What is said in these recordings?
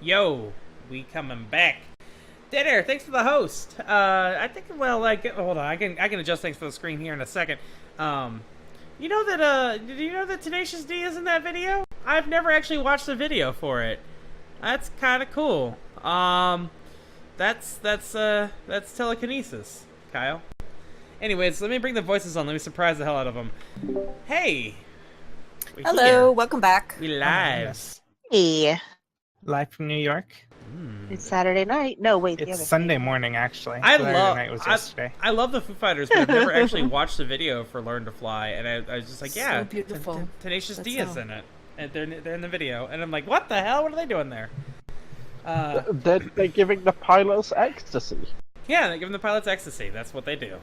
Yo, we coming back. Dead Air, thanks for the host. I think, well, like, hold on, I can adjust things for the screen here in a second. Did you know that Tenacious D is in that video? I've never actually watched the video for it. That's kind of cool. That's telekinesis, Kyle. Anyways, let me bring the voices on. Let me surprise the hell out of them. Hey. Hello, welcome back. We live. Hey. Live from New York. It's Saturday night. No, wait. It's Sunday morning, actually. Saturday night was yesterday. I love the Foo Fighters, but I've never actually watched the video for Learn to Fly, and I was just like, yeah, so beautiful. Tenacious D is in it, and they're in the video, and I'm like, what the hell? What are they doing there? They're giving the pilots ecstasy. Yeah, they're giving the pilots ecstasy. That's what they do.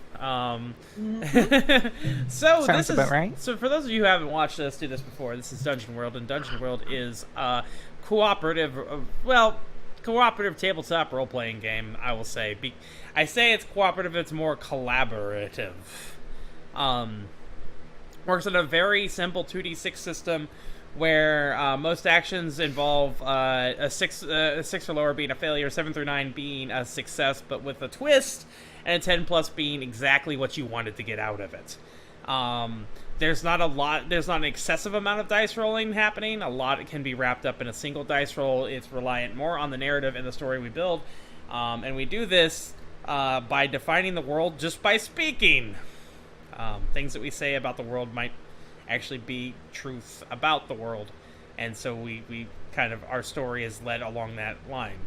Sounds about right. So for those of you who haven't watched us do this before, this is Dungeon World, and Dungeon World is cooperative tabletop role-playing game, I will say. I say it's cooperative, it's more collaborative. Works on a very simple 2d6 system where most actions involve a 6 or lower being a failure, 7 through 9 being a success, but with a twist, and a 10 plus being exactly what you wanted to get out of it. There's not an excessive amount of dice rolling happening. A lot can be wrapped up in a single dice roll. It's reliant more on the narrative and the story we build. And we do this by defining the world just by speaking. Things that we say about the world might actually be truth about the world. And so we kind of, our story is led along that line.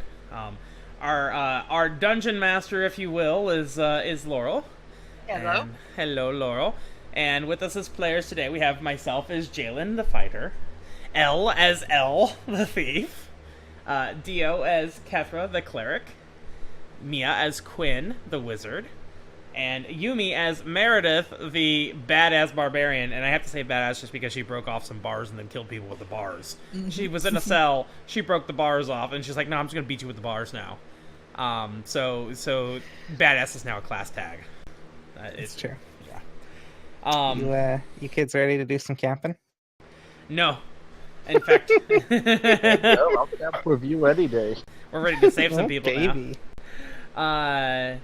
Our dungeon master, if you will, is Laurel. Hello. Hello, Laurel. And with us as players today, we have myself as Jaylin, the fighter, Elle as Elle, the thief, Dio as Kethra, the cleric, Mia as Quinn, the wizard, and Yumi as Merideth, the badass barbarian. And I have to say badass just because she broke off some bars and then killed people with the bars. She was in a cell, she broke the bars off, and she's like, no, I'm just going to beat you with the bars now. So badass is now a class tag. It's true. Yeah. You kids ready to do some camping? No. In fact, I'll camp with you any day. we're ready to save some people baby. now.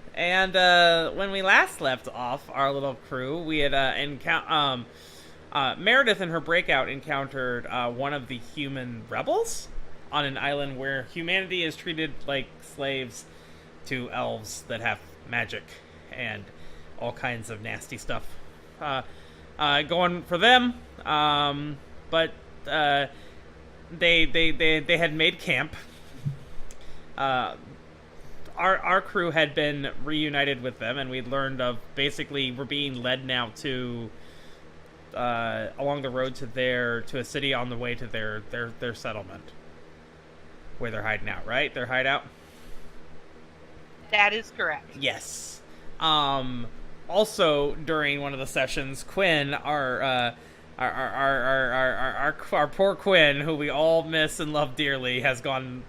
When we last left off our little crew, we had Meredith and her breakout encountered one of the human rebels on an island where humanity is treated like slaves to elves that have magic and all kinds of nasty stuff going for them. But they had made camp. Our crew had been reunited with them, and we'd learned of, basically we're being led now to along the road to a city on the way to their settlement, where they're hiding out, right? Their hideout? That is correct. Yes. Also, during one of the sessions, Quinn, our poor Quinn, who we all miss and love dearly, has gone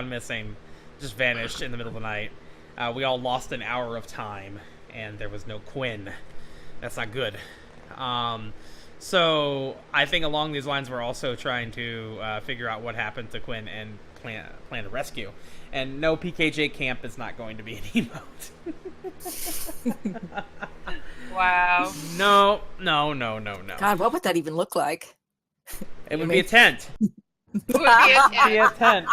missing, just vanished in the middle of the night. We all lost an hour of time, and there was no Quinn. That's not good. So I think along these lines, we're also trying to figure out what happened to Quinn and plan a rescue. And no, PKJ camp is not going to be an emote. Wow. No. God, what would that even look like? It would be a tent. It would be a Be a tent.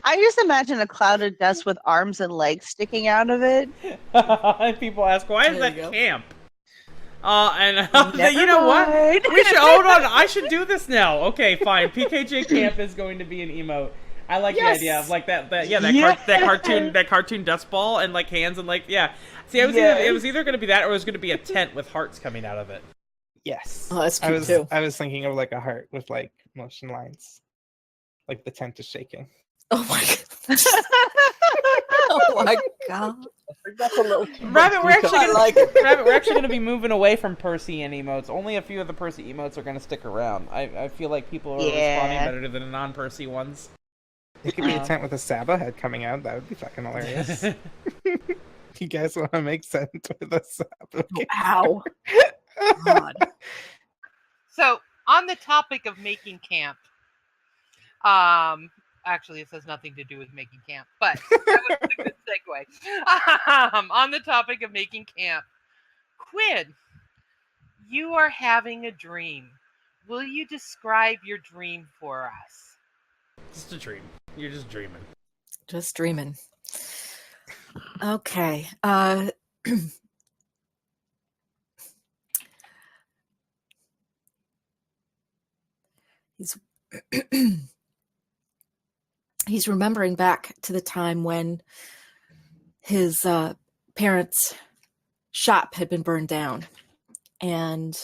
I just imagine a cloud of dust with arms and legs sticking out of it. And people ask, why is There that you go. camp? Never you know what? mind. We should hold on. I should do this now. Okay, fine. PKJ camp is going to be an emote. I like Yes. the idea of like that cartoon dust ball and like hands and like yeah. See, it was either going to be that or it was going to be a tent with hearts coming out of it. Yes. Oh, that's cute too. I was thinking of like a heart with like motion lines, like the tent is shaking. Oh my god. Oh my god. I think that's a little too Rabbit, we're much actually detail. gonna, we're actually going to be moving away from Percy and emotes. Only a few of the Percy emotes are going to stick around. I feel like people are responding better than the non-Percy ones. It could be a tent with a Saba head coming out. That would be fucking hilarious. You guys want to make sense with a Saba? Ow. God. So, on the topic of making camp, actually, this has nothing to do with making camp, but that was a good segue. On the topic of making camp, Quinn, you are having a dream. Will you describe your dream for us? Just a dream. You're just dreaming. Just dreaming. Okay. He's remembering back to the time when his parents' shop had been burned down, and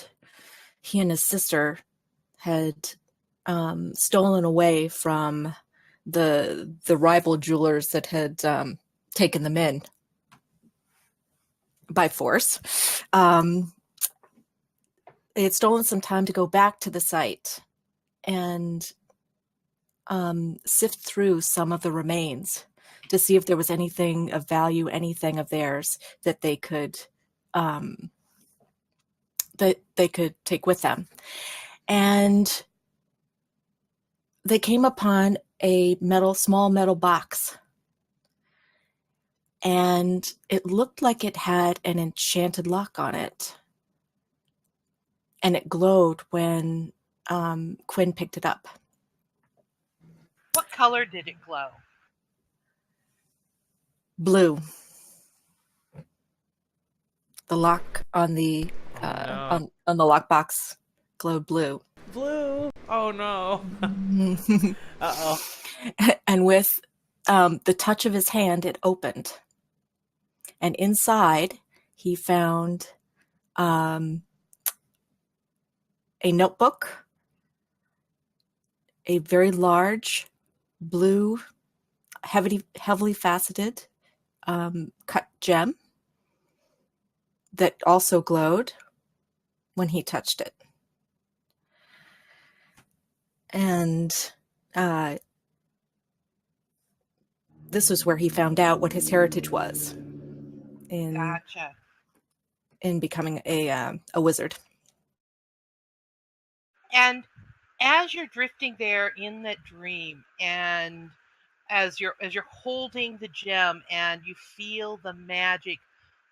he and his sister had stolen away from the rival jewelers that had taken them in by force. They had stolen some time to go back to the site and sift through some of the remains to see if there was anything of value, anything of theirs that they could take with them. And they came upon a small metal box, and it looked like it had an enchanted lock on it, and it glowed when Quinn picked it up. What color did it glow? Blue. The lock on the on the lockbox glowed blue. Blue. Oh no. Uh-oh. And with the touch of his hand, it opened. And inside, he found a notebook, a very large, blue, heavily faceted cut gem that also glowed when he touched it. And this was where he found out what his heritage was Gotcha. in becoming a wizard. And as you're drifting there in that dream, and as you're holding the gem, and you feel the magic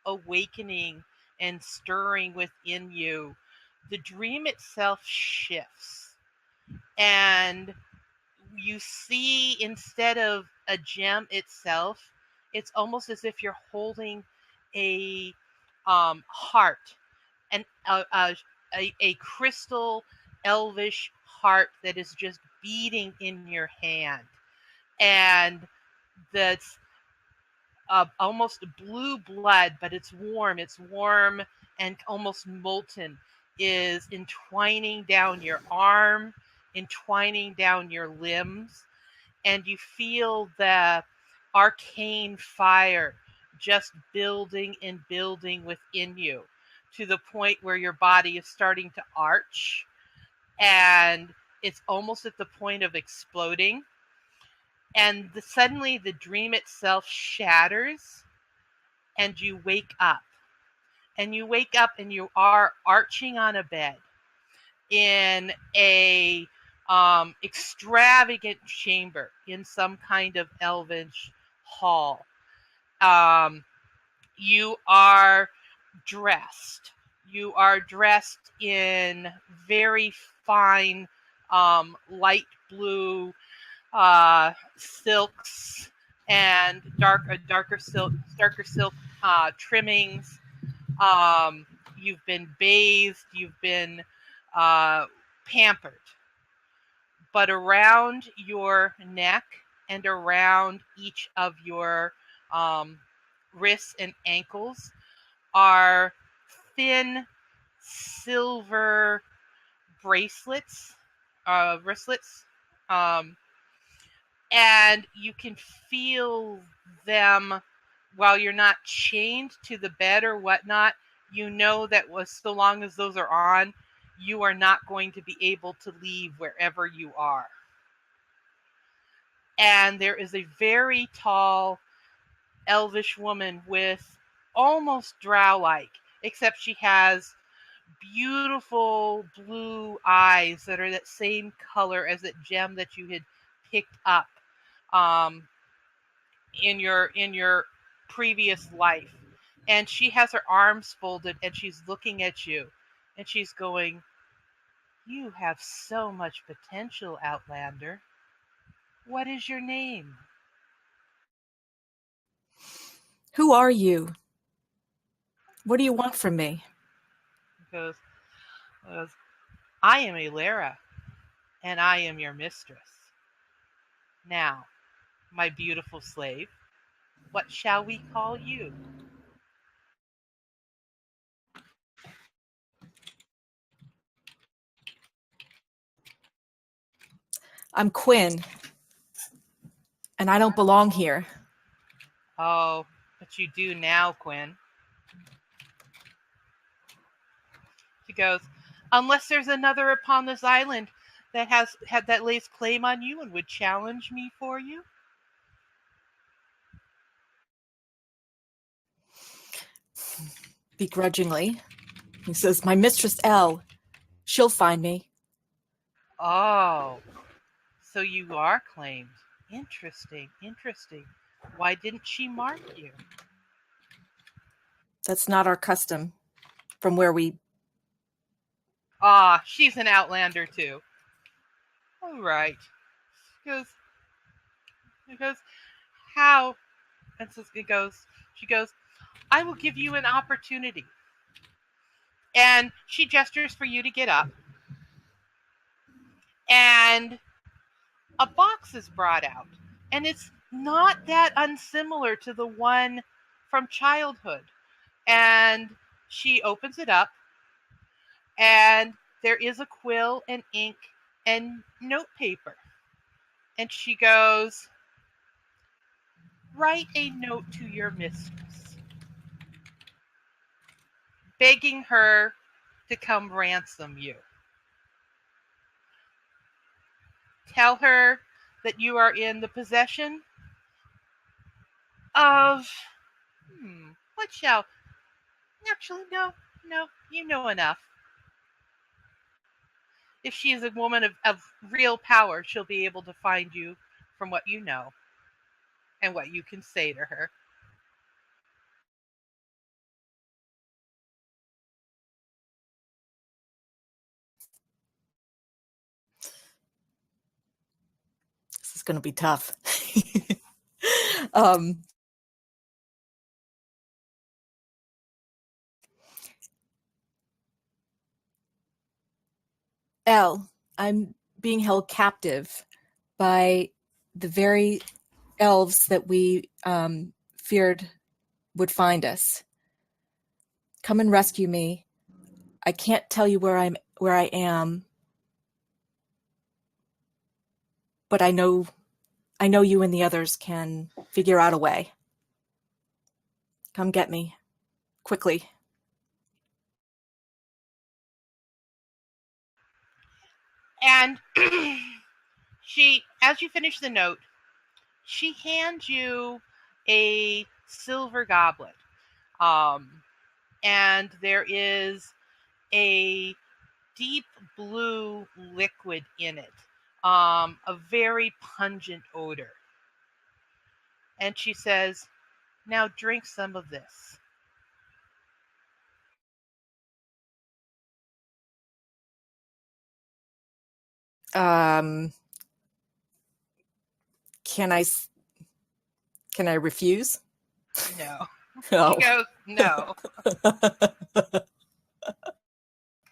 awakening and stirring within you, the dream itself shifts, and you see, instead of a gem itself, it's almost as if you're holding a heart, and a crystal elvish heart that is just beating in your hand, and that's almost blue blood, but it's warm and almost molten, is entwining down your arm, entwining down your limbs, and you feel the arcane fire just building and building within you, to the point where your body is starting to arch, and it's almost at the point of exploding. And suddenly the dream itself shatters, and you wake up. And you wake up and you are arching on a bed in a extravagant chamber in some kind of elvish hall. You are dressed. You are dressed in very fine light blue silks and darker silk trimmings. You've been bathed, you've been pampered, but around your neck and around each of your wrists and ankles are thin silver bracelets, wristlets, and you can feel them while you're not chained to the bed or whatnot. You know that so long as those are on, you are not going to be able to leave wherever you are. And there is a very tall elvish woman with almost drow-like, except she has beautiful blue eyes that are that same color as that gem that you had picked up. um, in your previous life, and she has her arms folded and she's looking at you, and she's going, "You have so much potential, Outlander. What is your name?" Who are you? What do you want from me? Goes, goes, "I am Alara, and I am your mistress. Now, my beautiful slave, what shall we call you?" I'm Quinn, and I don't belong here. "Oh, but you do now, Quinn." She goes, "Unless there's another upon this island that lays claim on you and would challenge me for you." Begrudgingly. He says, my mistress Elle, she'll find me. "Oh, so you are claimed. Interesting. Why didn't she mark you?" That's not our custom from where we... "Ah, she's an Outlander too." "All right." She goes, "How?" And so she goes, "I will give you an opportunity." And she gestures for you to get up. And a box is brought out. And it's not that unsimilar to the one from childhood. And she opens it up. And there is a quill and ink and notepaper. And she goes, "Write a note to your mistress, begging her to come ransom you. Tell her that you are in the possession of... what shall... Actually, no, you know enough. If she is a woman of real power, she'll be able to find you from what you know and what you can say to her." This is going to be tough. Elle, I'm being held captive by the very elves that we feared would find us. Come and rescue me. I can't tell you where I am, but I know you and the others can figure out a way. Come get me quickly. And she, as you finish the note, she hands you a silver goblet. And there is a deep blue liquid in it, a very pungent odor. And she says, "Now drink some of this." Can I refuse? No. Oh. She goes, "No."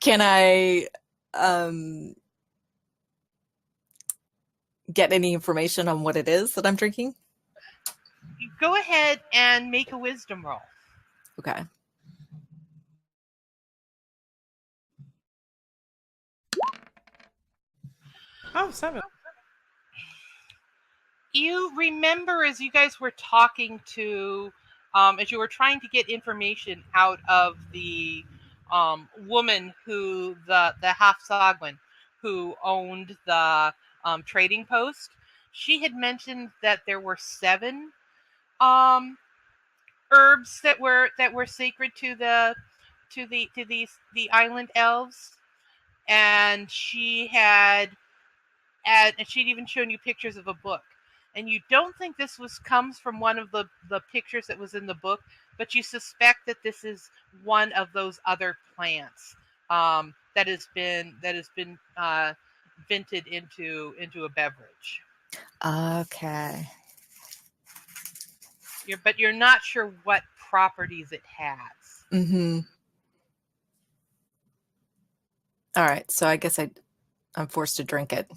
Can I get any information on what it is that I'm drinking? Go ahead and make a wisdom roll. Okay. Oh, 7. You remember, as you guys were talking to, as you were trying to get information out of the woman who, the half Sogwin, who owned the trading post, she had mentioned that there were 7 herbs that were sacred to the island elves, and she'd even shown you pictures of a book. and you don't think this comes from one of the pictures that was in the book, but you suspect that this is one of those other plants that has been vented into a beverage. Okay. But you're not sure what properties it has. Mm-hmm. All right, so I guess I'm forced to drink it.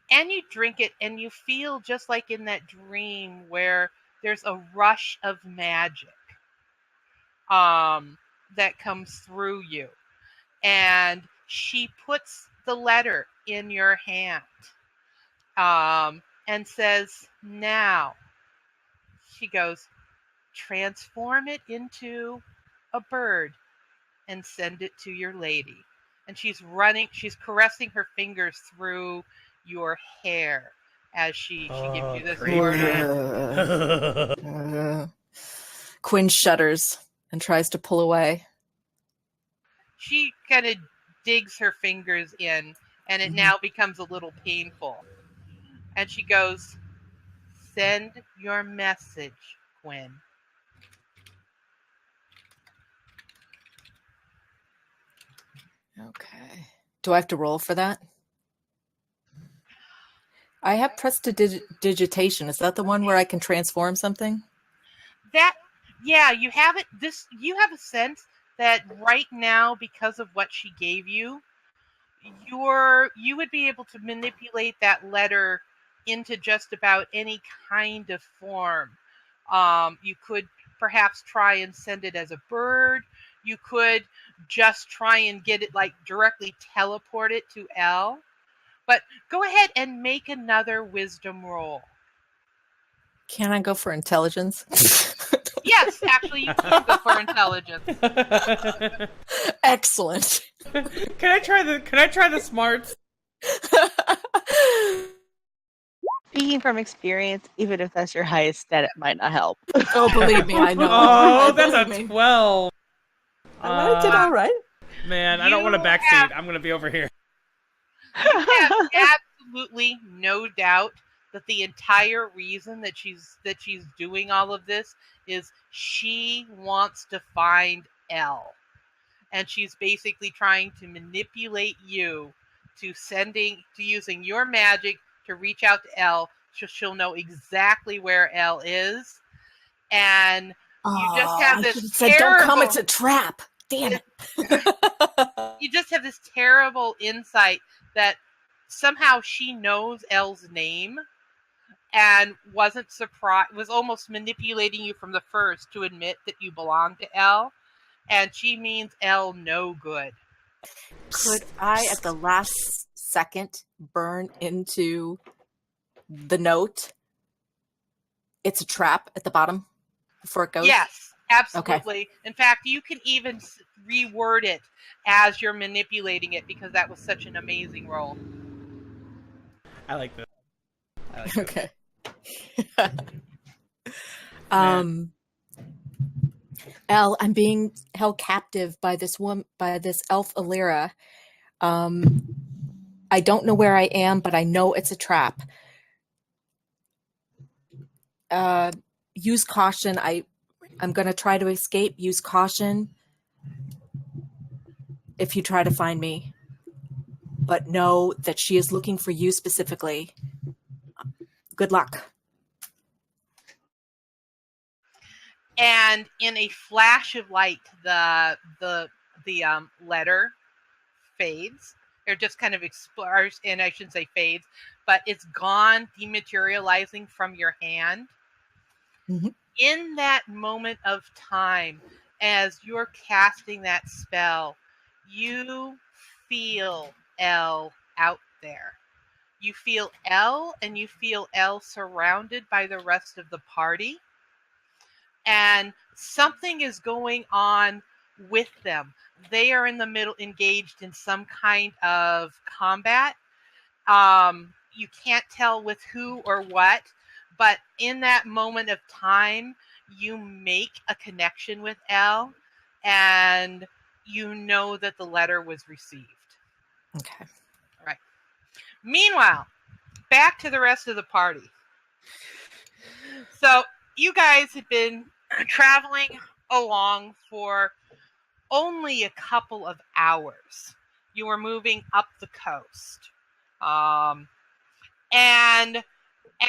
And you drink it, and you feel just like in that dream where there's a rush of magic that comes through you. And she puts the letter in your hand and says, now, she goes, transform it into a bird and send it to your lady. And she's caressing her fingers through your hair as she gives you this order. Quinn shudders and tries to pull away. She kind of digs her fingers in, and it now becomes a little painful. And she goes, send your message, Quinn. Okay. Do I have to roll for that? I have prestidigitation. Is that the one where I can transform something? Yeah, you have it. You have a sense that right now, because of what she gave you, you would be able to manipulate that letter into just about any kind of form. You could perhaps try and send it as a bird. You could just try and get it, like, directly teleport it to Elle. But go ahead and make another wisdom roll. Can I go for intelligence? Yes, actually, you can go for intelligence. Excellent. Can I try the smarts? Speaking from experience, even if that's your highest stat, it might not help. Oh, believe me, I know. Oh, that's a 12. I did all right. Man, I don't want to backseat. I'm going to be over here. You have absolutely no doubt that the entire reason that she's doing all of this is she wants to find Elle. And she's basically trying to manipulate you to using your magic to reach out to Elle. She'll know exactly where Elle is. And you just have this said, don't come, it's a trap. Damn it. You just have this terrible insight that somehow she knows Elle's name and wasn't surprised, was almost manipulating you from the first to admit that you belong to Elle, and she means Elle no good. Could I, at the last second, burn into the note? It's a trap at the bottom before it goes? Yes, absolutely. Okay. In fact, you can even reword it as you're manipulating it, because that was such an amazing roll. I like this. Okay. Elle, I'm being held captive by this elf Alira. I don't know where I am, but I know it's a trap. Use caution. I'm going to try to escape. Use caution if you try to find me. But know that she is looking for you specifically. Good luck. And in a flash of light, the letter fades. It just kind of explodes, and I shouldn't say fades, but it's gone, dematerializing from your hand. Mm-hmm. In that moment of time, as you're casting that spell, you feel Elle out there. You feel Elle, and you feel Elle surrounded by the rest of the party. And something is going on with them. They are in the middle, engaged in some kind of combat. You can't tell with who or what, but in that moment of time, you make a connection with Elle, and you know that the letter was received. Okay. All right. Meanwhile, back to the rest of the party. So you guys had been traveling along for only a couple of hours. You were moving up the coast. And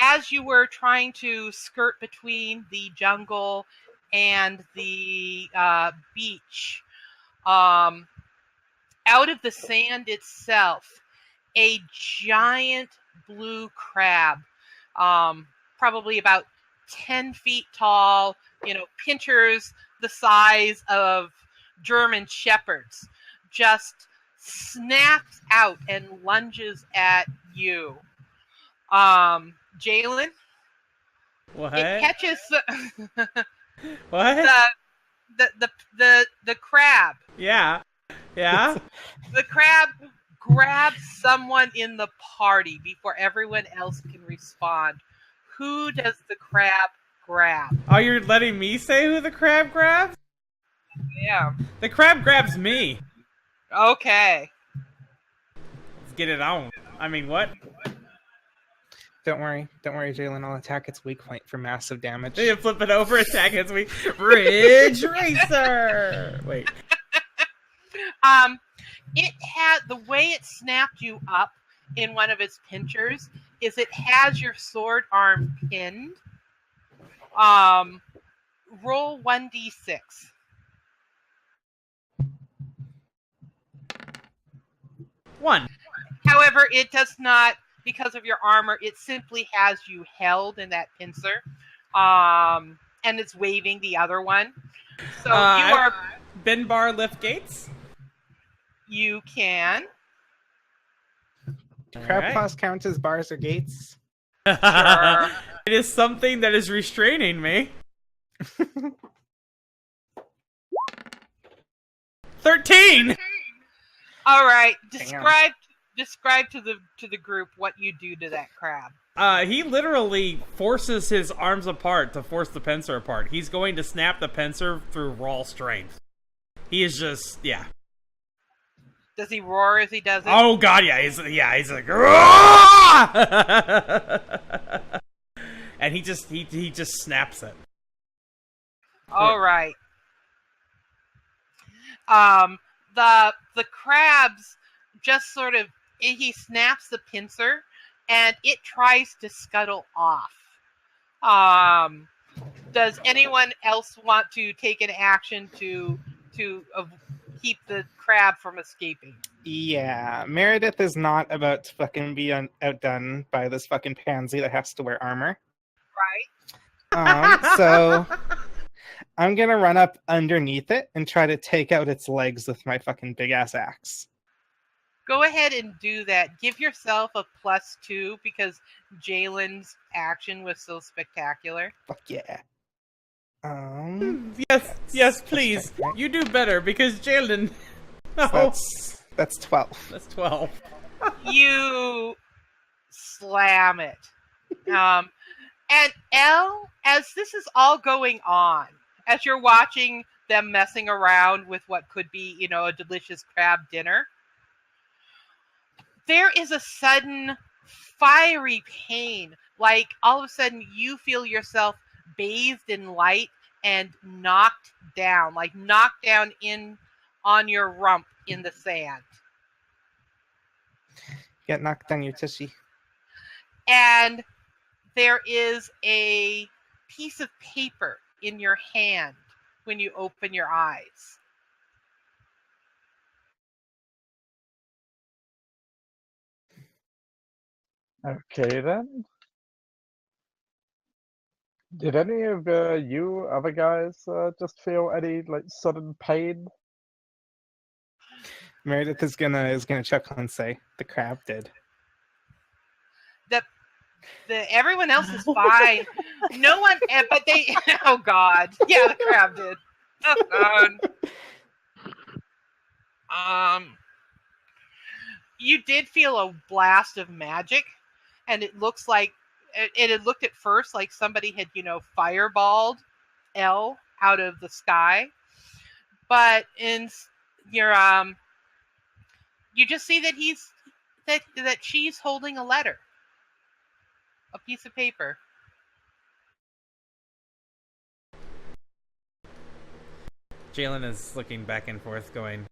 as you were trying to skirt between the jungle and the beach, out of the sand itself, a giant blue crab, probably about 10 feet tall, pinchers the size of German shepherds, just snaps out and lunges at you. Jaylin, What? it catches What? the crab. Yeah. Yeah. The crab grabs someone in the party before everyone else can respond. Who does the crab grab? Oh, you're letting me say who the crab grabs? Yeah. The crab grabs me. Okay. Let's get it on. I mean, what? Don't worry, Jaylin. I'll attack its weak point for massive damage. They flip it over, attack its weak. Ridge Racer! Wait. It had, the way it snapped you up in one of its pinchers is it has your sword arm pinned. Roll 1d6. One. However, it does not, because of your armor, it simply has you held in that pincer. And it's waving the other one. So you are... Ben bar lift gates? You can. Crab claws count as bars or gates? Sure. It is something that is restraining me. 13! All right. Describe to the group what you do to that crab. He literally forces his arms apart to force the pincer apart. He's going to snap the pincer through raw strength. He is just, yeah. Does he roar as he does it? Oh god, yeah, he's like, and he just snaps it. All right. The crabs just sort of, he snaps the pincer and it tries to scuttle off. Does anyone else want to take an action to keep the crab from escaping? Yeah, Merideth is not about to fucking be outdone by this fucking pansy that has to wear armor. Right. So I'm gonna run up underneath it and try to take out its legs with my fucking big ass axe. Go ahead and do that. Give yourself a +2 because Jaylin's action was so spectacular. Fuck yeah. Yes, please. You do better because Jaylin. No. That's 12. That's 12. You slam it. And Elle, as this is all going on, as you're watching them messing around with what could be, a delicious crab dinner, there is a sudden fiery pain. Like all of a sudden you feel yourself bathed in light and knocked down in on your rump in the sand. Get knocked down your tushy. And there is a piece of paper in your hand when you open your eyes. Okay then. Did any of you other guys just feel any sudden pain? Meredith is gonna chuckle and say, "The crab did." Everyone else is fine. No one, but they. Oh God! Yeah, the crab did. Oh God. You did feel a blast of magic, and it looks like it had looked at first like somebody had, fireballed Elle out of the sky, but in your you just see that that she's holding a letter. A piece of paper. Jaylin is looking back and forth, going,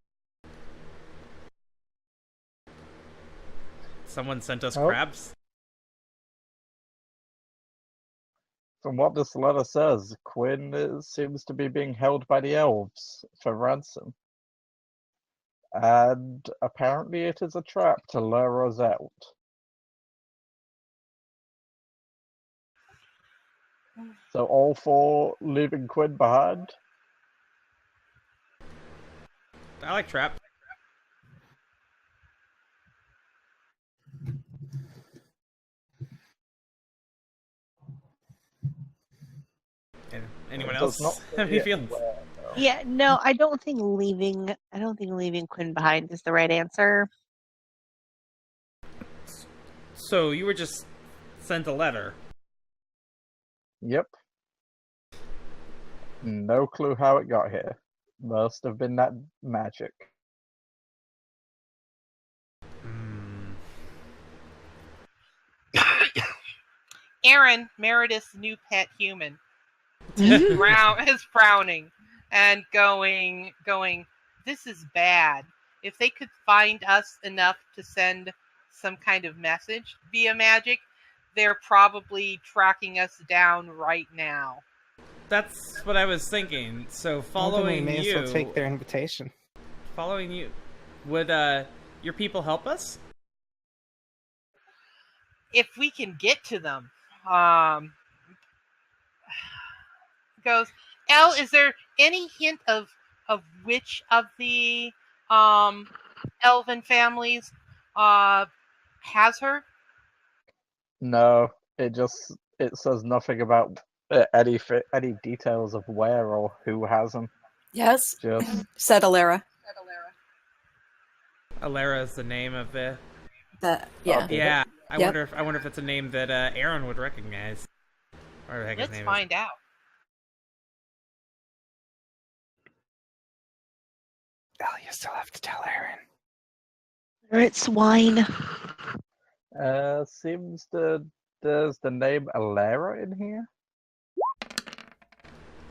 "Someone sent us Oh. crabs." From what this letter says, Quinn seems to be being held by the elves for ransom. And apparently it is a trap to lure us out. So all for leaving Quinn behind? I like trap. Anyone It does else not have any say feelings? where, though. Yeah, no, I don't think leaving Quinn behind is the right answer. So you were just sent a letter. Yep. No clue how it got here. Must have been that magic. Arin, Meredith's new pet human, is frowning and going, this is bad. If they could find us enough to send some kind of message via magic, they're probably tracking us down right now. That's what I was thinking. So Well, then we following may you, as well take their invitation. following you, would your people help us? If we can get to them. Goes, Elle, is there any hint of which of the elven families has her? No, it says nothing about any details of where or who has them. Yes, Just said Alara. Alara is the name of the. Yeah. Yeah, I Yep. wonder if it's a name that Aaron would recognize. Or the heck his Let's name find out. Oh, you still have to tell Arin. Alright, swine. seems there's the name Alara in here. is.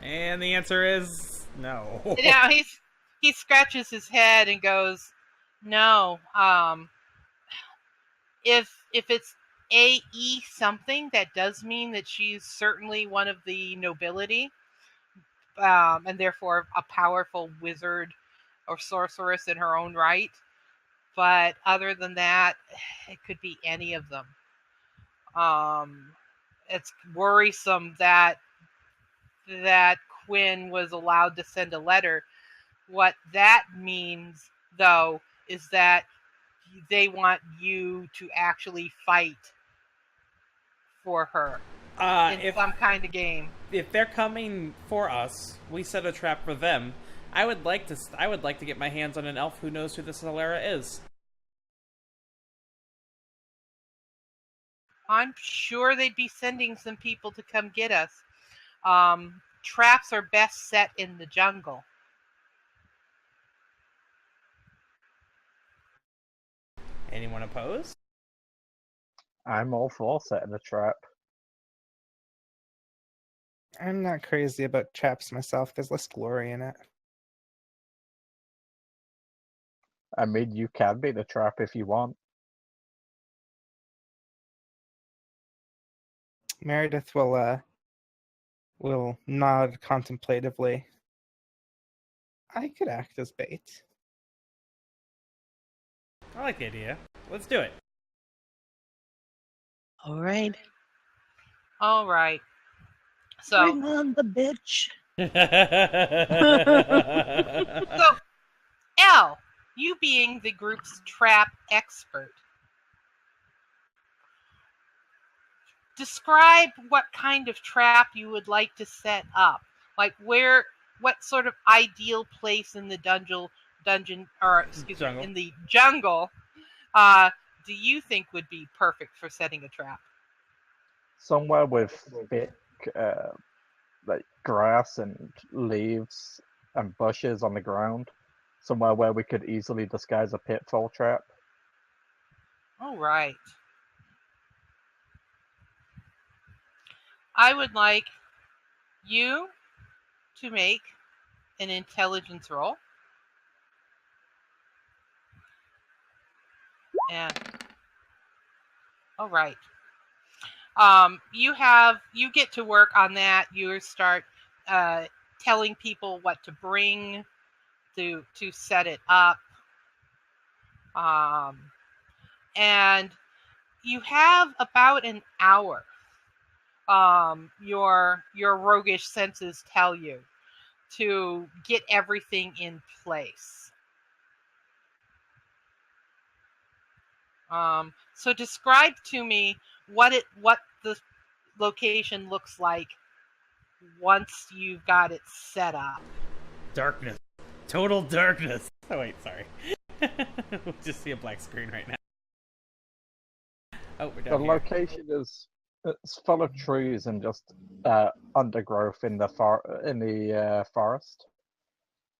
And the answer is no. Now he scratches his head and goes, no. If it's AE something, that does mean that she's certainly one of the nobility, and therefore a powerful wizard or sorceress in her own right. But other than that, it could be any of them. It's worrisome that Quinn was allowed to send a letter. What that means, though, is that they want you to actually fight for her in some kind of game. If they're coming for us, we set a trap for them. I would like to get my hands on an elf who knows who this Alara is. I'm sure they'd be sending some people to come get us. Traps are best set in the jungle. Anyone opposed? I'm all for setting a trap. I'm not crazy about traps myself. There's less glory in it. I mean, you can be the trap if you want. Meredith will nod contemplatively. I could act as bait. I like the idea. Let's do it. Alright. All right. So, Bring on the bitch. so Elle, you being the group's trap expert, describe what kind of trap you would like to set up. Like what sort of ideal place in the Jungle. in the jungle, do you think would be perfect for setting a trap? Somewhere with thick, like grass and leaves and bushes on the ground. Somewhere where we could easily disguise a pitfall trap. All right. I would like you to make an intelligence roll. And all right. You get to work on that. You start telling people what to bring to set it up. And you have about an hour. Your roguish senses tell you to get everything in place. So describe to me what the location looks like once you've got it set up. Darkness. Total darkness. Oh, wait, sorry. We'll just see a black screen right now. Oh, we're The down here. location is it's full of trees and just undergrowth in the forest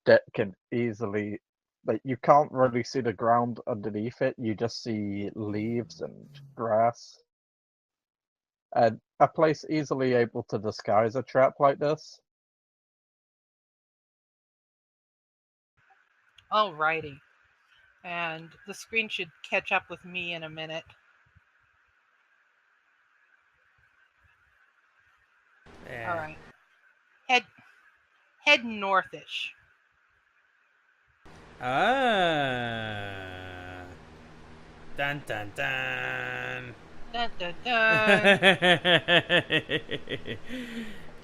that can easily, like, you can't really see the ground underneath it. You just see leaves and grass. And a place easily able to disguise a trap like this. Alrighty. And the screen should catch up with me in a minute. Yeah. Alright. Head northish. Dun dun dun. Dun, dun, dun.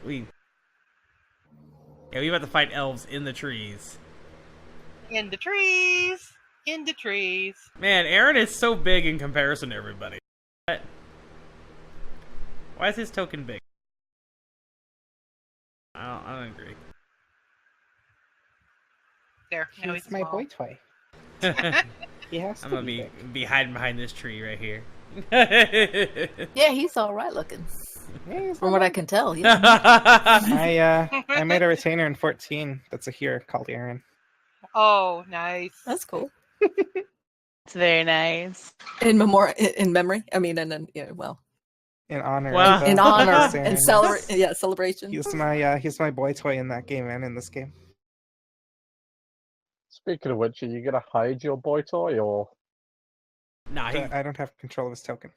we about to fight elves in the trees. In the trees. In the trees. Man, Arin is so big in comparison to everybody. Why is his token big? I don't agree. There. Now He's he's my small. boy toy. He has to I'm gonna be be big. hiding behind this tree right here. Yeah, he's all right looking. Yeah, he's From what I can tell, yeah. I made a retainer in 14 that's a hero called Arin. Oh, nice. That's cool. It's very nice. In memory. I mean, and yeah, well, In honor. Well, of, in honor Arin. and celebration. He's my boy toy in that game and in this game. Speaking of which, are you gonna hide your boy toy or? Nah, he, I don't have control of his token.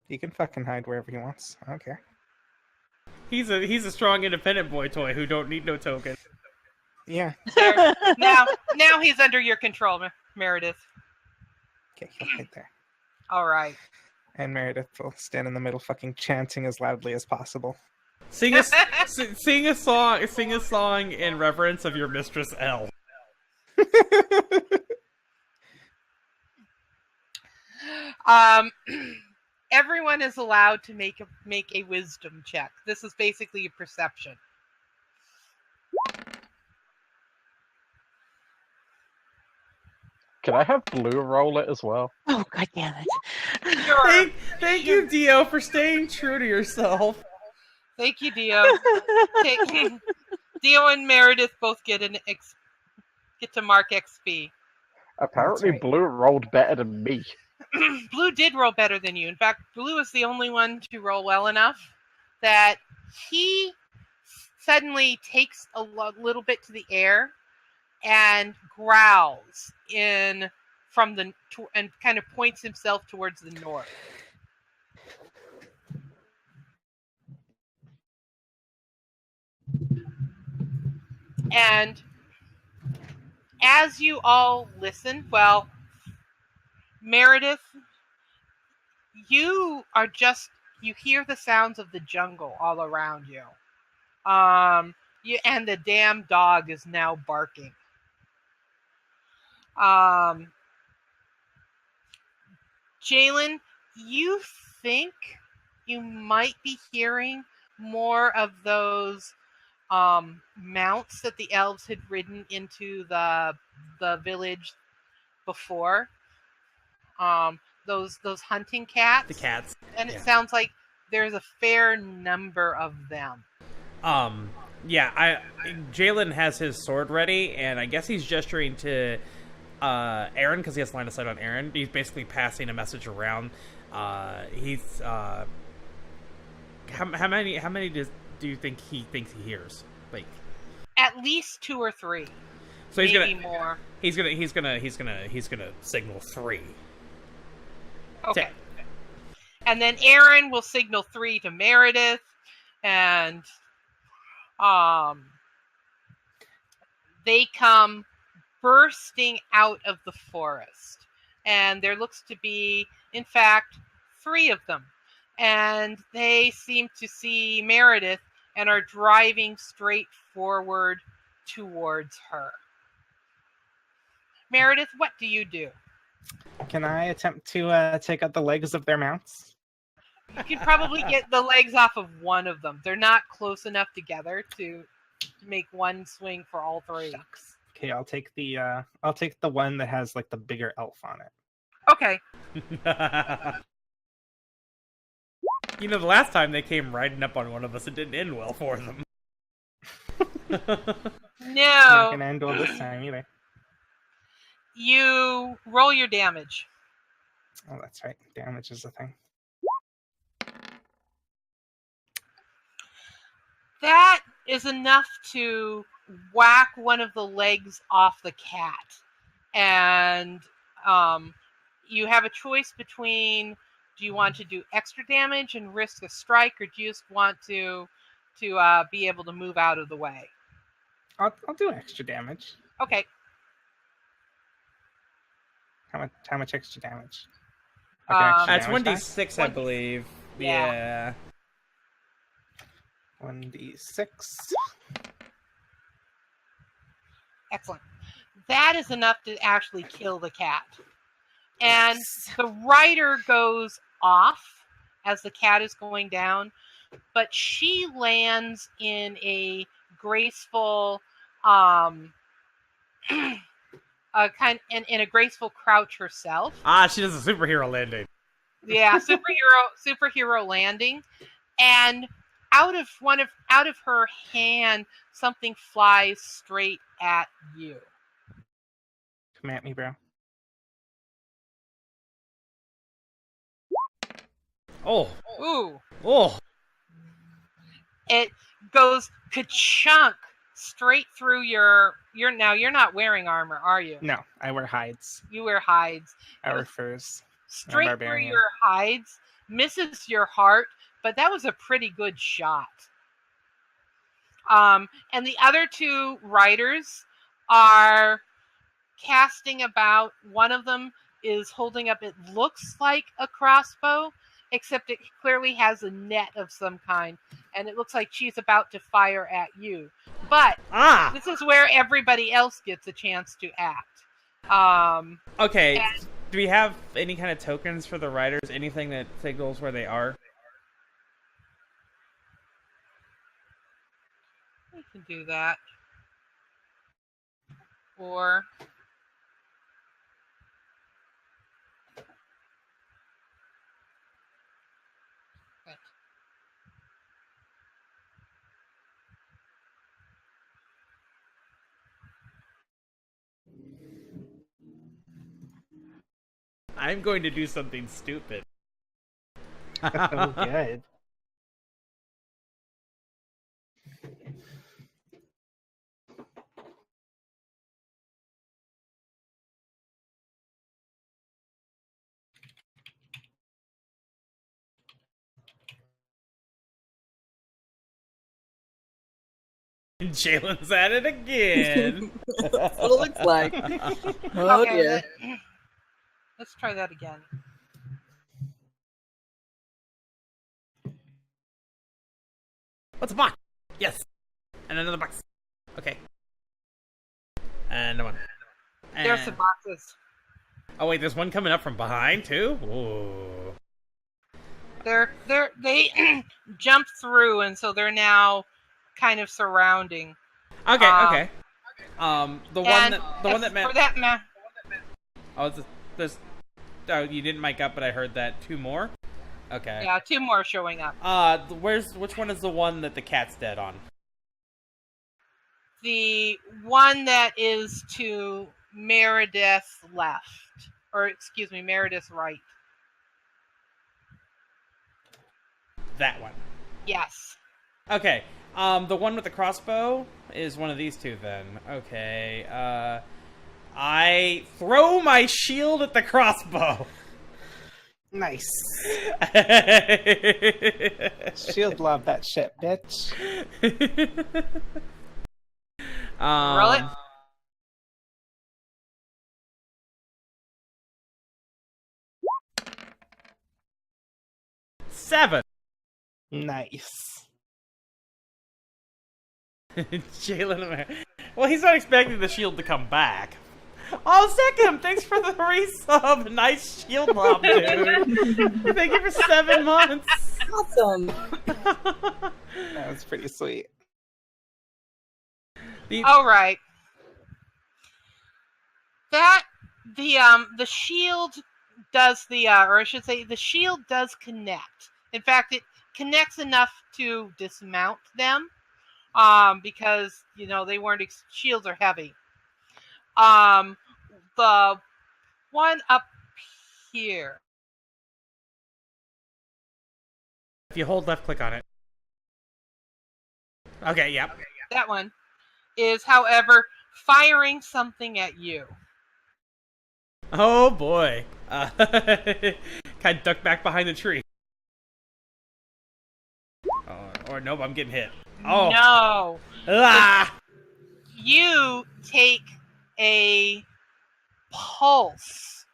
He can fucking hide wherever he wants. I don't care. he's a strong, independent boy toy who don't need no token. Yeah. There. Now he's under your control, Merideth. Okay, he'll hide there. All right. And Meredith will stand in the middle, fucking chanting as loudly as possible. Sing a song in reverence of your mistress Elle. Everyone is allowed to make a wisdom check. This is basically a perception. Can I have Blue roll it as well? Oh, god damn it. Sure. Thank you, Dio, for staying true to yourself. Thank you, Dio. Dio and Meredith both get to mark XP. Apparently, right. Blue rolled better than me. Blue did roll better than you. In fact, Blue is the only one to roll well enough that he suddenly takes a little bit to the air and growls and kind of points himself towards the north. And as you all listen, well, Meredith, you hear the sounds of the jungle all around you. And the damn dog is now barking. Jaylin, you think you might be hearing more of those mounts that the elves had ridden into the village before. Those hunting cats. The cats. And Yeah. it sounds like there's a fair number of them. Yeah, Jaylin has his sword ready, and I guess he's gesturing to Arin because he has line of sight on Arin. He's basically passing a message around. He's how many do you think he thinks he hears? Like, At least 2 or 3. So he's maybe gonna more. he's gonna signal 3. Okay. And then Arin will signal 3 to Merideth, and they come bursting out of the forest. And there looks to be, in fact, 3 of them. And they seem to see Merideth and are driving straight forward towards her. Merideth, what do you do? Can I attempt to take out the legs of their mounts? You can probably get the legs off of one of them. They're not close enough together to make one swing for all 3. Shucks. Okay, I'll take the one that has like the bigger elf on it. Okay. You know, the last time they came riding up on one of us, it didn't end well for them. Not No. gonna end well this time either. You roll your damage. Oh, that's right. Damage is a thing. That is enough to whack one of the legs off the cat. And you have a choice between, do you want to do extra damage and risk a strike, or do you just want to be able to move out of the way? I'll do extra damage. Okay. How much extra damage? That's damage die? 1d6, I believe. Yeah. 1d6. Excellent. That is enough to actually kill the cat. And the rider goes off as the cat is going down, but she lands in a graceful in a graceful crouch herself. She does a superhero landing. Yeah, superhero landing. And out of her hand, something flies straight at you. Come at me, bro. Oh. Ooh. Oh. It goes ka-chunk straight through your now you're not wearing armor, are you? No, I wear hides. You wear hides. I wear furs. Straight through barbarian. your hides, misses your heart, but that was a pretty good shot. And the other 2 riders are casting about. One of them is holding up, it looks like a crossbow, except it clearly has a net of some kind, and it looks like she's about to fire at you. But this is where everybody else gets a chance to act. Okay. Do we have any kind of tokens for the riders? Anything that signals where they are? We can do that. Or I'm going to do something stupid. Oh, good. Jaylin's at it again. That's what it looks like. Oh, okay, dear. let's try that again. What's a box? Yes. And another box. Okay. And one. There's some boxes. Oh wait, there's one coming up from behind too. Ooh. They jump through, and so they're now kind of surrounding. Okay. Okay. The one that meant. For that Oh, there's. Oh, you didn't mic up, but I heard that. 2 more. Okay. Yeah, 2 more showing up. Which one is the one that the cat's dead on? The one that is to Merideth's left, or excuse me, Merideth's right. That one. Yes. Okay. The one with the crossbow is one of these two then. Okay. I throw my shield at the crossbow. Nice. Shield love that shit, bitch. Roll it. Seven. Nice. Jaylin. Well, he's not expecting the shield to come back. Oh, Second, thanks for the resub. Nice shield lob, dude. Thank you for 7 months. Awesome. That was pretty sweet. All right. That the shield does or I should say, the shield does connect. In fact, it connects enough to dismount them, because they weren't shields are heavy. The one up here. If you hold left click on it. Okay, yep. That one is, however, firing something at you. Oh boy. Kind of duck back behind the tree. Or nope, I'm getting hit. Oh. No. Ah! You take a pulse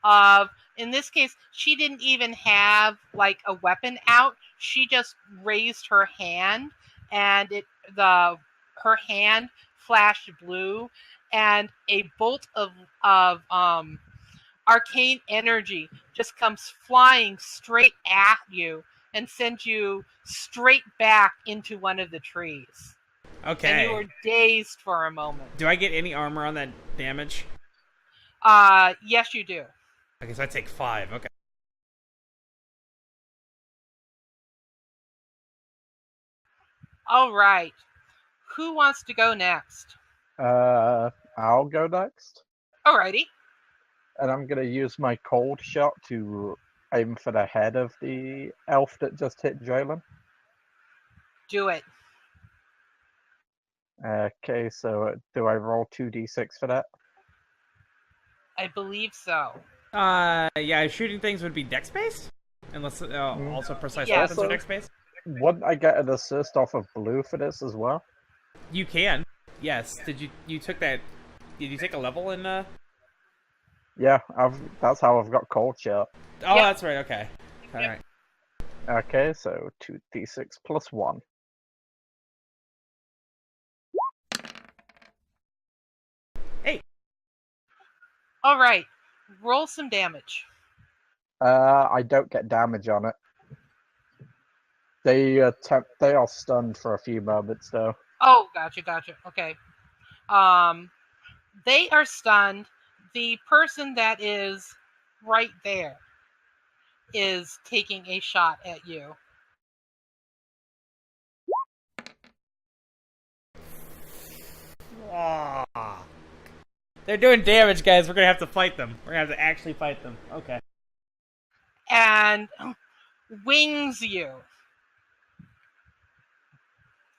of, in this case, she didn't even have like a weapon out. She just raised her hand, and her hand flashed blue, and a bolt of arcane energy just comes flying straight at you and sends you straight back into one of the trees. Okay. And you were dazed for a moment. Do I get any armor on that damage? Yes, you do. Okay, so I take 5. Okay. All right. Who wants to go next? I'll go next. Alrighty. And I'm going to use my cold shot to aim for the head of the elf that just hit Jaylin. Do it. Okay, so do I roll 2d6 for that? I believe so. Yeah, shooting things would be dex-based? Unless, also precise Yeah. weapons are dex-based? Wouldn't I get an assist off of blue for this as well? You can. Yes. Did you take a level in, Yeah, that's how I've got cold shot. Oh, Yep. that's right, okay. Alright. Okay, so 2d6 plus 1. Hey! All right. Roll some damage. I don't get damage on it. They are stunned for a few moments though. Oh, gotcha. Okay. They are stunned. The person that is right there is taking a shot at you. Ah. They're doing damage, guys. We're gonna have to fight them. We're gonna have to actually fight them. Okay. And wings you.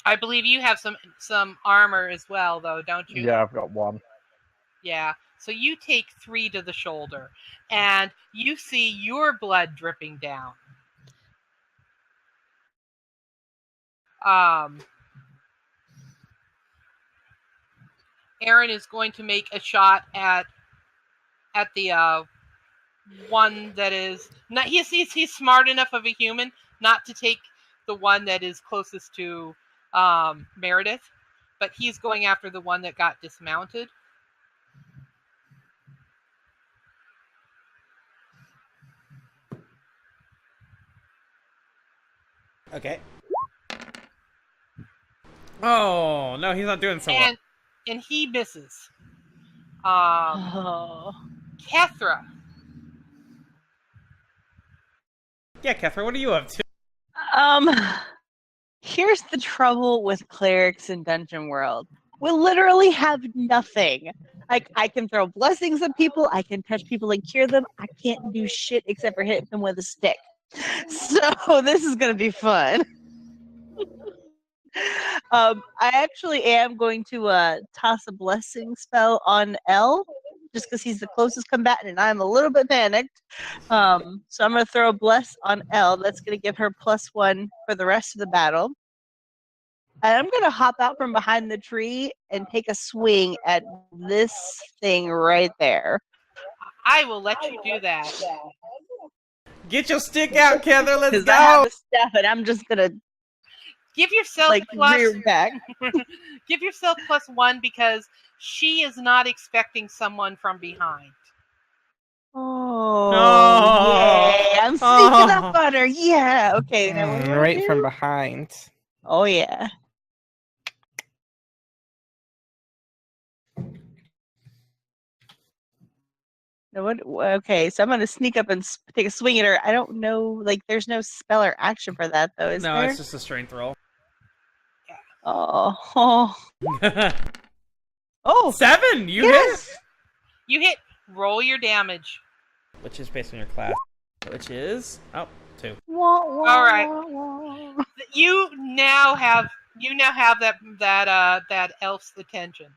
I believe you have some armor as well, though, don't you? Yeah, I've got 1. Yeah. So you take 3 to the shoulder, and you see your blood dripping down. Arin is going to make a shot at the one that is not. He's smart enough of a human not to take the one that is closest to Merideth, but he's going after the one that got dismounted. Okay. Oh, no, he's not doing so well. And he misses. Oh. Kethra. Yeah, Kethra, what are you up to? Here's the trouble with clerics in Dungeon World. We literally have nothing. Like, I can throw blessings at people, I can touch people and cure them. I can't do shit except for hit them with a stick. So this is gonna be fun. I actually am going to toss a blessing spell on Elle, just because he's the closest combatant, and I'm a little bit panicked. So I'm going to throw a bless on Elle. That's going to give her +1 for the rest of the battle. And I'm going to hop out from behind the tree and take a swing at this thing right there. I will let you do that. Get your stick out, Kethra. Let's Because I have go. the staff, and I'm just going to Give yourself rear back. give yourself +1 because she is not expecting someone from behind. Oh, No. yay. I'm sneaking up on her. Yeah. Okay. Now what do I Right do? from behind. Oh, yeah. Now what? Okay, so I'm going to sneak up and take a swing at her. I don't know. Like, there's no spell or action for that, though, is No, there? it's just a strength roll. Oh. Oh. 7. You Yes. You hit. Roll your damage. hit. Which is based on your class. Which is 2. All right. You now have that elf's attention.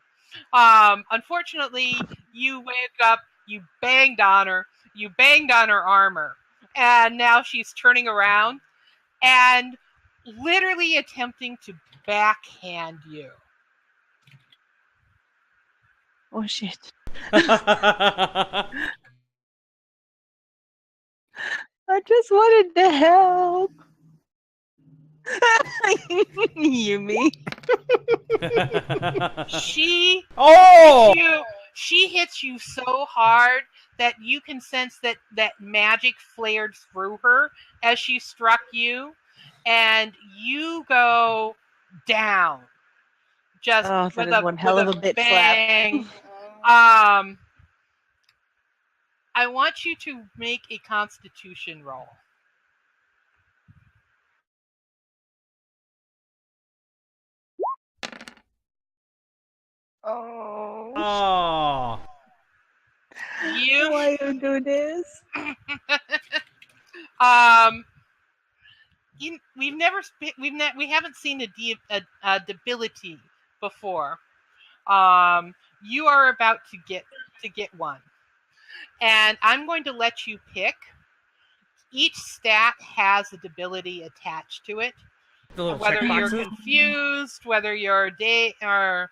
Unfortunately, you wake up. You banged on her. You banged on her armor, and now she's turning around and literally attempting to backhand you. Oh shit. Oh. I just wanted to help. Yumi. She Oh! she hits you so hard that you can sense that magic flared through her as she struck you, and you go down. Just Oh, that is one hell of a bit bang. I want you to make a Constitution roll. Oh. Oh. You Why you do this? we haven't seen a debility before. You are about to get one, and I'm going to let you pick. Each stat has a debility attached to it. The little Whether you're checkboxes. confused, whether you're or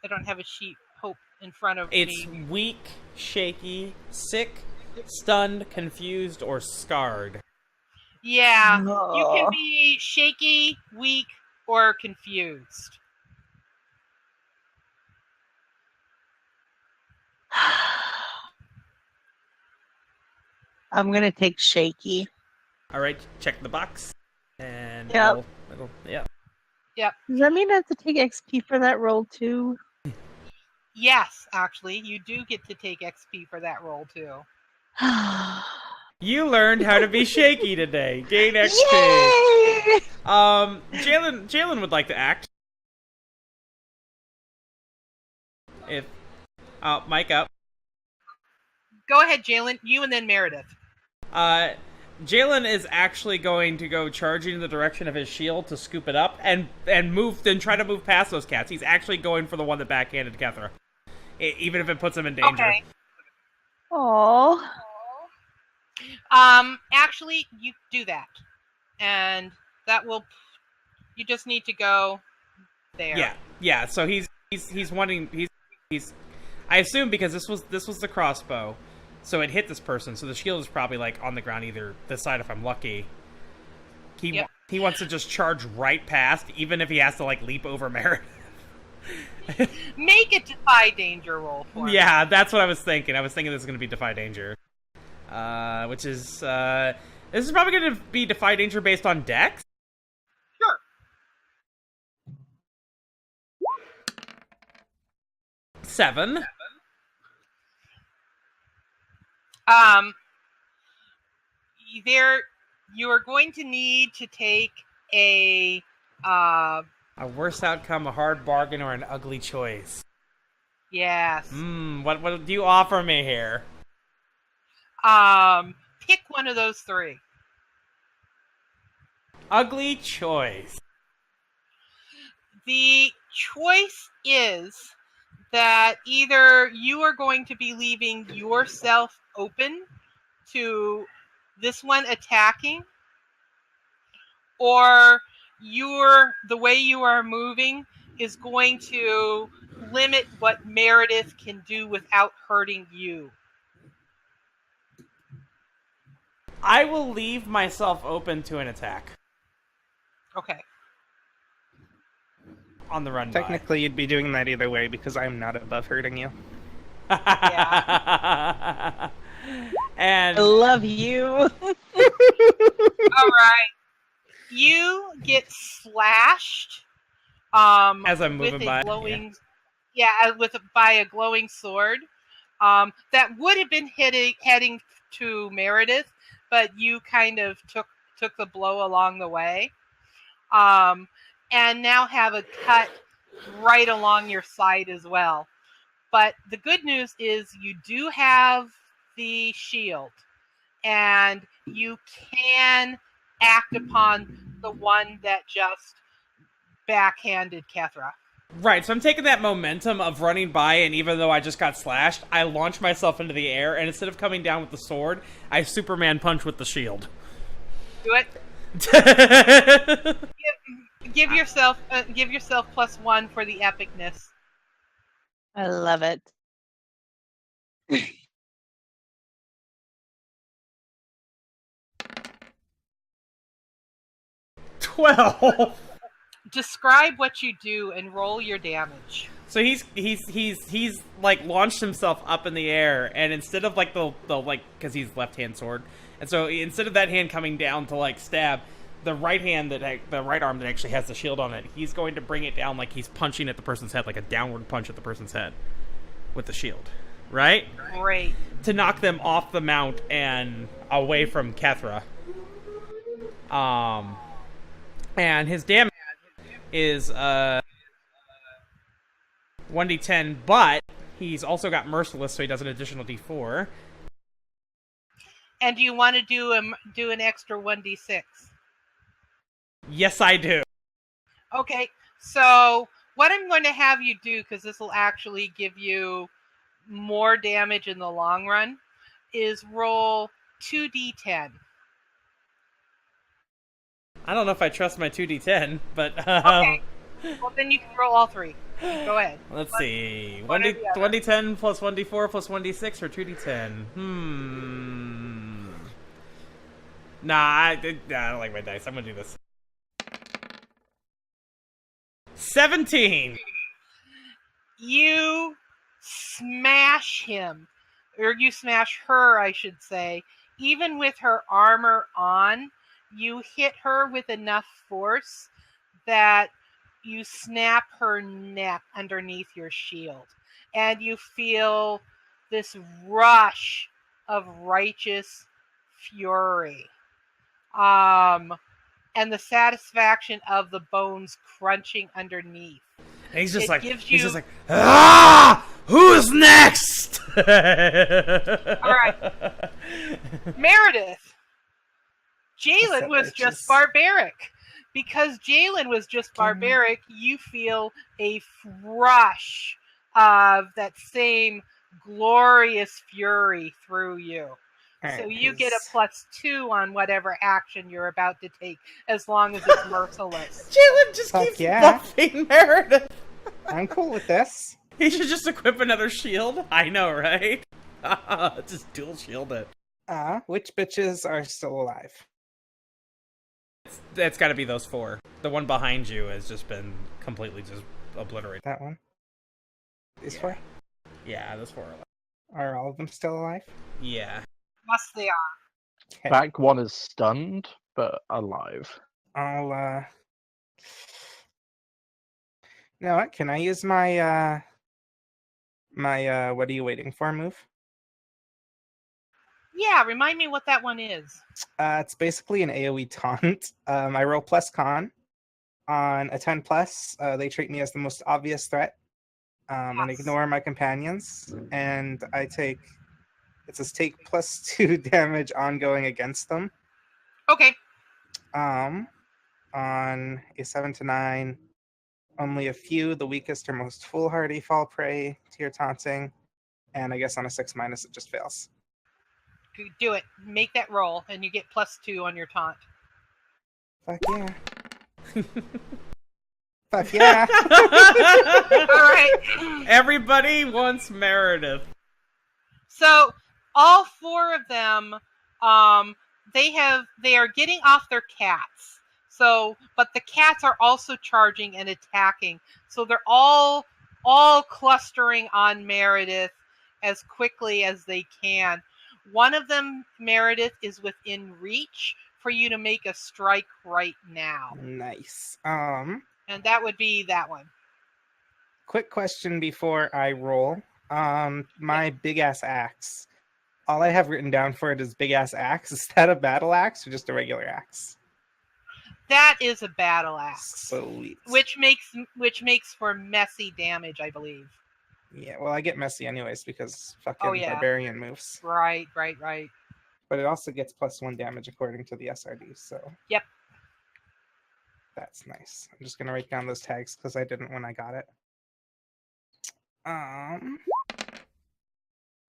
I don't have a sheet hope in front of It's me. weak, shaky, sick, stunned, confused, or scarred. Yeah, you Oh. can be shaky, weak, or confused. I'm gonna take shaky. All right, check the box. And Yep. yeah. Does that mean I have to take XP for that roll too? Yes, actually, you do get to take XP for that roll too. You learned how to be shaky today. Gain XP. Yay! Jaylin would like to act. If Mike up. Go ahead, Jaylin. You and then Merideth. Jaylin is actually going to go charging in the direction of his shield to scoop it up and try to move past those cats. He's actually going for the one that backhanded Kethra, even if it puts him in danger. Okay. Aww. Actually, you do that, and that will. You just need to go there. Yeah. So he's wanting he's. I assume because this was the crossbow, so it hit this person. So the shield is probably like on the ground either this side if I'm lucky. He wants to just charge right past, even if he has to like leap over Meredith. Make a defy danger roll for me. Yeah, that's what I was thinking. I was thinking this is going to be defy danger, which is this is probably going to be defy danger based on dex. Sure. Seven. There, you are going to need to take a worse outcome, a hard bargain, or an ugly choice. yes. What do you offer me here? Pick one of those three. Ugly choice. The choice is that either you are going to be leaving yourself open to this one attacking, or the way you are moving is going to limit what Merideth can do without hurting you. I will leave myself open to an attack Okay. on the run. Technically, you'd be doing that either way because I'm not above hurting you. Yeah. And I love you. All right. You get slashed. as I'm moving with by, a glowing, by a glowing sword. That would have been heading to Merideth, but you kind of took the blow along the way. And now have a cut right along your side as well. But the good news is you do have the shield, and you can act upon the one that just backhanded Kethra. Right, so I'm taking that momentum of running by, and even though I just got slashed, I launch myself into the air, and instead of coming down with the sword, I Superman punch with the shield. Do it. Give yourself +1 for the epicness. I love it. 12. Describe what you do and roll your damage. So he's like launched himself up in the air, and instead of like the like, because he's left-hand sword, and so instead of that hand coming down to like stab, the right arm that actually has the shield on it, he's going to bring it down like he's punching at the person's head, like a downward punch at the person's head with the shield, right? Great. To knock them off the mount and away from Kethra. And his damage is 1d10, but he's also got Merciless, so he does an additional d4. And do you want to do an extra 1d6? Yes, I do. Okay, so what I'm going to have you do, because this will actually give you more damage in the long run, is roll 2d10. I don't know if I trust my 2d10, but Okay. Well, then you can roll all three. Go ahead. let's see. One or the other. 1d10 plus 1d4 plus 1d6 or 2d10? Nah, I don't like my dice. I'm gonna do this. 17! You smash him, or you smash her, I should say. Even with her armor on, you hit her with enough force that you snap her neck underneath your shield. And you feel this rush of righteous fury. And the satisfaction of the bones crunching underneath. And he's just It gives ah! Who's next? All right. Merideth. Jaylin was just barbaric. Because Jaylin was just barbaric, you feel a rush of that same glorious fury through you. All So right, you get a +2 on whatever action you're about to take, as long as it's merciless. Jaylin just Fuck keeps yeah. buffing Meredith. I'm cool with this. He should just equip another shield. I know, right? Just dual shield it. Which bitches are still alive? It's got to be those 4. The one behind you has just been completely just obliterated. That one? These 4? Yeah, those 4 are alive. Are all of them still alive? Yeah. Yes, they are. Okay. Back one is stunned, but alive. I'll, You know what? Can I use my, what are you waiting for move? Yeah, remind me what that one is. It's basically an AoE taunt. I roll plus con. On a 10 plus, they treat me as the most obvious threat. And ignore my companions. And I take, it says take +2 damage ongoing against them. Okay. On a 7 to 9, Only a few, the weakest or most foolhardy, fall prey to your taunting. And I guess on a 6- it just fails. Do it. Make that roll, and you get +2 on your taunt. Fuck yeah. Fuck yeah. All right. Everybody wants Merideth. So all 4 of them, they are getting off their cats. So, but the cats are also charging and attacking. So they're all clustering on Merideth as quickly as they can. One of them, Merideth, is within reach for you to make a strike right now. Nice. And that would be that one. Quick question before I roll. My big ass axe. All I have written down for it is big ass axe. Is that a battle axe or just a regular axe? That is a battle axe. Sweet. Which makes for messy damage, I believe. Yeah, well, I get messy anyways because fucking barbarian moves. Right. But it also gets +1 damage according to the SRD, so. Yep. That's nice. I'm just gonna write down those tags because I didn't when I got it.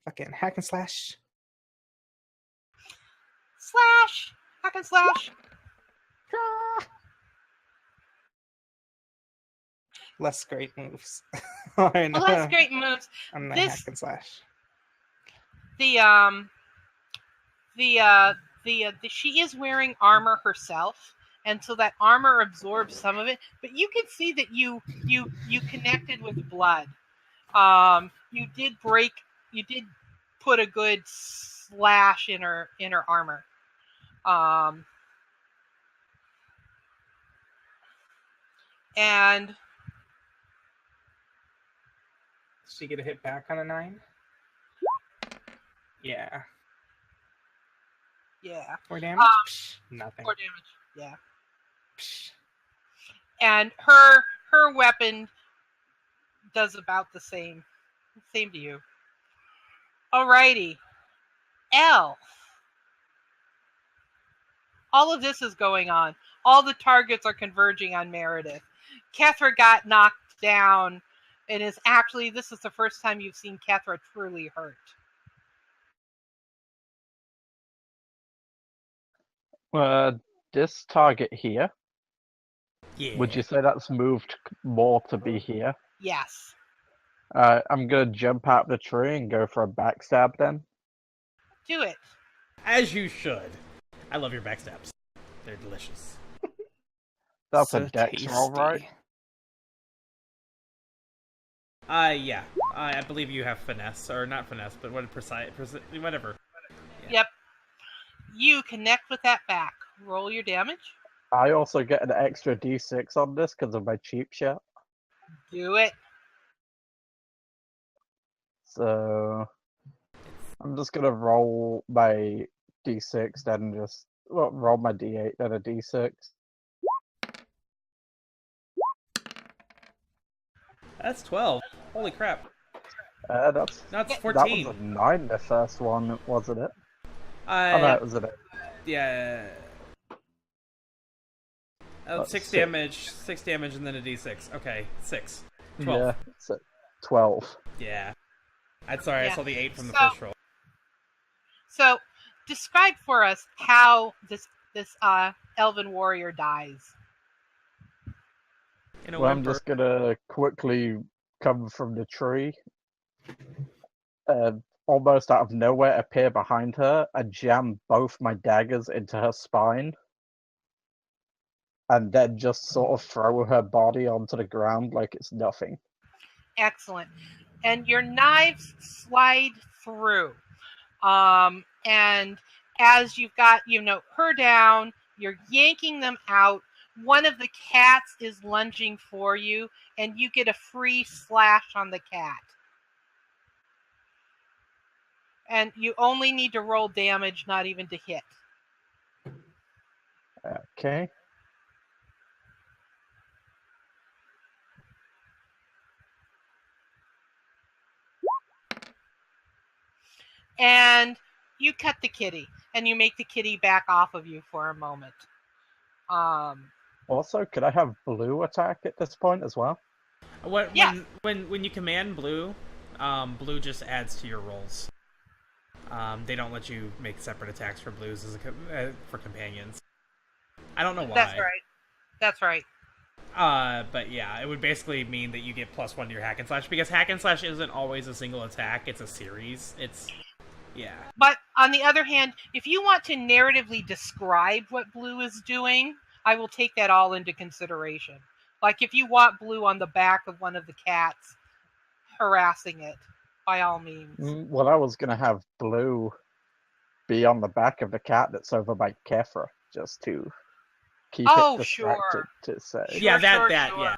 Fucking hack and slash. Hack and slash. Less great moves. Less great moves. I'm not hack and slash. She is wearing armor herself, and so that armor absorbs some of it. But you can see that you connected with blood. You did put a good slash in her armor. And Does she get a hit back on a 9? Yeah. Yeah. 4 damage? Nothing. 4 damage. Yeah. Psh. And her weapon does about the same. Same to you. Alrighty. Elle. All of this is going on. All the targets are converging on Merideth. Kethra got knocked down, and this is the first time you've seen Kethra truly hurt. This target here, Yeah. would you say that's moved more to be here? Yes. I'm gonna jump out the tree and go for a backstab then. Do it. As you should. I love your backstabs. They're delicious. That's So a dex roll, right? tasty. Yeah. I believe you have finesse, or not finesse, but what precise, whatever. Yeah. Yep. You connect with that back. Roll your damage. I also get an extra d6 on this because of my cheap shot. Do it. So I'm just gonna roll my d6, then roll my d8, then a d6. That's 12. Holy crap. That's 14. That was a 9, the first one, wasn't it? Oh no, it was an 8. Yeah. That's 6 6. damage, 6 damage, and then a d6. Okay, 6. 12. Yeah, so 12. Yeah. I'm sorry, Yeah. I saw the 8 from the So- first roll. So, describe for us how this elven warrior dies. In a Well, I'm whimper. just gonna quickly come from the tree, almost out of nowhere appear behind her, and jam both my daggers into her spine, and then just sort of throw her body onto the ground like it's nothing. Excellent. And your knives slide through. And as you've got, her down, you're yanking them out. One of the cats is lunging for you, and you get a free slash on the cat. And you only need to roll damage, not even to hit. Okay. And you cut the kitty, and you make the kitty back off of you for a moment. Also, could I have blue attack at this point as well? Yes. When you command blue, blue just adds to your rolls. They don't let you make separate attacks for blues for companions. I don't know why. That's right. But yeah, it would basically mean that you get +1 to your hack and slash, because hack and slash isn't always a single attack; it's a series. Yeah. But on the other hand, if you want to narratively describe what blue is doing, I will take that all into consideration. Like if you want blue on the back of one of the cats, harassing it, by all means. Well, I was going to have blue be on the back of the cat that's over by Kethra, just to keep it distracted, to say. Yeah, yeah.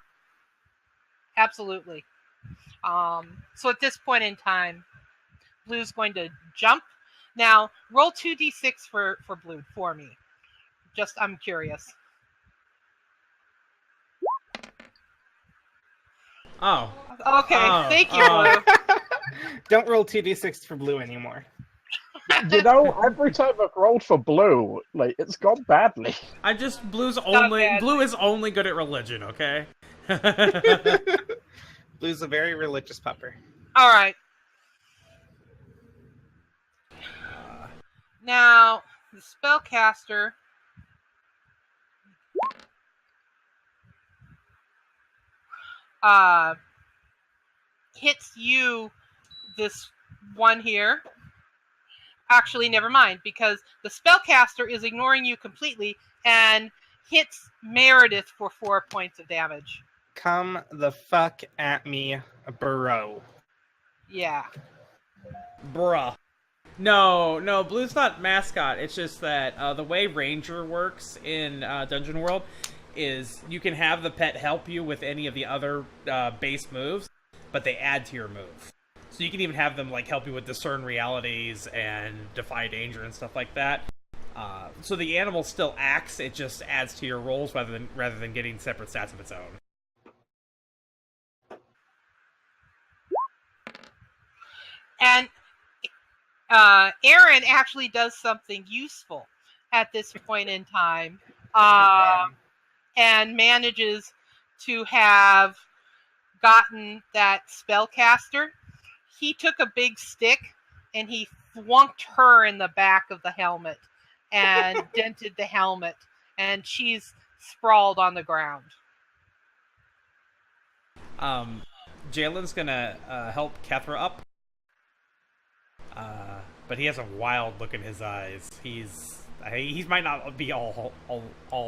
Absolutely. So at this point in time, blue's going to jump. Now, roll 2d6 for blue for me. I'm curious. Oh. Okay, thank you, Blue. Don't roll 2d6 for blue anymore. You know, every time I've rolled for blue, like, it's gone badly. Blue is only good at religion, okay? Blue's a very religious pupper. All right. Now, the spellcaster hits you, this one here. Actually, never mind, because the spellcaster is ignoring you completely and hits Merideth for 4 points of damage. Come the fuck at me, bro. Yeah. Bruh. No, Blue's not mascot. It's just that the way Ranger works in Dungeon World is you can have the pet help you with any of the other base moves, but they add to your move. So you can even have them like help you with discern realities and defy danger and stuff like that. So the animal still acts; it just adds to your rolls rather than getting separate stats of its own. And Arin actually does something useful at this point in time, and manages to have gotten that spellcaster. He took a big stick and he thwonked her in the back of the helmet and dented the helmet, and she's sprawled on the ground. Jaylin's gonna help Kethra up. But he has a wild look in his eyes. He might not be all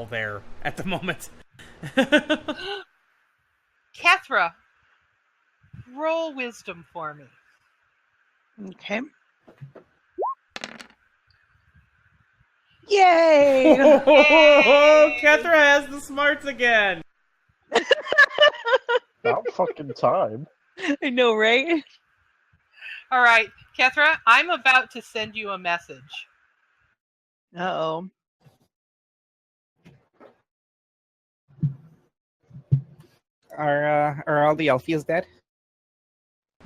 there at the moment. Kethra, roll wisdom for me. Okay. Yay! Oh, Kethra has the smarts again. About fucking time. I know, right? All right, Kethra, I'm about to send you a message. Uh-oh. Are all the Elfias dead?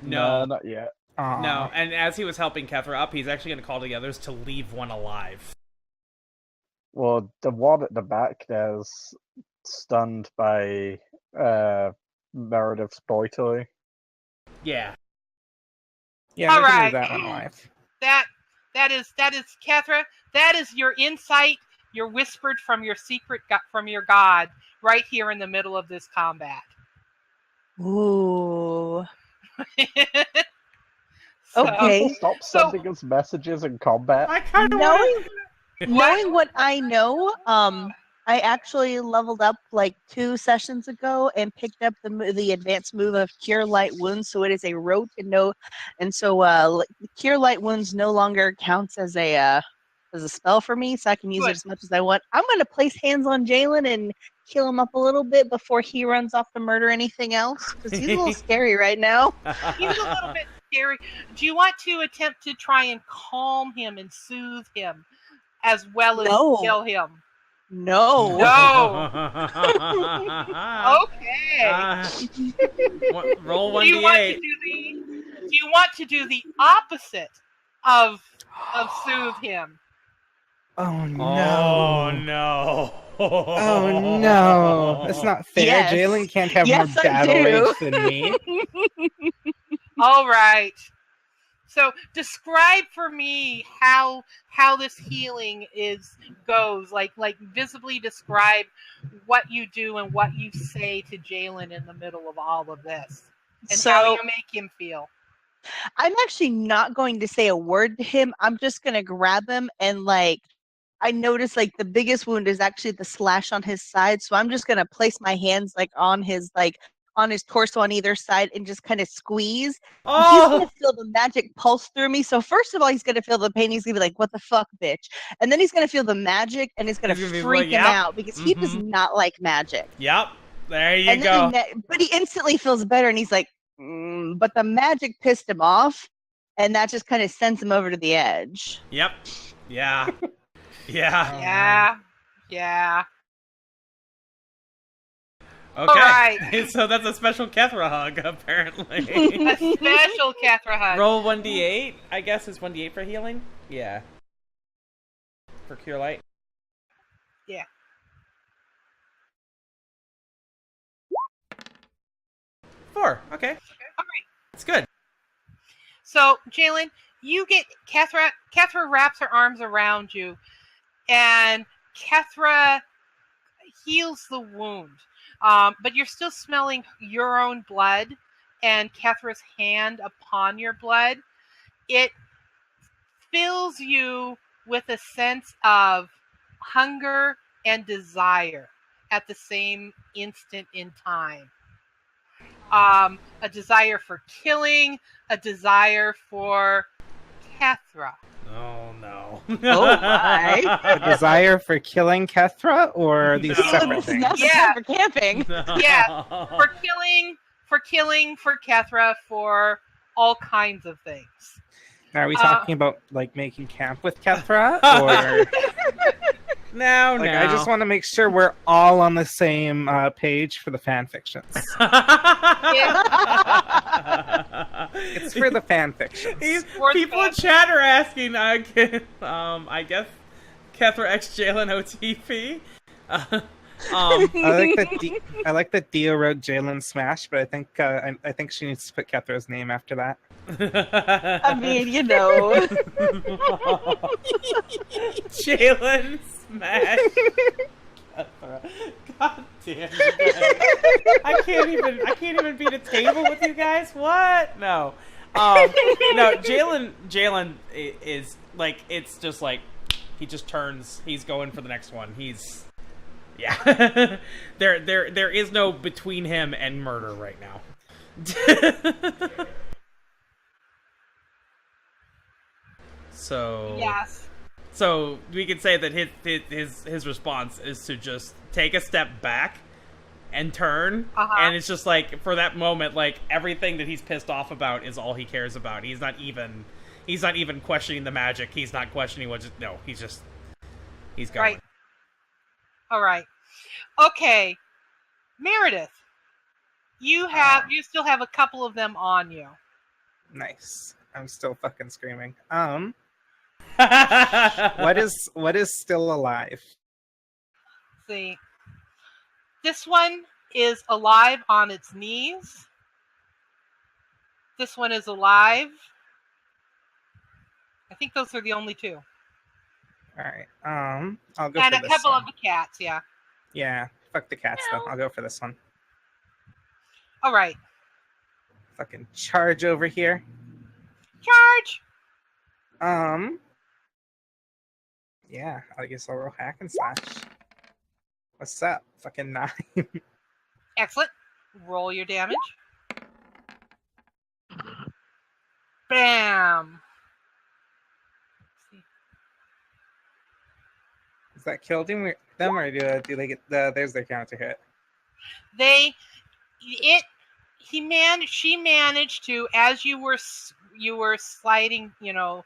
No, not yet. Aww. No, and as he was helping Kethra up, he's actually going to call to the others to leave one alive. Well, the one at the back there's stunned by Meredith's boy toy. Yeah. Yeah, All we can right. leave that one alive. That is Kethra. That is your insight. You're whispered from your secret from your god right here in the middle of this combat. Ooh. So- Okay. Stop sending us messages in combat. I kind of Knowing what I know, I actually leveled up like 2 sessions ago and picked up the advanced move of Cure Light Wounds. So it is a rote and so Cure Light Wounds no longer counts as a spell for me, so I can use it as much as I want. I'm going to place hands on Jaylin and kill him up a little bit before he runs off to murder anything else, because he's a little scary right now. He's a little bit scary. Do you want to attempt to try and calm him and soothe him as well as kill him? No. No. Okay. Roll Do you 1d8. do you want to do the opposite of soothe him? Oh no. Oh no. Oh no. That's not fair. Yes. Jaylin can't have Yes, more I battle do. rage than me. All right. So describe for me how this healing goes. Like visibly describe what you do and what you say to Jaylin in the middle of all of this, and how So you make him feel. I'm actually not going to say a word to him. I'm just going to grab him and like, I notice like the biggest wound is actually the slash on his side. So I'm just going to place my hands like on his torso on either side and just kind of squeeze. And he's going to feel the magic pulse through me. So first of all, he's going to feel the pain. He's going to be like, what the fuck, bitch? And then he's going to feel the magic and it's going He's to gonna be freak like, him yep. out because he does not like magic. Yep. There you And go. then but he instantly feels better and he's like, but the magic pissed him off. And that just kind of sends him over to the edge. Yep. Yeah. Yeah. Yeah. Yeah. Okay. Alright. So that's a special Kethra hug, apparently. A special Kethra hug. Roll 1d8, I guess is 1d8 for healing? Yeah. For Cure Light? Yeah. Four. Okay. Alright. That's good. So, Jaylin, you get Kethra. Kethra wraps her arms around you, and Kethra heals the wound. But you're still smelling your own blood and Kethra's hand upon your blood. It fills you with a sense of hunger and desire at the same instant in time. A desire for killing, a desire for Kethra. Oh, no. Oh, my. A desire for killing Kethra, or are these No. separate This is things? not the Yeah. time for camping. Yeah, for killing, for Kethra, for all kinds of things. Now, are we talking about like making camp with Kethra, or No, like no. I just want to make sure we're all on the same page for the fan fictions. It's for the fan fictions. People in chat are asking, I guess, Kethra X Jaylin OTP. I like that Dio wrote Jaylin Smash, but I think she needs to put Kethra's name after that. I mean, you know. Jaylin Smash. God damn it. I can't even be at a table with you guys. What? No. No, Jaylin is like, it's just like he just turns, he's going for the next one. Yeah. there is no between him and murder right now. So Yes. So we could say that his response is to just take a step back and turn, and it's just like, for that moment, like, everything that he's pissed off about is all he cares about. He's not even questioning the magic. He's not questioning he's going. Right. All right. Okay, Merideth, you still have a couple of them on you. Nice. I'm still fucking screaming. What is still alive? See, this one is alive on its knees. This one is alive. I think those are the only two. All right. I'll go And for a this couple one. of the cats, yeah. Yeah, fuck the cats though. I'll go for this one. All right. Fucking charge over here. Charge! Yeah, I guess I'll roll hack and slash. What's up? Fucking 9. Excellent. Roll your damage. Bam! Is that killed them, or do they get there's their counter hit? She managed to, as you were sliding, your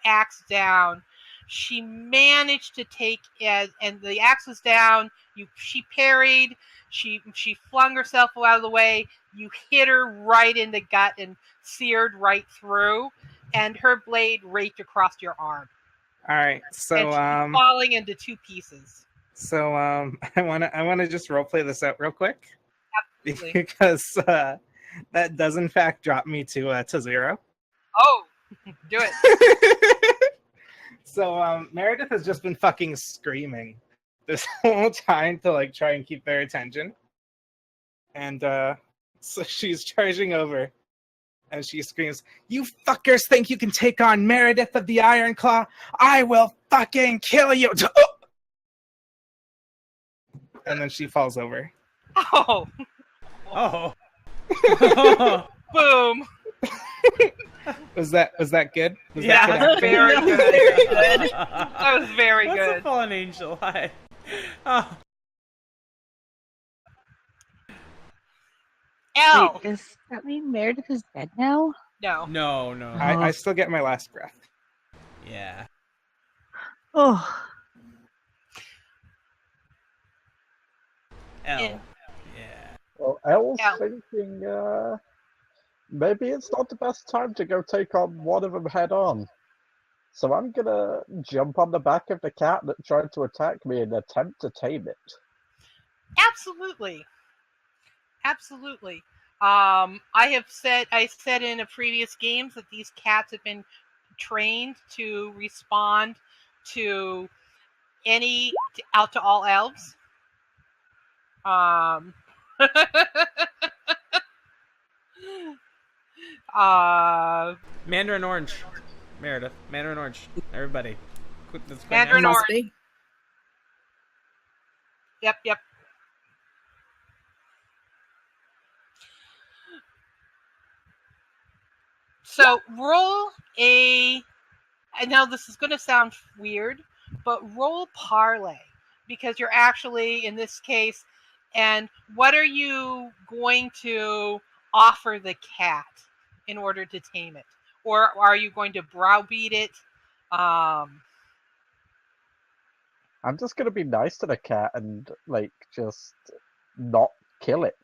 axe down, she managed to take, and the axe was down, she parried, she flung herself out of the way, you hit her right in the gut and seared right through, and her blade raked across your arm. All right. and So she's falling into two pieces. I wanna just roleplay this out real quick Absolutely. because that does in fact drop me to 0. Oh, do it. So Meredith has just been fucking screaming this whole time to like try and keep their attention, and so she's charging over, and she screams, "You fuckers think you can take on Meredith of the Iron Claw? I will fucking kill you!" And then she falls over. Oh, Oh. boom. Was that good? Was Yeah. that good acting? Very good. Very good. That was very What's a good. fallen angel? Hi. Oh. Elle. Wait, does that mean Meredith is dead now? No. No. I still get my last breath. Yeah. Oh, Elle. Yeah. Yeah. Well, Elle's Elle. thinking, maybe it's not the best time to go take on one of them head on. So I'm gonna jump on the back of the cat that tried to attack me and attempt to tame it. Absolutely. Absolutely. I said in a previous games that these cats have been trained to respond to out to all elves. Mandarin Orange. Meredith. Mandarin Orange. Everybody. Let's go Mandarin now. Must Orange. be. Yep. So roll a. I know this is going to sound weird, but roll parlay because you're actually in this case. And what are you going to offer the cat in order to tame it, or are you going to browbeat it? I'm just gonna be nice to the cat and like just not kill it.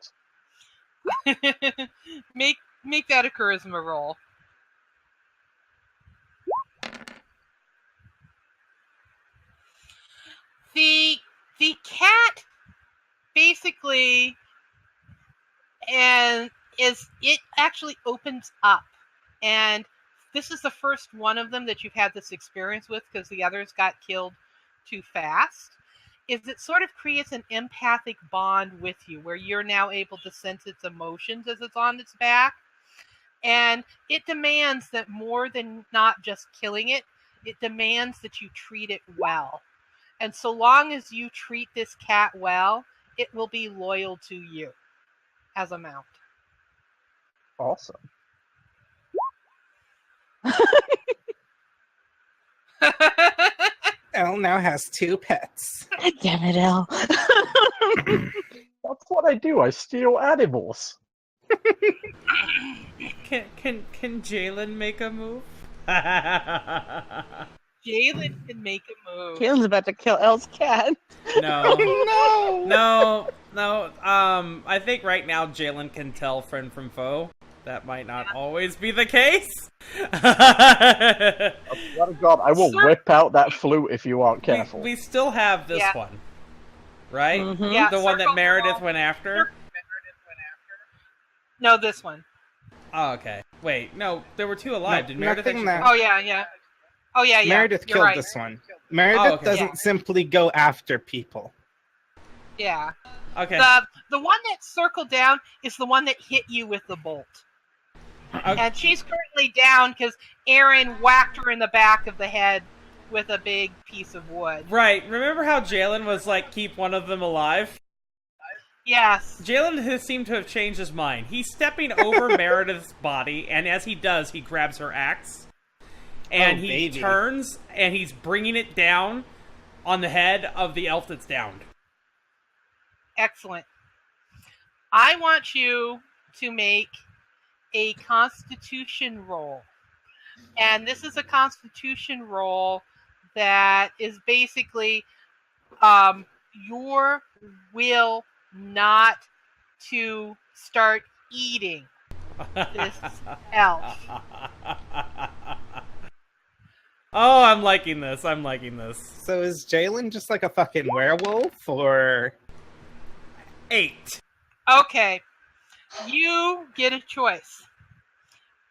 make that a charisma roll. The cat basically it actually opens up, and this is the first one of them that you've had this experience with because the others got killed too fast. Is it sort of creates an empathic bond with you where you're now able to sense its emotions as it's on its back, and it demands that more than not just killing it, it demands that you treat it well. And so long as you treat this cat well, it will be loyal to you as a mount. Awesome. Elle now has 2 pets. damn it, Elle. That's what I do. I steal animals. Can Jaylin make a move? Jaylin can make a move. Kaylin's about to kill Elle's cat. No. No. No. I think right now Jaylin can tell friend from foe. That might not always be the case. I swear to God, I will Sir- whip out that flute if you aren't careful. We still have this Yeah. one, right? Mhm. Yeah, The one that circle Meredith roll. went after. Meredith went after. No, this one. Oh, okay. Wait, no, there were 2 alive. No, Did Meredith? nothing actually- that- Oh yeah. Meredith You're killed right. this one. Meredith okay. doesn't Yeah. simply go after people. Yeah. Okay. The one that circled down is the one that hit you with the bolt. Okay. And she's currently down because Arin whacked her in the back of the head with a big piece of wood. Right. Remember how Jaylin was like, keep one of them alive? Yes. Jaylin has seemed to have changed his mind. He's stepping over Meredith's body, and as he does, he grabs her axe. And Oh, he baby. turns, and he's bringing it down on the head of the elf that's downed. Excellent. I want you to make a constitution roll. And this is a constitution roll that is basically your will not to start eating this elf. Oh, I'm liking this. I'm liking this. So is Jaylin just like a fucking werewolf, or 8. Okay. You get a choice.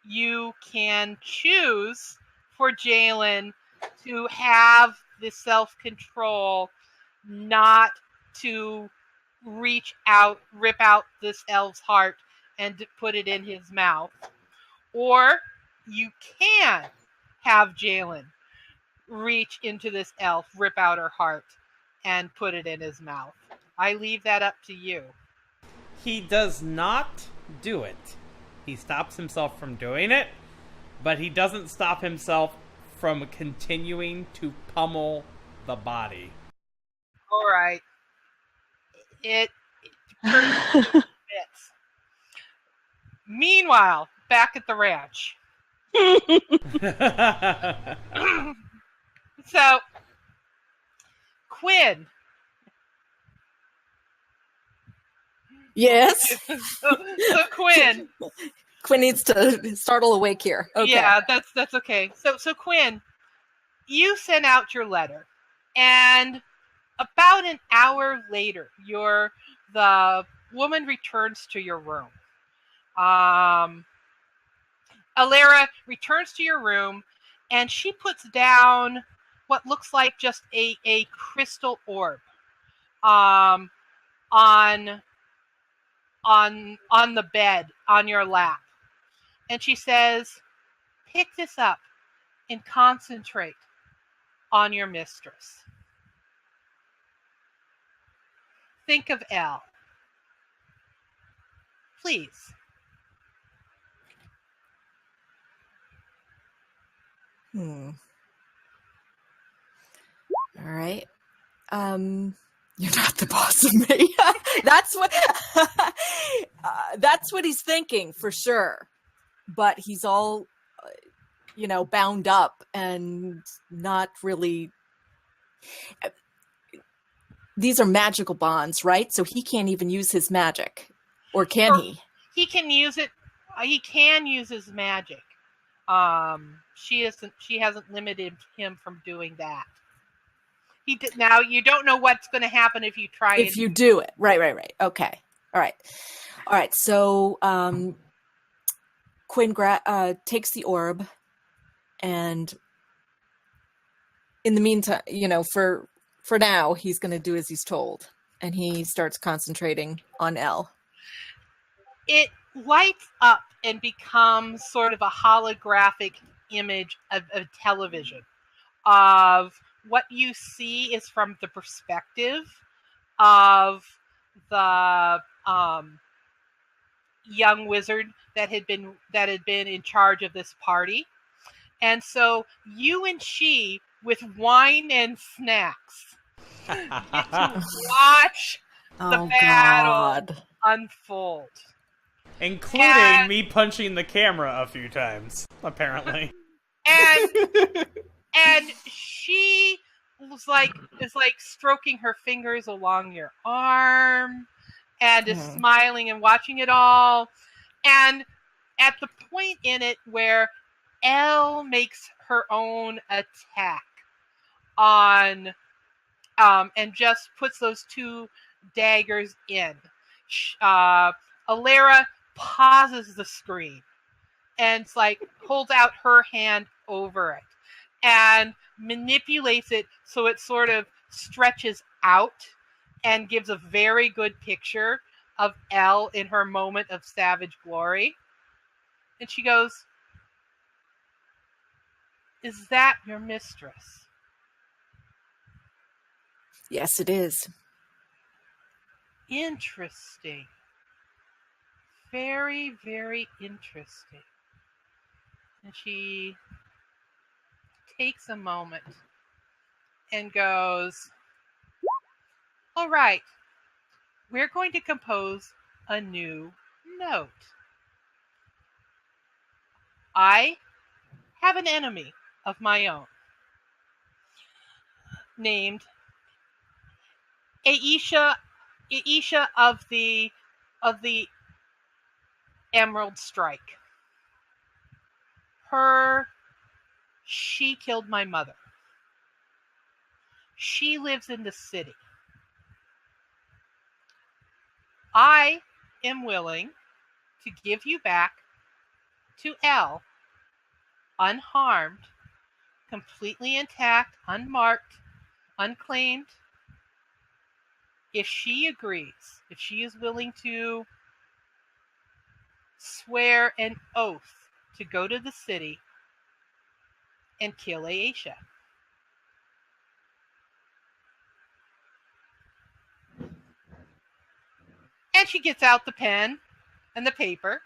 You can choose for Jaylin to have the self-control not to reach out, rip out this elf's heart and put it in his mouth. Or you can have Jaylin reach into this elf, rip out her heart, and put it in his mouth. I leave that up to you. He does not do it. He stops himself from doing it, but he doesn't stop himself from continuing to pummel the body. All right. It turns to bits. Meanwhile, back at the ranch. So, Quinn. Yes. So Quinn. Quinn needs to startle awake here. Okay. Yeah, that's okay. So Quinn, you sent out your letter, and about an hour later, the woman returns to your room. Alera returns to your room, and she puts down what looks like just a crystal orb on the bed on your lap. And she says, pick this up and concentrate on your mistress. Think of Elle. Please. All right. You're not the boss of me. That's what he's thinking for sure. But he's all, bound up and not really. These are magical bonds, right? So he can't even use his magic, or can he? He can use it. He can use his magic. She hasn't limited him from doing that. Now you don't know what's going to happen if you try. If you do it, right. Okay, all right. So Quinn takes the orb, and in the meantime, for now, he's going to do as he's told, and he starts concentrating on Elle. It lights up and becomes sort of a holographic image of television. Of what you see is from the perspective of the young wizard that had been in charge of this party, and so you and she, with wine and snacks, get to watch the battle unfold. Including me punching the camera a few times, apparently. And she is like stroking her fingers along your arm and is smiling and watching it all. And at the point in it where Elle makes her own attack on and just puts those 2 daggers in, Alera pauses the screen and holds out her hand over it and manipulates it so it sort of stretches out and gives a very good picture of Elle in her moment of savage glory. And she goes, "Is that your mistress?" Yes, it is. Interesting. Very, very interesting. And she takes a moment and goes, all right, we're going to compose a new note. I have an enemy of my own named Aisha of the Emerald Strike. Her She killed my mother. She lives in the city. I am willing to give you back to Elle, unharmed, completely intact, unmarked, unclaimed, if she agrees, if she is willing to swear an oath to go to the city and kill Aisha. And she gets out the pen and the paper,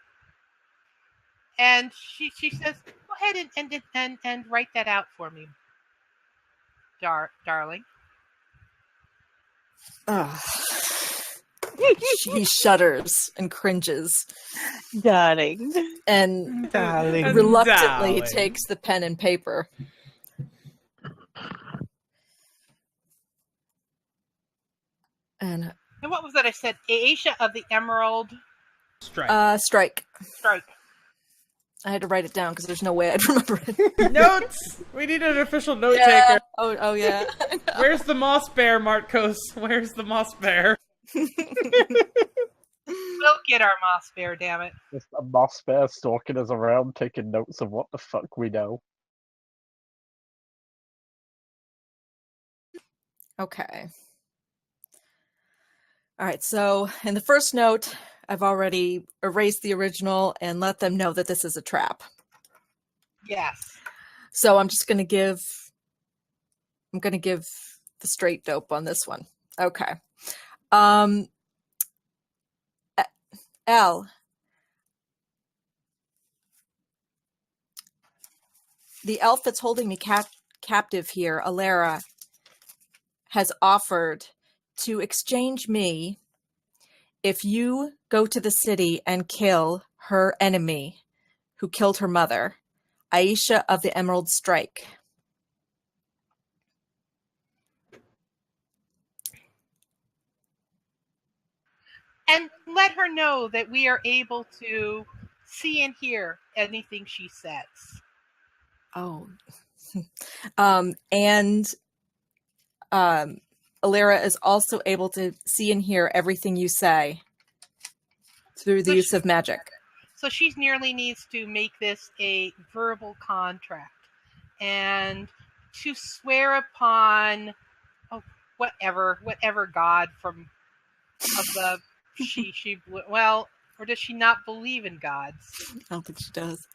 and she says, "Go ahead and write that out for me, darling." He shudders and cringes Darling. and Darling. reluctantly Darling. takes the pen and paper. And And what was that I said? Aisha of the Emerald Strike. strike. Strike. I had to write it down because there's no way I'd remember it. Notes! We need an official note Yeah. taker. Oh yeah. Where's the moss bear, Marcos? Where's the moss bear? We'll get our moss bear, damn it. Just a moss bear stalking us around, taking notes of what the fuck we know. Okay. All right, so in the first note, I've already erased the original and let them know that this is a trap. Yes. So I'm just going to give the straight dope on this one. Okay. Elle, the elf that's holding me captive here, Alara, has offered to exchange me if you go to the city and kill her enemy who killed her mother, Aisha of the Emerald Strike. And let her know that we are able to see and hear anything she says. Oh. And Alara is also able to see and hear everything you say through the use of magic. So she nearly needs to make this a verbal contract and to swear upon whatever god from above or does she not believe in gods? I don't think she does.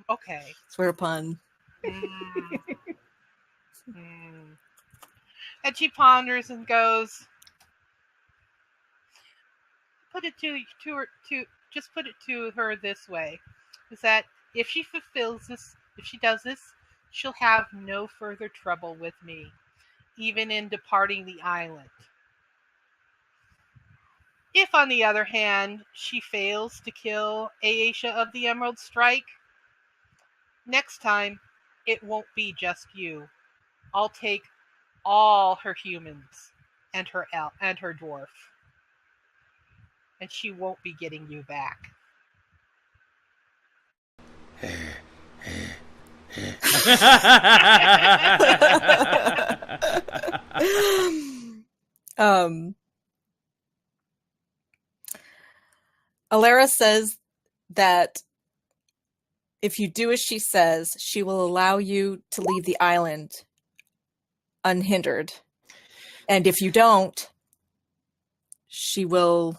Okay. Swear upon. And she ponders and goes, put it to her this way, is that if she fulfills this, if she does this, she'll have no further trouble with me, even in departing the island. If, on the other hand, she fails to kill Aisha of the Emerald Strike, next time, it won't be just you. I'll take all her humans and her dwarf. And she won't be getting you back. Alara says that if you do as she says, she will allow you to leave the island unhindered. And if you don't, she will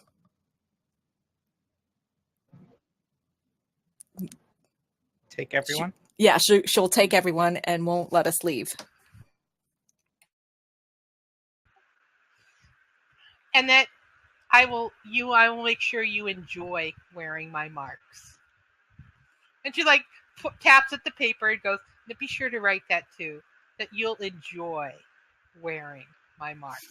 Take everyone? she'll take everyone and won't let us leave. And that I will make sure you enjoy wearing my marks. And she taps at the paper and goes, be sure to write that too, that you'll enjoy wearing my marks.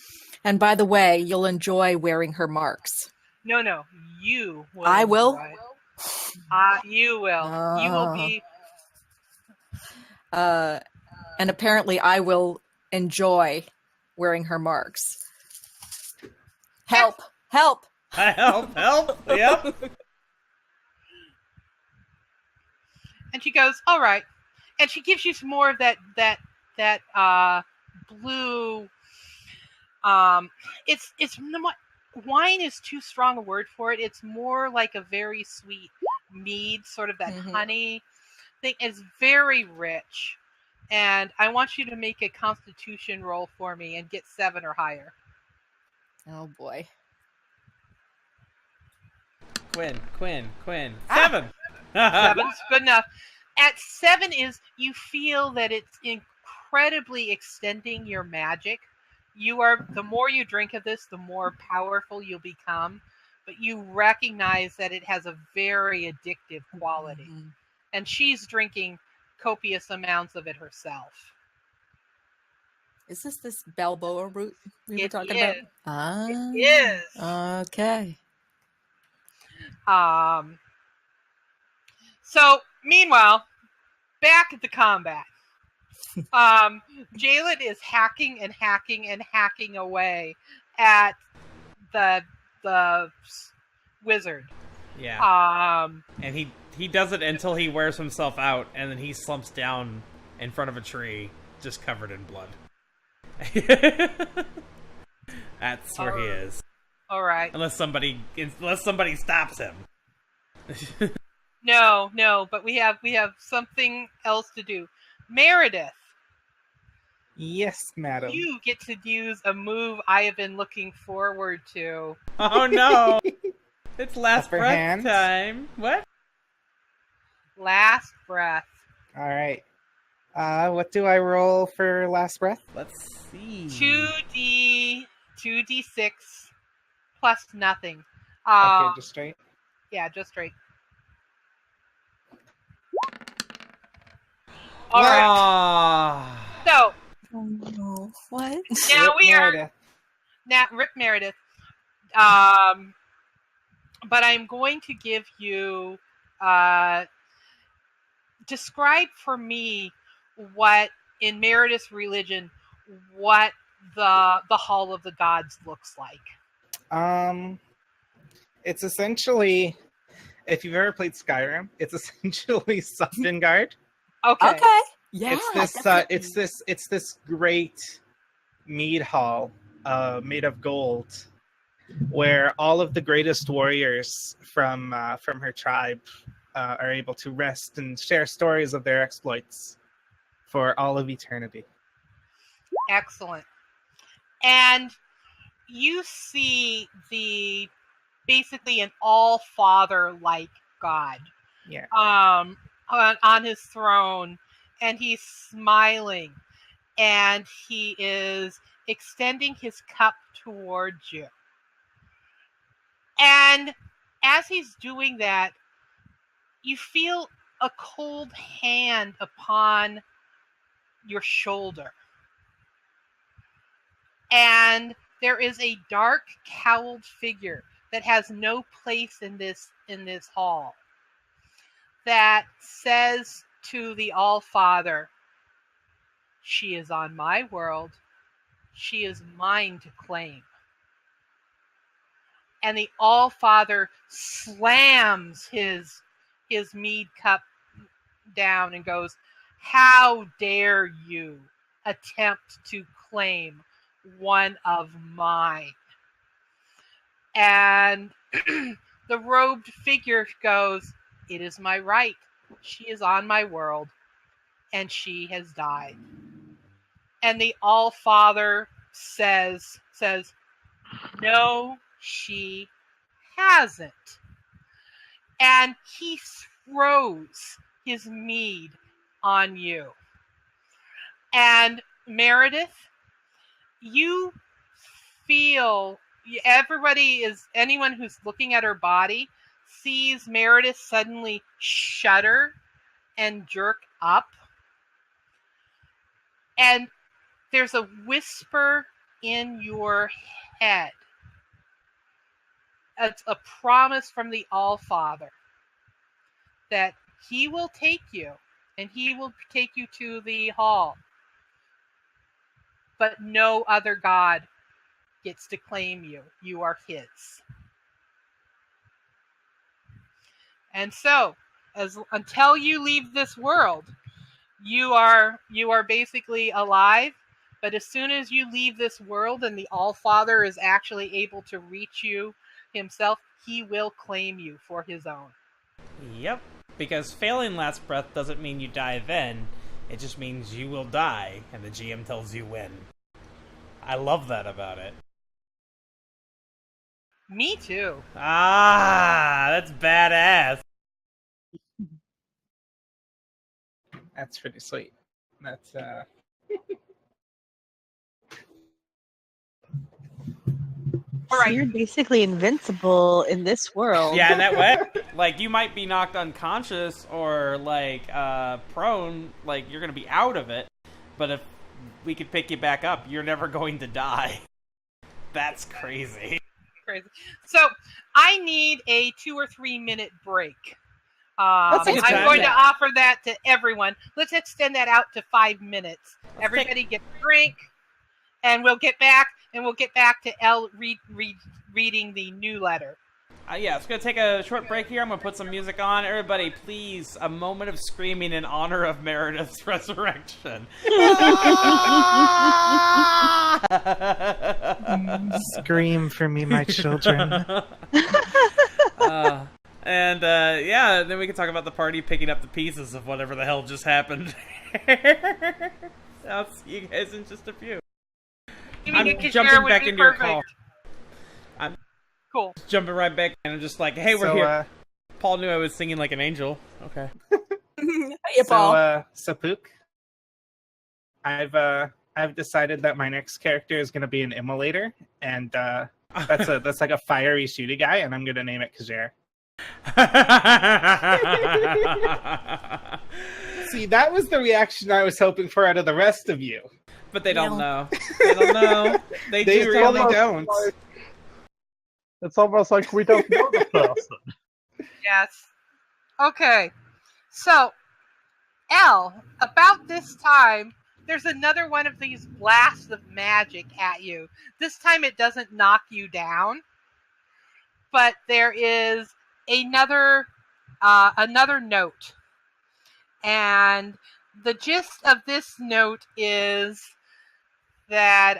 And by the way, you'll enjoy wearing her marks. No, you will. I will? You will. You will be. And apparently I will enjoy wearing her marks. Help! Help! Help! Yep. And she goes, all right. and she gives you some more of that blue. It's wine is too strong a word for it. It's more like a very sweet mead, sort of that honey thing. It's very rich, and I want you to make a Constitution roll for me and get 7 or higher. Oh boy. Quinn. 7. 7's good enough. At 7 is you feel that it's incredibly extending your magic. The more you drink of this, the more powerful you'll become, but you recognize that it has a very addictive quality. And she's drinking copious amounts of it herself. Is this Balboa root we were talking is. about? It is. Okay. So meanwhile, back at the combat, Jaylin is hacking and hacking and hacking away at the wizard. Yeah. And he does it until he wears himself out, and then he slumps down in front of a tree, just covered in blood. That's where he is. All right. Unless somebody stops him. No, but we have something else to do. Merideth. Yes, madam. You get to use a move I have been looking forward to. Oh no! It's last Upper breath hands. time. What? Last breath. All right. What do I roll for last breath? Let's see. 2d6 plus nothing. Okay, just straight. Yeah, just straight. All right. So Oh no. What? now Rip we are Meredith. Rip Merideth. But I'm going to give you describe for me what in Meredith's religion what the Hall of the Gods looks like. It's essentially, if you've ever played Skyrim, it's essentially Sundengard. Okay. Yeah. It's this great mead hall made of gold, where all of the greatest warriors from her tribe are able to rest and share stories of their exploits for all of eternity. Excellent. And you see basically an all-father like God. Yeah. On his throne, and he's smiling, and he is extending his cup towards you. And as he's doing that, you feel a cold hand upon your shoulder. And there is a dark, cowled figure that has no place in this hall that says to the All-Father, "She is on my world. She is mine to claim." And the All-Father slams his mead cup down and goes, "How dare you attempt to claim one of mine?" And the robed figure goes, "It is my right. She is on my world, and she has died." And the All-Father says, "No, she hasn't." And he throws his mead on you. And Merideth, you feel anyone who's looking at her body sees Merideth suddenly shudder and jerk up. And there's a whisper in your head. It's a promise from the All-Father that he will take you, and he will take you to the hall. But no other god gets to claim you. You are his. And so, until you leave this world, you are basically alive, but as soon as you leave this world and the All-Father is actually able to reach you himself, he will claim you for his own. Yep. Because failing last breath doesn't mean you die then. It just means you will die, and the GM tells you when. I love that about it. Me too. Ah, that's badass. That's pretty sweet. That's All So right. you're basically invincible in this world. Yeah, in that way. Like, you might be knocked unconscious or, like, prone. Like, you're going to be out of it. But if we could pick you back up, you're never going to die. That's crazy. Crazy. So I need a 2 or 3 minute break. That's a good I'm time. going to offer that to everyone. Let's extend that out to 5 minutes. Everybody get a drink, and we'll get back to Elle reading the new letter. Yeah, it's going to take a short break here. I'm going to put some music on. Everybody, please, a moment of screaming in honor of Meredith's resurrection. scream for me, my children. Yeah, then we can talk about the party picking up the pieces of whatever the hell just happened. I'll see you guys in just a few. I'm jumping back into your call. I'm cool. Jumping right back, and I'm just like, hey, we're here. Paul knew I was singing like an angel. Okay. Hey, Paul. So Pook, I've decided that my next character is going to be an immolator, and that's like a fiery shooty guy, and I'm going to name it Khajer. See, that was the reaction I was hoping for out of the rest of you. But they don't know. They don't know. They do really really don't. It's almost like we don't know the person. Yes. Okay. So, Elle, about this time, there's another one of these blasts of magic at you. This time it doesn't knock you down, but there is another note. And the gist of this note is that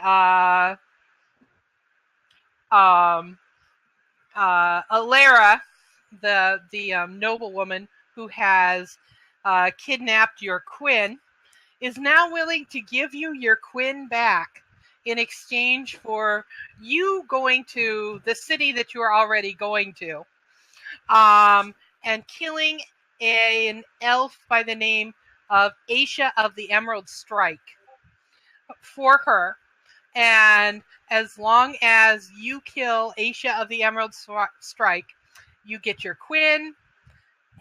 Alara, the noblewoman who has kidnapped your Quinn, is now willing to give you your Quinn back in exchange for you going to the city that you are already going to, and killing an elf by the name of Aisha of the Emerald Strike for her. And as long as you kill Aisha of the Emerald Strike, you get your Quinn,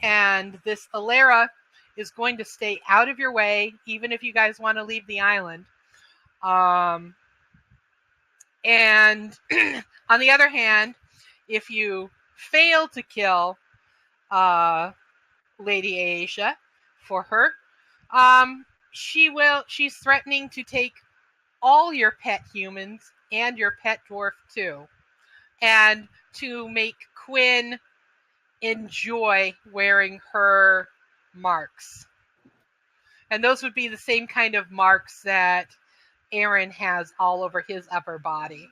and this Alara is going to stay out of your way, even if you guys want to leave the island. And on the other hand, if you fail to kill Lady Aisha for her, she's threatening to take all your pet humans and your pet dwarf too, and to make Quinn enjoy wearing her marks. And those would be the same kind of marks that Arin has all over his upper body.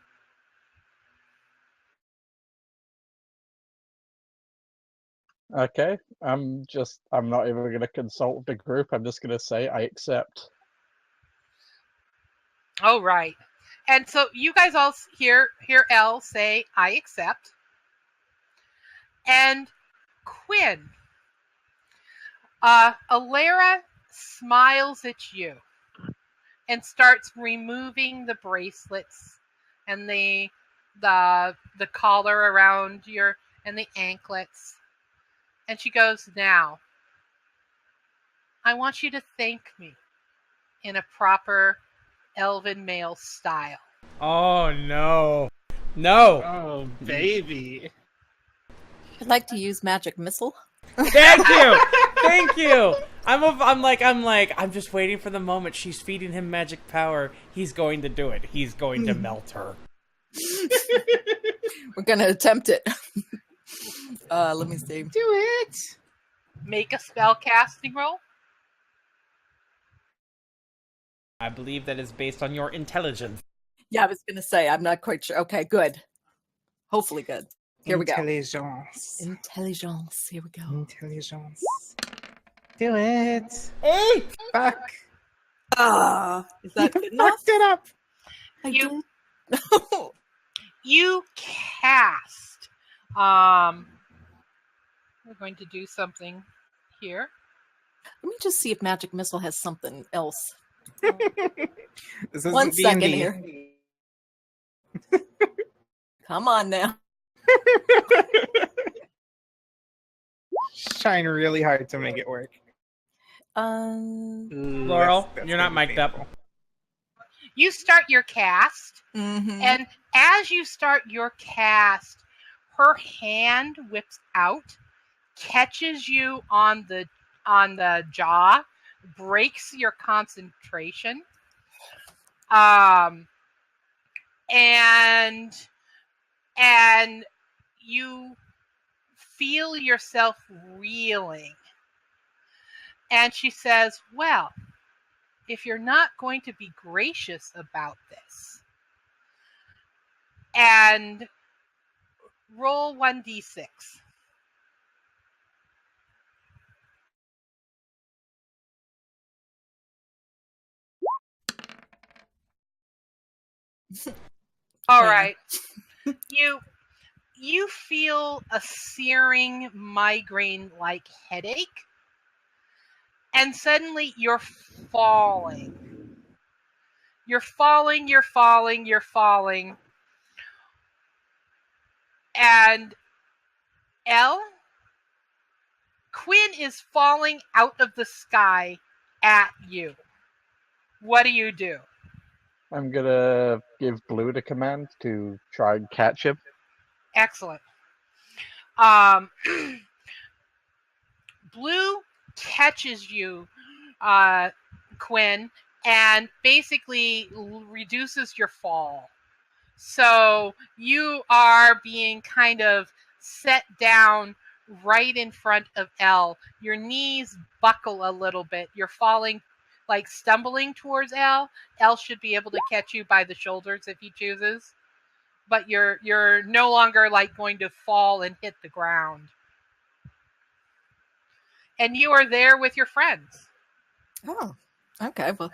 Okay, I'm not even going to consult the group. I'm just going to say I accept. Oh, right. And so you guys all hear Elle say, I accept. And Quinn, Alara smiles at you and starts removing the bracelets and the collar around and the anklets. And she goes, now, I want you to thank me in a proper elven male style. Oh, no. No. Oh, baby. I'd like to use magic missile. Thank you. Thank you. I'm just waiting for the moment. She's feeding him magic power. He's going to do it. He's going to melt her. We're going to attempt it. Let me see. Do it. Make a spell casting roll. I believe that is based on your intelligence. Yeah, I was going to say, I'm not quite sure. Okay, good. Hopefully good. Here we go. Intelligence. Intelligence. Here we go. Intelligence. Do it. 8! Fuck. Is that good enough? Fucked it up. I You- did. You cast. We're going to do something here. Let me just see if Magic Missile has something else. This is 1 second D&D. here. Come on now. Trying really hard to make it work. Laurel, That's you're not gonna be mic'd up. painful. You start your cast, Mhm. and as you start your cast, her hand whips out, catches you on the jaw, breaks your concentration, and you feel yourself reeling. And she says, well, if you're not going to be gracious about this, and roll 1d6. All Okay. right. You feel a searing migraine-like headache, and suddenly you're falling. You're falling. And Elle, Quinn is falling out of the sky at you. What do you do? I'm gonna give Blue the command to try and catch him. Excellent. Blue catches you, Quinn, and basically reduces your fall. So you are being kind of set down right in front of Elle. Your knees buckle a little bit. You're falling, like stumbling towards Elle. Elle should be able to catch you by the shoulders if he chooses. But you're no longer like going to fall and hit the ground. And you are there with your friends. Oh, okay. Well,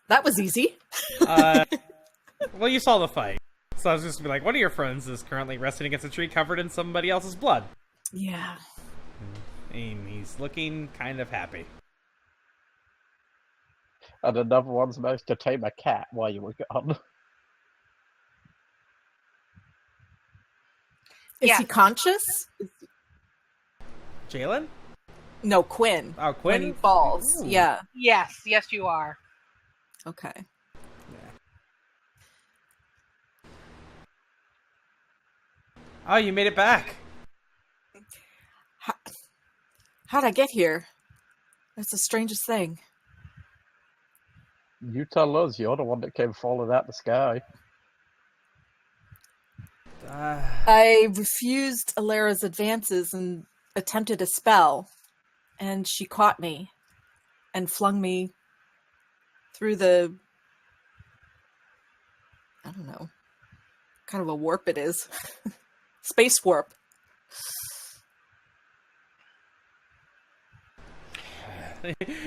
that was easy. Well, you saw the fight. So I was just gonna be like, one of your friends is currently resting against a tree covered in somebody else's blood. Yeah. And he's looking kind of happy. And another one's managed to tame a cat while you were gone. Is Yeah. he conscious? Jaylin? No, Quinn. Oh, When he Quinn? falls. Ooh. Yeah. Yes, you are. Okay. Oh, you made it back. How'd I get here? That's the strangest thing. You tell us, you're the one that came falling out the sky. I refused Alera's advances and attempted a spell, and she caught me and flung me through the, I don't know, kind of a warp it is. Space warp.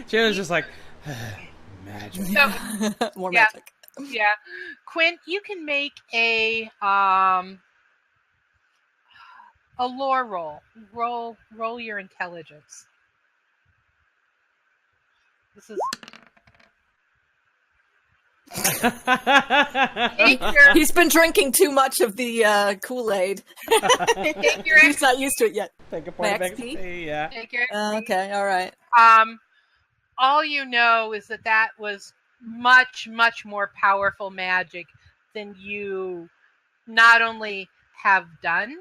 Jaylin's just like, magic. So, More Yeah. magic. yeah. Quinn, you can make a lore roll. Roll your intelligence. This is take your He's been drinking too much of the Kool-Aid. take your He's not used to it yet. Take a point of XP? XP, yeah. take your Okay, all right. all you know is that was much more powerful magic than you not only have done,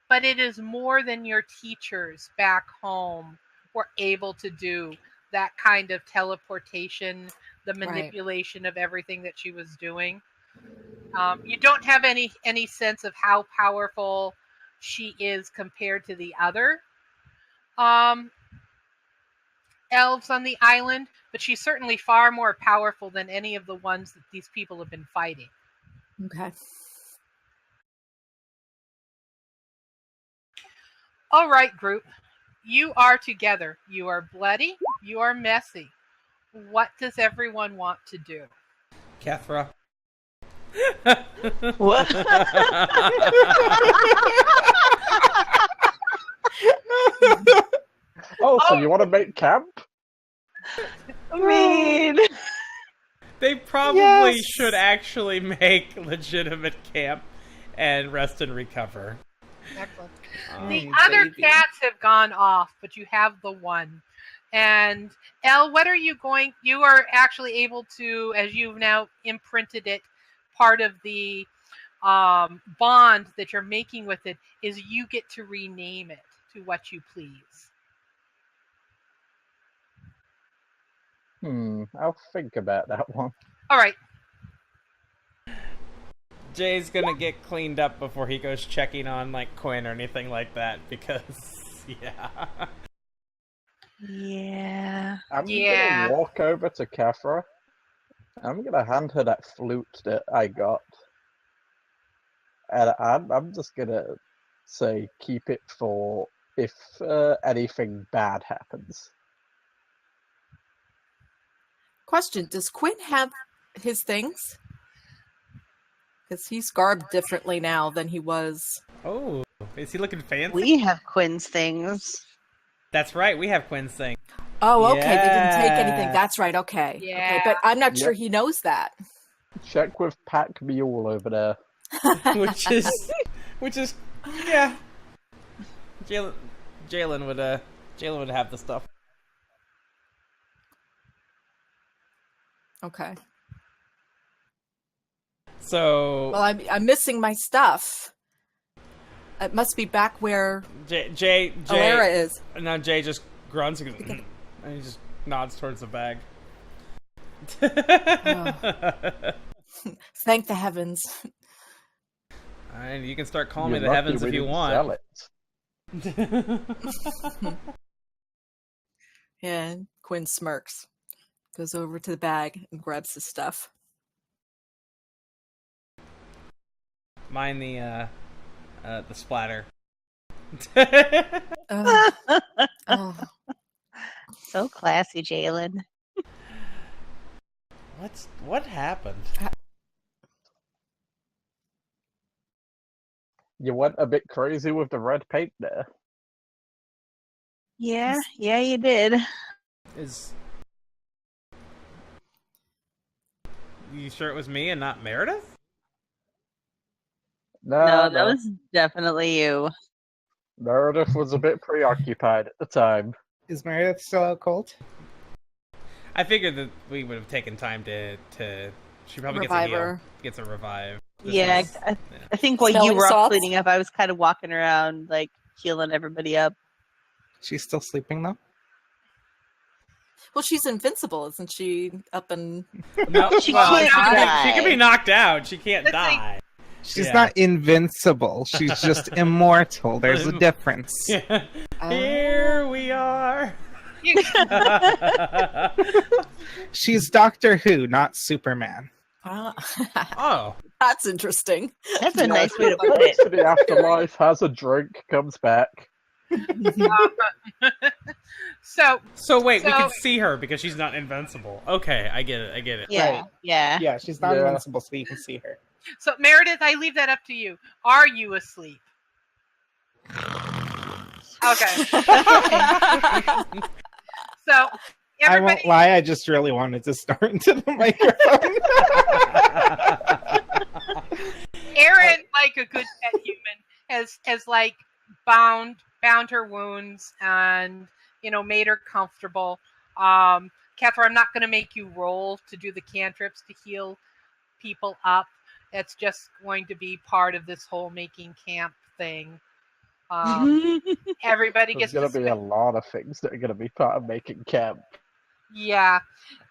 but it is more than your teachers back home were able to do. That kind of teleportation, the manipulation of everything that she was doing. You don't have any sense of how powerful she is compared to the other. elves on the island, but she's certainly far more powerful than any of the ones that these people have been fighting. Okay. All right, group. You are together. You are bloody. You are messy. What does everyone want to do? Kethra. What? Oh, so you want to make camp? I mean, They probably Yes. should actually make legitimate camp and rest and recover. Excellent. Um, The other baby. cats have gone off, but you have the one. And Elle, what are you going? You are actually able to, as you've now imprinted it, part of the bond that you're making with it is you get to rename it to what you please. I'll think about that one. All right. Jay's gonna get cleaned up before he goes checking on like Quinn or anything like that because yeah. yeah. I'm Yeah. gonna walk over to Kethra. I'm gonna hand her that flute that I got, and I'm just gonna say keep it for if anything bad happens. Question: does Quinn have his things? Because he's garbed differently now than he was. Oh, is he looking fancy? We have Quinn's things. That's right, we have Quinn's thing. Oh, okay. They didn't take anything. Yeah. That's right. Okay. Okay, Yeah. but I'm not sure Yep. he knows that. Check with Pack Mule over there. which is yeah. Jaylin would have the stuff. Okay. So Well, I'm missing my stuff. It must be back where Jay Alara is. now Jay just grunts and goes, and he just nods towards the bag. Thank the heavens. And you can start calling me You're the lucky heavens we if you didn't want. sell it. Yeah, and Quinn smirks. Goes over to the bag and grabs his stuff. Mind the splatter. Oh. Oh. So classy, Jaylin. What happened? You went a bit crazy with the red paint there. Yeah, you did. Is you sure it was me and not Meredith? No, that was definitely you. Meredith was a bit preoccupied at the time. Is Meredith still out cold? I figured that we would have taken time to she probably Revive gets a her. heal, gets a revive. This Yeah, is- I think while you Smelling were all salts? cleaning up, I was kind of walking around, like, healing everybody up. She's still sleeping though? Well, she's invincible, isn't she? Up and No, She well, can't she can be die. knocked out. She can't That's like- die. She's Yeah. not invincible. She's just immortal. There's a difference. Here we are. She's Doctor Who, not Superman. Oh, That's interesting. That's a nice way to Goes put it. to the afterlife, has a drink, comes back. So wait, we So- can see her because she's not invincible. Okay, I get it. Yeah, Right. yeah. Yeah, she's not Yeah. invincible, so you can see her. So Meredith, I leave that up to you. Are you asleep? Okay. So I everybody, won't lie, I just really wanted to start into the microphone. Arin, like a good pet human, has like bound her wounds and made her comfortable. Kethra, I'm not going to make you roll to do the cantrips to heal people up. It's just going to be part of this whole making camp thing. Everybody There's gets going to to be a lot of things that are going to be part of making camp. Yeah,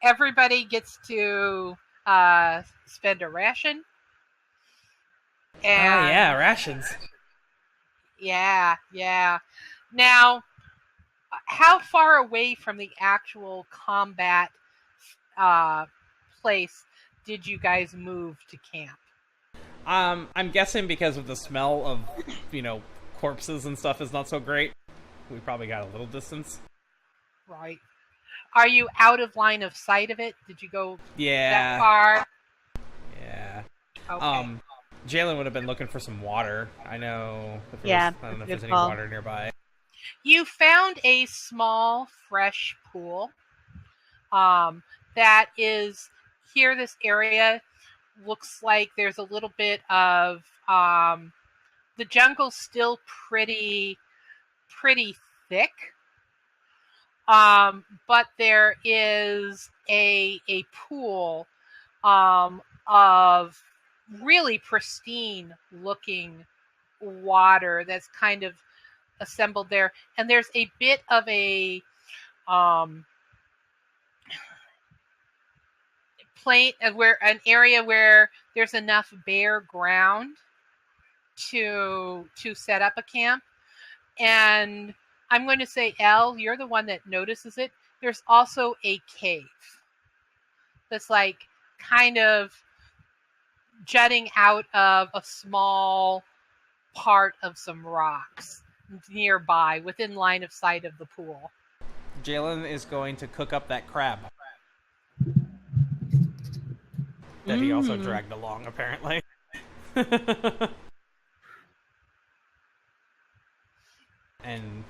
everybody gets to spend a ration. And yeah, rations. yeah. Now, how far away from the actual combat place did you guys move to camp? I'm guessing because of the smell of, corpses and stuff is not so great. We probably got a little distance. Right. Are you out of line of sight of it? Did you go Yeah. that far? Yeah. Okay. Jaylin would have been looking for some water. I don't know if there's any call. water nearby. You found a small, fresh pool. That is here. This area looks like there's a little bit of the jungle's still pretty thick. But there is a pool of really pristine looking water that's kind of assembled there, and there's a bit of a an area where there's enough bare ground to set up a camp. And I'm going to say, Elle, you're the one that notices it. There's also a cave that's like kind of jutting out of a small part of some rocks nearby, within line of sight of the pool. Jaylin is going to cook up that crab that he also dragged along, apparently. And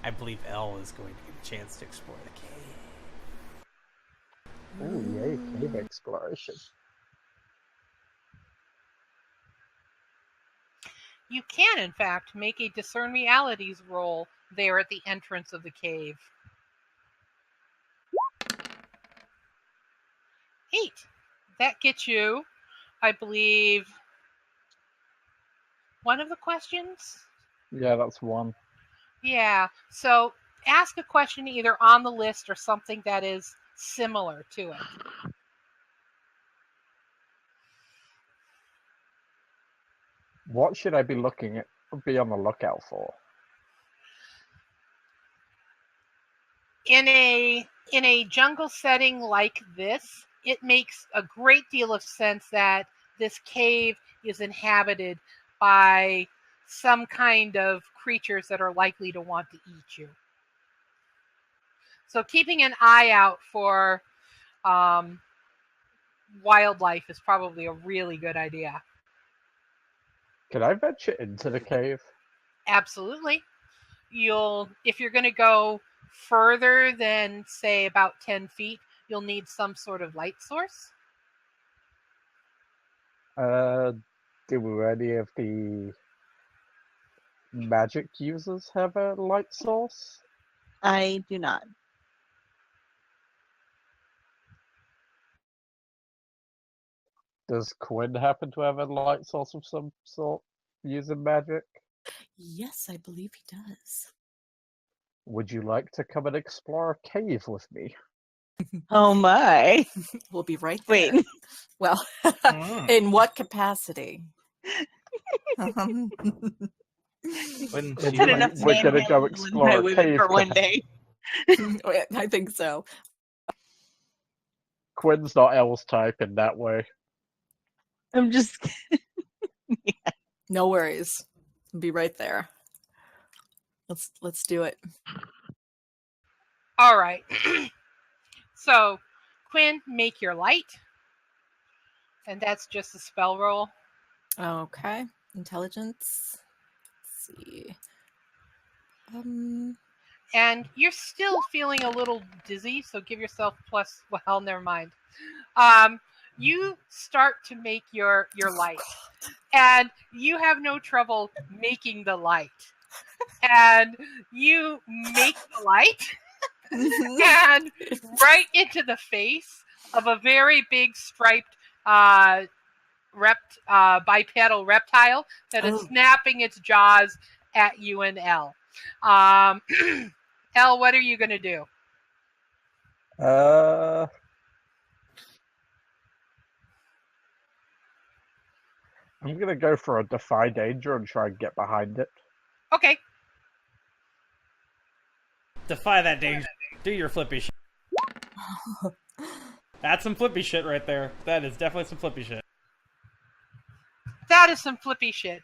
I believe Elle is going to get a chance to explore the cave. Oh, yay, cave exploration. You can, in fact, make a discern realities roll there at the entrance of the cave. 8. That gets you, I believe, one of the questions? Yeah, that's one. Yeah, so ask a question either on the list or something that is similar to it. What should I be on the lookout for? In a jungle setting like this, it makes a great deal of sense that this cave is inhabited by some kind of creatures that are likely to want to eat you. So keeping an eye out for wildlife is probably a really good idea. Could I venture into the cave? Absolutely. If you're going to go further than, say, about 10 feet, you'll need some sort of light source. Do any of the magic users have a light source? I do not. Does Quinn happen to have a light source of some sort using magic? Yes, I believe he does. Would you like to come and explore a cave with me? Oh my. We'll be right there. Wait. Well, in what capacity? When We're she gonna went- go explore a cave for one day. I think so. Quinn's not Elle's type in that way. I'm just No worries. We'll be right there. Let's do it. All right. So, Quinn, make your light. And that's just a spell roll. Okay. Intelligence. Let's see. And you're still feeling a little dizzy, so give yourself plus, well, never mind. You start to make your light. And you have no trouble making the light. And you make the light. And right into the face of a very big striped bipedal reptile that is snapping its jaws at you and Elle. Elle, what are you going to do? I'm gonna go for a defy danger and try and get behind it. Okay. Defy that danger. Do your flippy shit. That's some flippy shit right there. That is definitely some flippy shit. That is some flippy shit.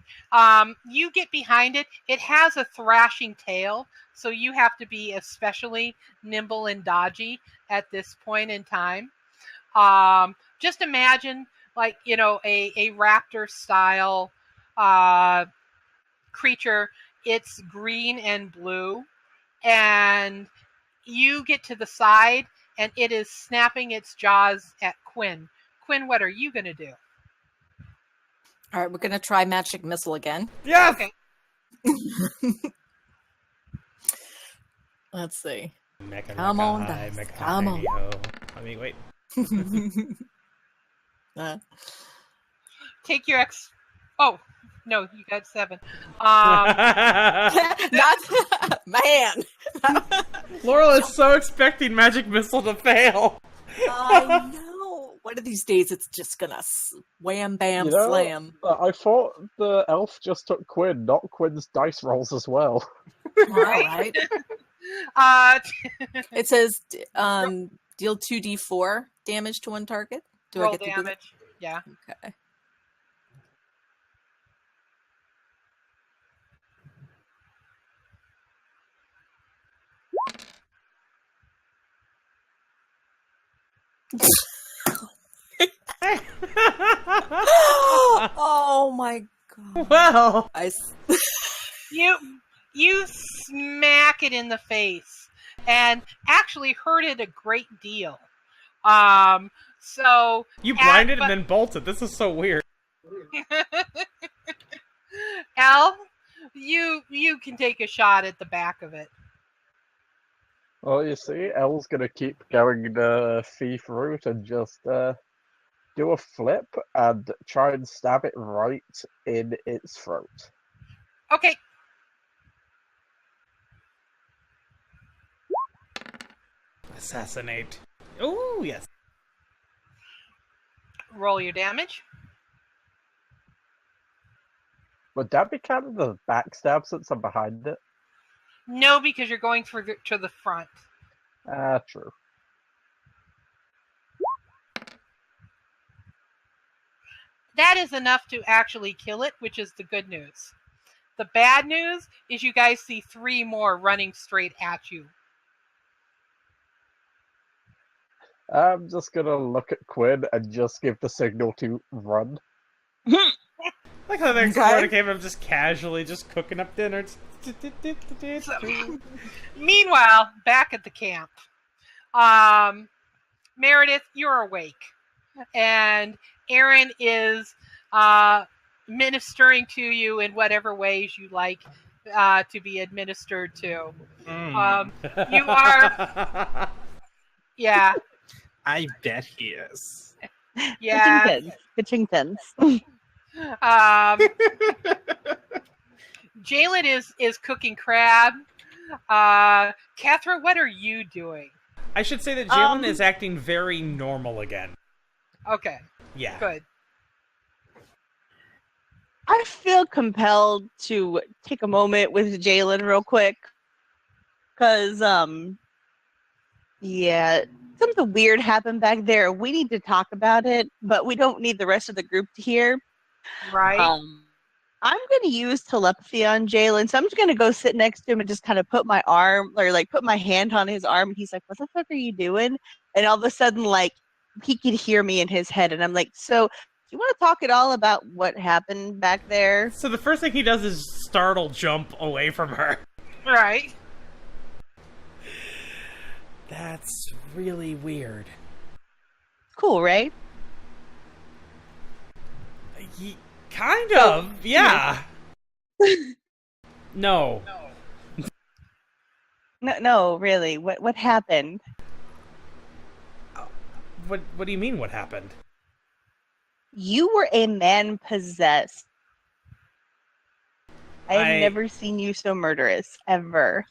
You get behind it. It has a thrashing tail, so you have to be especially nimble and dodgy at this point in time. Just imagine, like, you know, a raptor style creature. It's green and blue, and you get to the side, and it is snapping its jaws at Quinn. Quinn, what are you going to do? All right, we're going to try Magic Missile again. Yes! Okay. Let's see. Mecha, Come mecha, on, hi, dice. mecha, Come on. hi, ho. I mean, wait. Take your X. Oh, no, you got 7. Not man. Laurel is so expecting Magic Missile to fail. I know. One of these days, it's just gonna wham bam You know, slam. I thought the elf just took Quinn, not Quinn's dice rolls as well. All right. It says deal 2d4 damage to one target. Do roll I get to do that? damage. Yeah. Okay. Oh my god. Well, You smack it in the face and actually hurt it a great deal. So you blinded and then bolted. This is so weird. Elle, you can take a shot at the back of it. Well, you see, Elle's gonna keep going the thief route and just do a flip and try and stab it right in its throat. Okay. Assassinate. Oh, yes. Roll your damage. Would that be kind of the backstab since I'm behind it? No, because you're going to the front. True. That is enough to actually kill it, which is the good news. The bad news is you guys see 3 more running straight at you. I'm just gonna look at Quinn and just give the signal to run. Like how the Florida came up just casually just cooking up dinner. Meanwhile, back at the camp, Merideth, you're awake, and Arin is ministering to you in whatever ways you like to be administered to. You are, yeah, I bet he is. yeah. Pitching pins. Jaylin is cooking crab. Kethra, what are you doing? I should say that Jaylin is acting very normal again. Okay, Yeah. good. I feel compelled to take a moment with Jaylin real quick. Because, yeah, something weird happened back there. We need to talk about it, but we don't need the rest of the group to hear. Right. I'm going to use telepathy on Jaylin, so I'm just going to go sit next to him and just kind of put my arm, or like put my hand on his arm, and he's like, what the fuck are you doing? And all of a sudden, like, he could hear me in his head, and I'm like, so, do you want to talk at all about what happened back there? So the first thing he does is startle jump away from her. Right. That's really weird. Cool, right? Kind of, yeah. No. No, really. What happened? What do you mean, what happened? You were a man possessed. I have never seen you so murderous, ever.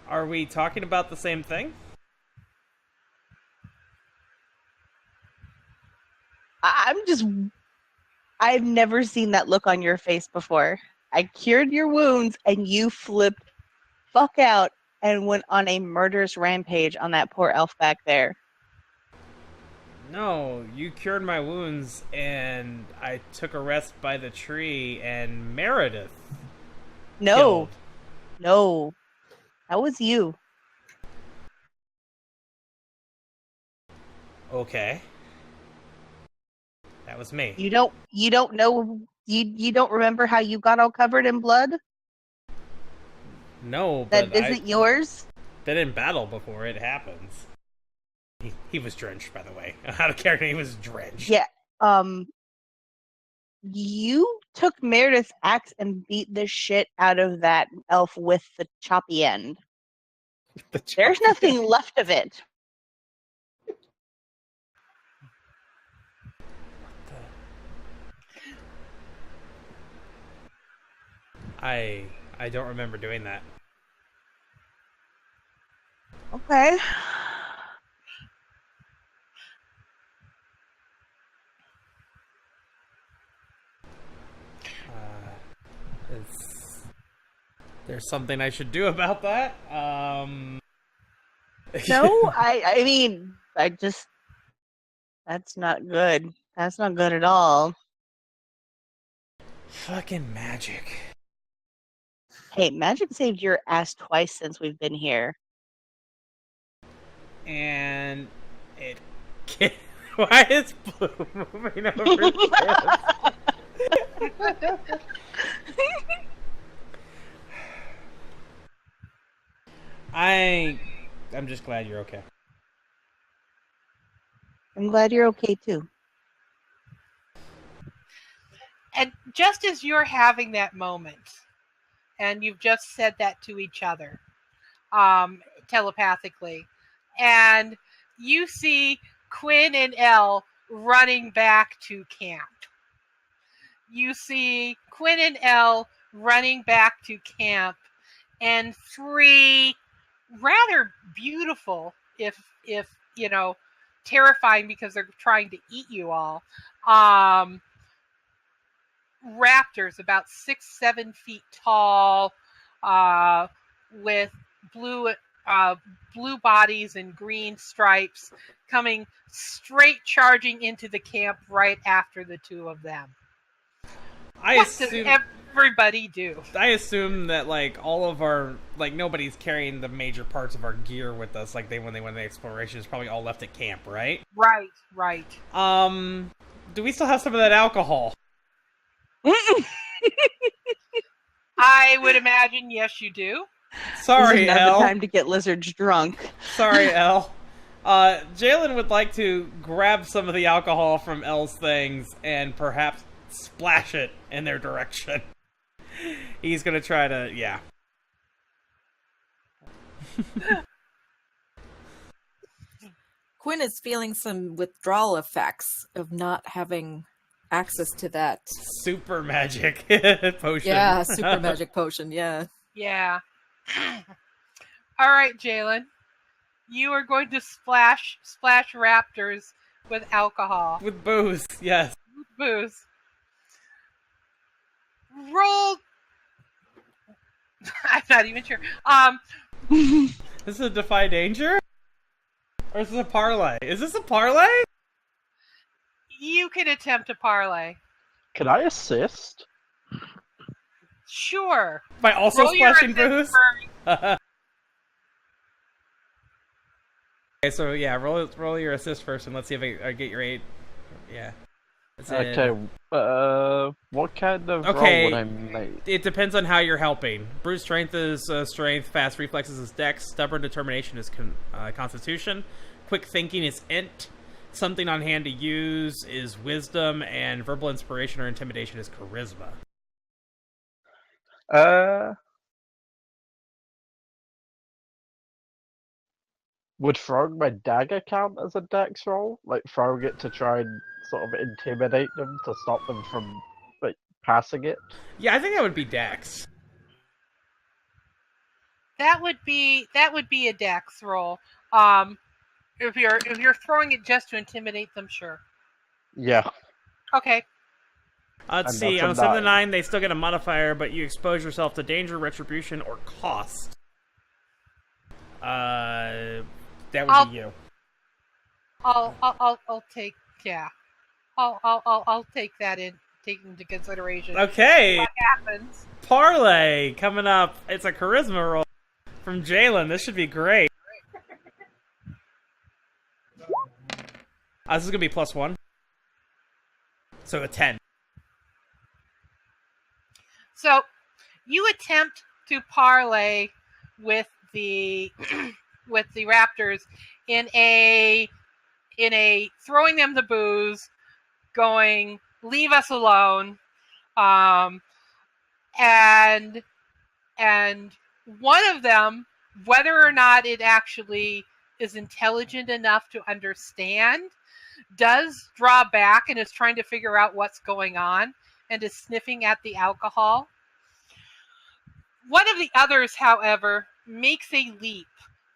Are we talking about the same thing? I've never seen that look on your face before. I cured your wounds and you flipped fuck out and went on a murderous rampage on that poor elf back there. No, you cured my wounds, and I took a rest by the tree, and Merideth No, killed. no, that was you. Okay. That was me. You don't know, you don't remember how you got all covered in blood? No, That but isn't yours? been in battle before. It happens. He was drenched, by the way. Out of character, he was drenched. Yeah. You took Meredith's axe and beat the shit out of that elf with the choppy end. There's nothing left of it. I don't remember doing that. Okay. There's something I should do about that. No, I mean, that's not good. That's not good at all. Fucking magic. Hey, magic saved your ass twice since we've been here. And it can't... Why is Blue moving over I'm just glad you're okay. I'm glad you're okay too. And just as you're having that moment, and you've just said that to each other, telepathically, and you see Quinn and Elle running back to camp. You see Quinn and Elle running back to camp, and three rather beautiful, if you know, terrifying because they're trying to eat you all, raptors about 6-7 feet tall, with blue bodies and green stripes, coming straight charging into the camp right after the two of them. What does everybody do? I assume that, like, all of our... Like, nobody's carrying the major parts of our gear with us, like when they went on the exploration. It's probably all left at camp, right? Right. Do we still have some of that alcohol? I would imagine, yes, you do. Sorry, This is not Elle. the time to get lizards drunk. Sorry, Elle. Jaylin would like to grab some of the alcohol from Elle's things and perhaps splash it in their direction. He's gonna try to, yeah. Quinn is feeling some withdrawal effects of not having access to that. Super magic potion. Yeah, super magic potion, yeah. Yeah. All right, Jaylin. You are going to splash raptors with alcohol. With booze, yes. With booze. Roll. I'm not even sure. This is a defy danger? Or is this a parlay? Is this a parlay? You can attempt a parlay. Can I assist? Sure. By also Roll your splashing assist booze? first. Okay, so yeah, roll your assist first, and let's see if I get your 8. Yeah. That's it. Okay, what kind of roll would I make? It depends on how you're helping. Brute strength is strength, fast reflexes is dex, stubborn determination is constitution, quick thinking is int, something on hand to use is wisdom, and verbal inspiration or intimidation is charisma. Would throwing my dagger count as a dex roll? Like throwing it to try and sort of intimidate them to stop them from like passing it? Yeah, I think that would be dex. That would be a dex roll. If you're throwing it just to intimidate them, sure. Yeah. Okay. Let's And see, that's a on a 7 to 9. 9, they still get a modifier, but you expose yourself to danger, retribution, or cost. That would be you. I'll take I'll take into consideration. Okay. What happens? Parlay coming up. It's a charisma roll from Jaylin. This should be great. This is gonna be +1. So a 10. So you attempt to parlay with the with the Raptors in a throwing them the booze, going, leave us alone, and one of them, whether or not it actually is intelligent enough to understand, does draw back and is trying to figure out what's going on and is sniffing at the alcohol. One of the others, however, makes a leap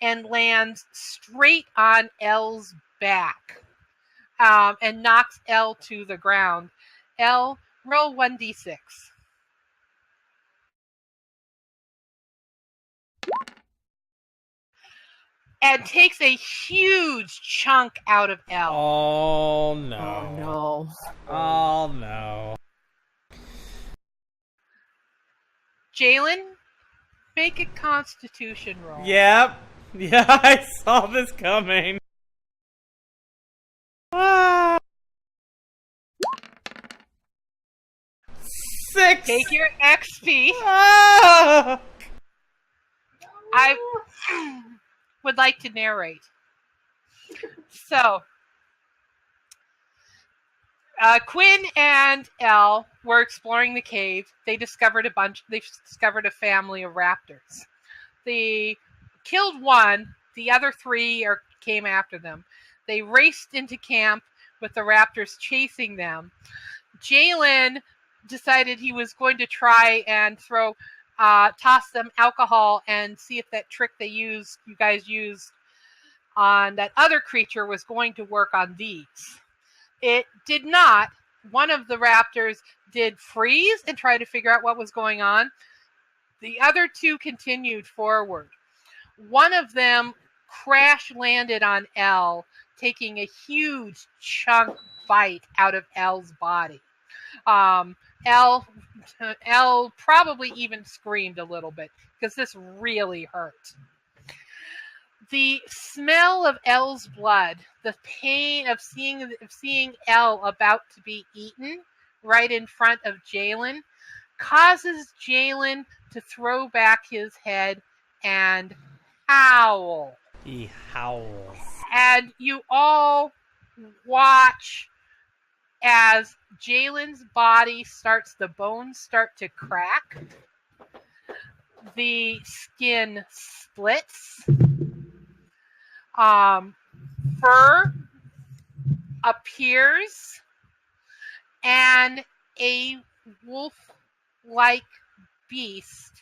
and lands straight on Elle's back, and knocks Elle to the ground. Elle, roll 1d6. And takes a huge chunk out of Elle. Oh no. Oh no. Oh no. Jaylin, make a Constitution roll. Yep. Yeah, I saw this coming. 6. Take your XP. Ah! I would like to narrate. So, Quinn and Elle were exploring the cave. They discovered a family of raptors. They killed one. The other 3 came after them. They raced into camp with the raptors chasing them. Jaylin decided he was going to try and toss them alcohol and see if that trick you guys used on that other creature was going to work on these. It did not. One of the raptors did freeze and try to figure out what was going on. The other 2 continued forward. One of them crash landed on Elle, taking a huge chunk bite out of Elle's body. Elle probably even screamed a little bit because this really hurt. The smell of Elle's blood, the pain of seeing Elle about to be eaten right in front of Jaylin, causes Jaylin to throw back his head and howl. He howls. And you all watch as Jaylin's body the bones start to crack. The skin splits. Fur appears, and a wolf-like beast,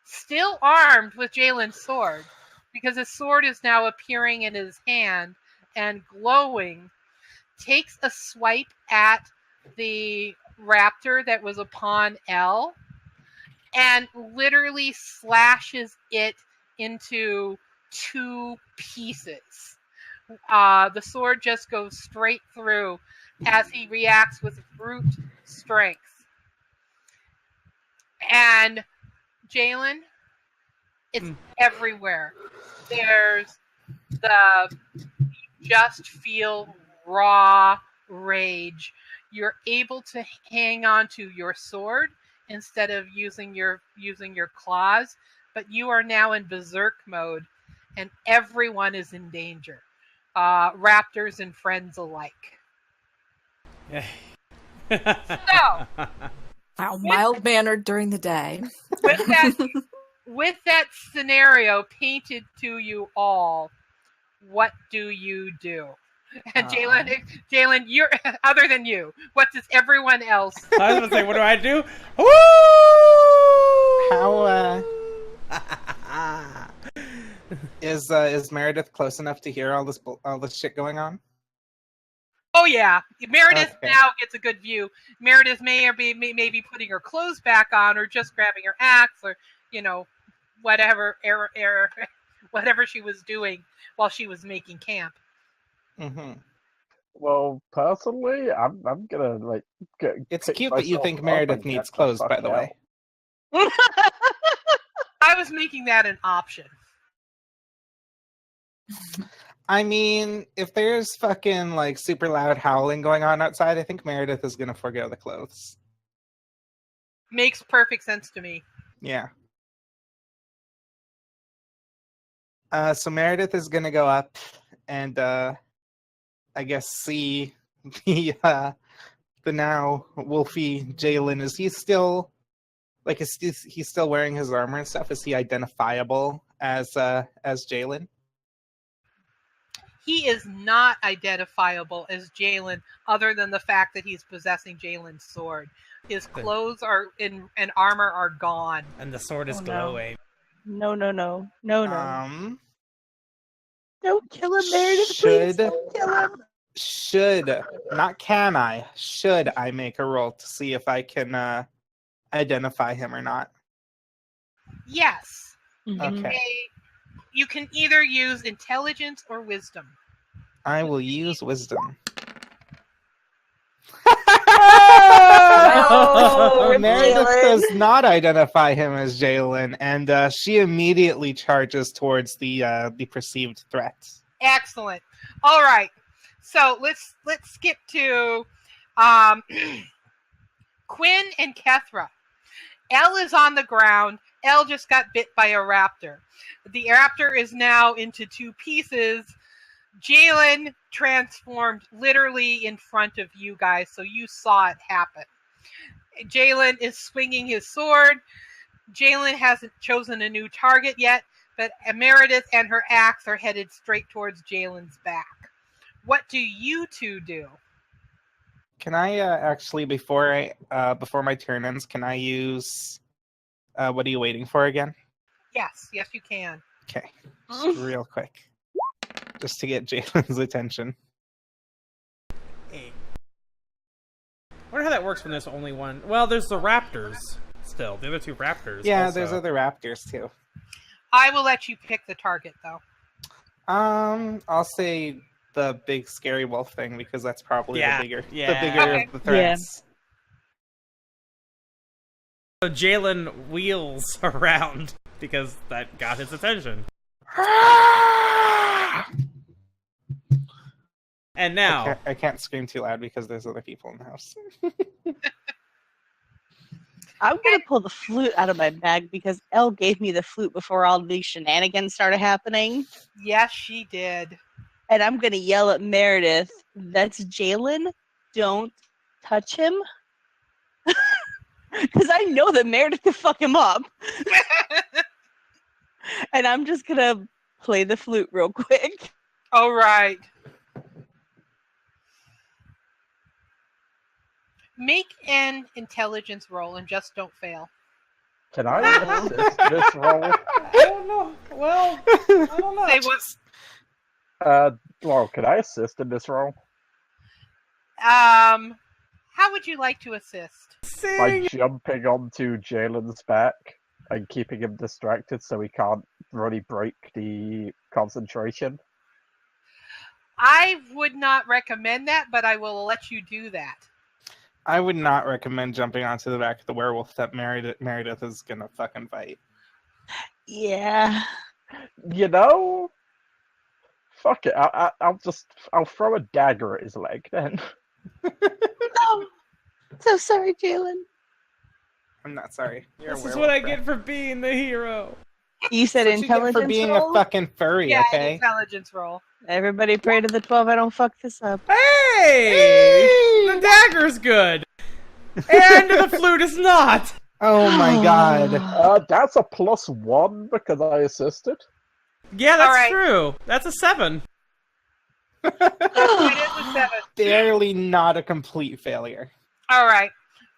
still armed with Jaylin's sword, because his sword is now appearing in his hand and glowing, takes a swipe at the raptor that was upon Elle and literally slashes it into 2 pieces. The sword just goes straight through as he reacts with brute strength. And Jaylin, it's everywhere. You just feel raw rage. You're able to hang on to your sword instead of using your claws, but you are now in berserk mode, and everyone is in danger. Raptors and friends alike. So, Wow, mild-mannered during the day. with that scenario painted to you all, what do you do? And Jaylin, you're other than you. What does everyone else? I was gonna say, what do I do? How is Merideth close enough to hear all this shit going on? Oh yeah, Merideth now gets a good view. Merideth may be putting her clothes back on, or just grabbing her axe, or whatever whatever she was doing while she was making camp. Hmm. Well, personally, I'm gonna like It's pick cute that you myself think up Meredith and needs get the clothes, fuck by the way. out. I was making that an option. I mean, if there's fucking like super loud howling going on outside, I think Meredith is gonna forego the clothes. Makes perfect sense to me. Yeah. So Meredith is gonna go up and I guess see the now wolfy Jaylin. Is he still he's still wearing his armor and stuff? Is he identifiable as Jaylin? He is not identifiable as Jaylin, other than the fact that he's possessing Jaylin's sword. His clothes and armor are gone. And the sword is Oh, no. glowing. No. Um, Don't kill him, Meredith, please. should Don't kill him. not can I? Should I make a roll to see if I can identify him or not? Yes. Okay. You can either use intelligence or wisdom. I will use wisdom. Oh, Meredith Jaylin. does not identify him as Jaylin, and she immediately charges towards the perceived threat. Excellent. All right. So let's skip to Quinn and Kethra. Elle is on the ground. Elle just got bit by a raptor. The raptor is now into two pieces. Jaylin transformed literally in front of you guys, so you saw it happen. Jaylin is swinging his sword. Jaylin hasn't chosen a new target yet, but Merideth and her axe are headed straight towards Jaylin's back. What do you two do? Can I actually before my turn ends? Can I use? What are you waiting for again? Yes, you can. Okay, just real quick, just to get Jaylin's attention. Hey. I wonder how that works when there's only one. Well, there's the raptors still. The other two raptors. Yeah, also. there's other raptors too. I will let you pick the target, though. I'll say the big scary wolf thing because that's probably the bigger Okay. of the threats. So Jaylin wheels around because that got his attention. And now I can't scream too loud because there's other people in the house. I'm gonna pull the flute out of my bag because Elle gave me the flute before all these shenanigans started happening. Yes, she did. And I'm gonna yell at Meredith, "That's Jaylin. Don't touch him." Because I know that Meredith could fuck him up. And I'm just gonna play the flute real quick. All right. Make an intelligence roll and just don't fail. Can I assist this roll? I don't know. Well, I don't know. Say what? Well, can I assist in this roll? How would you like to assist? By Sing. jumping onto Jaylin's back and keeping him distracted so he can't really break the concentration. I would not recommend that, but I will let you do that. I would not recommend jumping onto the back of the werewolf that Meredith is gonna fucking fight. Yeah. You know, fuck it. I'll throw a dagger at his leg then. Oh, so sorry, Jaylin. I'm not sorry. You're This a is what I werewolf, get for being the hero. You said What you get intelligence for being roll? a fucking furry, Yeah, an okay? intelligence roll. Everybody pray to the 12. I don't fuck this up. Hey! The dagger's good. And the flute is not. Oh my god. That's a +1 because I assisted. Yeah, that's Alright. true. That's a 7. It is a 7. Barely not a complete failure. All right.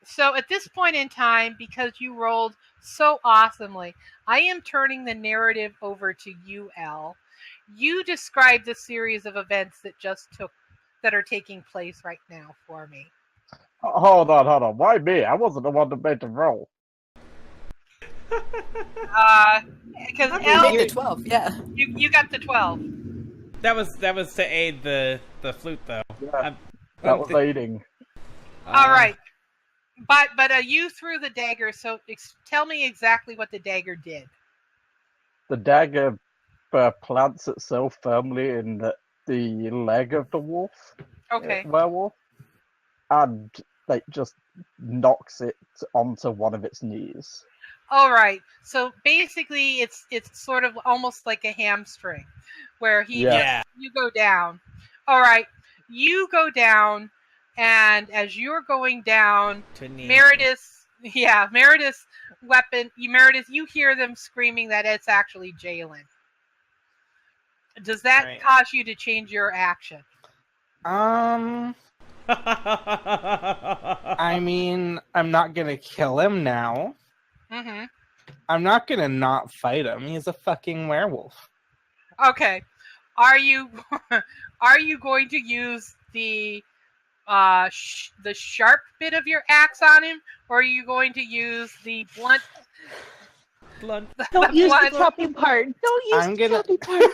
So at this point in time, because you rolled so awesomely, I am turning the narrative over to you, Elle. You described the series of events that are taking place right now for me. Hold on. Why me? I wasn't the one that made the roll. Because You Elle, made the 12, yeah. you got the 12. That was to aid the flute though. Yeah, that was aiding. All right. But you threw the dagger, so tell me exactly what the dagger did. The dagger plants itself firmly in the leg of the wolf, Okay. werewolf, and like just knocks it onto one of its knees. All right. So basically, it's sort of almost like a hamstring, where Yeah. you go down. All right. You go down, and as you're going down, Merideth's weapon. Merideth, you hear them screaming that it's actually Jaylin. Does that cause you to change your action? I mean, I'm not gonna kill him now. Mm-hmm. I'm not gonna not fight him. He's a fucking werewolf. Okay. Are you going to use the sharp bit of your axe on him, or are you going to use the blunt? Don't use the chopping part. Don't use the chopping part.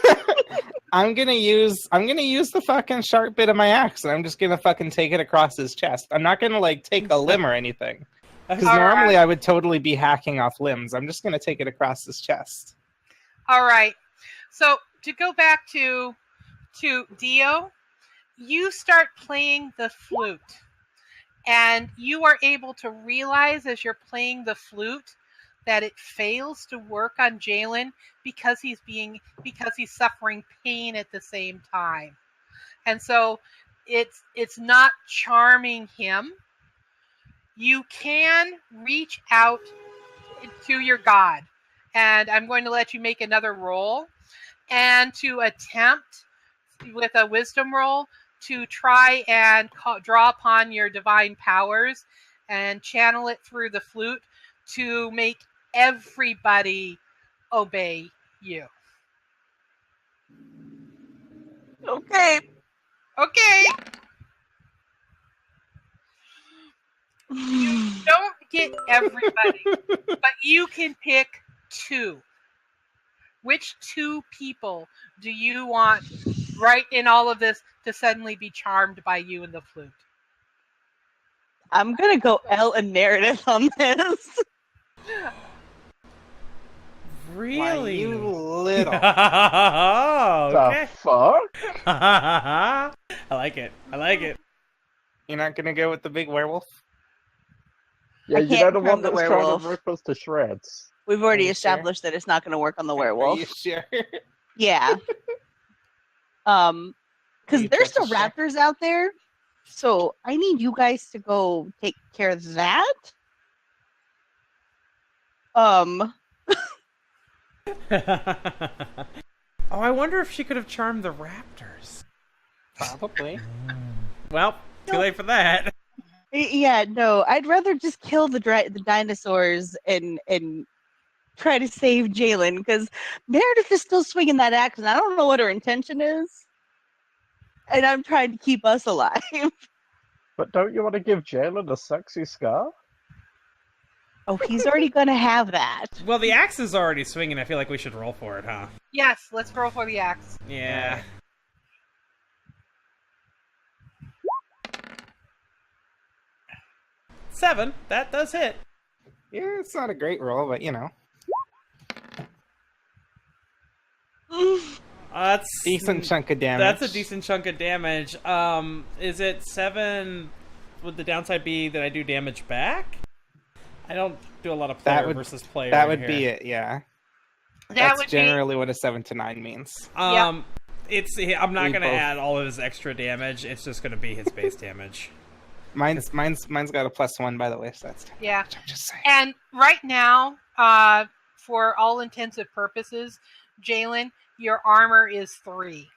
I'm gonna use the fucking sharp bit of my axe, and I'm just gonna fucking take it across his chest. I'm not gonna like take a limb or anything, because normally I would totally be hacking off limbs. I'm just gonna take it across his chest. All right. So to go back to Dio, you start playing the flute, and you are able to realize as you're playing the flute that it fails to work on Jaylin because he's suffering pain at the same time. And so it's not charming him. You can reach out to your god, and I'm going to let you make another roll, and to attempt with a wisdom roll to try and draw upon your divine powers and channel it through the flute to make everybody obey you. Okay. You don't get everybody, but you can pick 2. Which 2 people do you want right in all of this to suddenly be charmed by you and the flute? I'm gonna go Elle and Meredith on this. Really? Why, you little. Okay. The fuck? I like it. You're not gonna go with the big werewolf? Yeah, I you know can't the confirm one the that's trying werewolf. to rip us to shreds. We've already you established that it's not going to work on the Are werewolf. you sure? Yeah. Because You there's tried still to check. raptors out there, so I need you guys to go take care of that. Oh, I wonder if she could have charmed the raptors. Probably. Well, too late for that. Yeah, no, I'd rather just kill the dinosaurs and try to save Jaylin, because Meredith is still swinging that axe, and I don't know what her intention is. And I'm trying to keep us alive. But don't you want to give Jaylin a sexy scar? Oh, he's already going to have that. Well, the axe is already swinging. I feel like we should roll for it, huh? Yes, let's roll for the axe. Yeah. Seven. That does hit. Yeah, it's not a great roll, but you know. That's Decent chunk of damage. That's a decent chunk of damage. Is it 7? Would the downside be that I do damage back? I don't do a lot of player versus player. That would here. be it, yeah. That That's generally what a 7 to 9 means. I'm not gonna both. add all of his extra damage. It's just gonna be his base damage. Mine's got a +1, by the way, so that's Yeah. I'm just saying. And right now, for all intensive purposes, Jaylin, your armor is 3.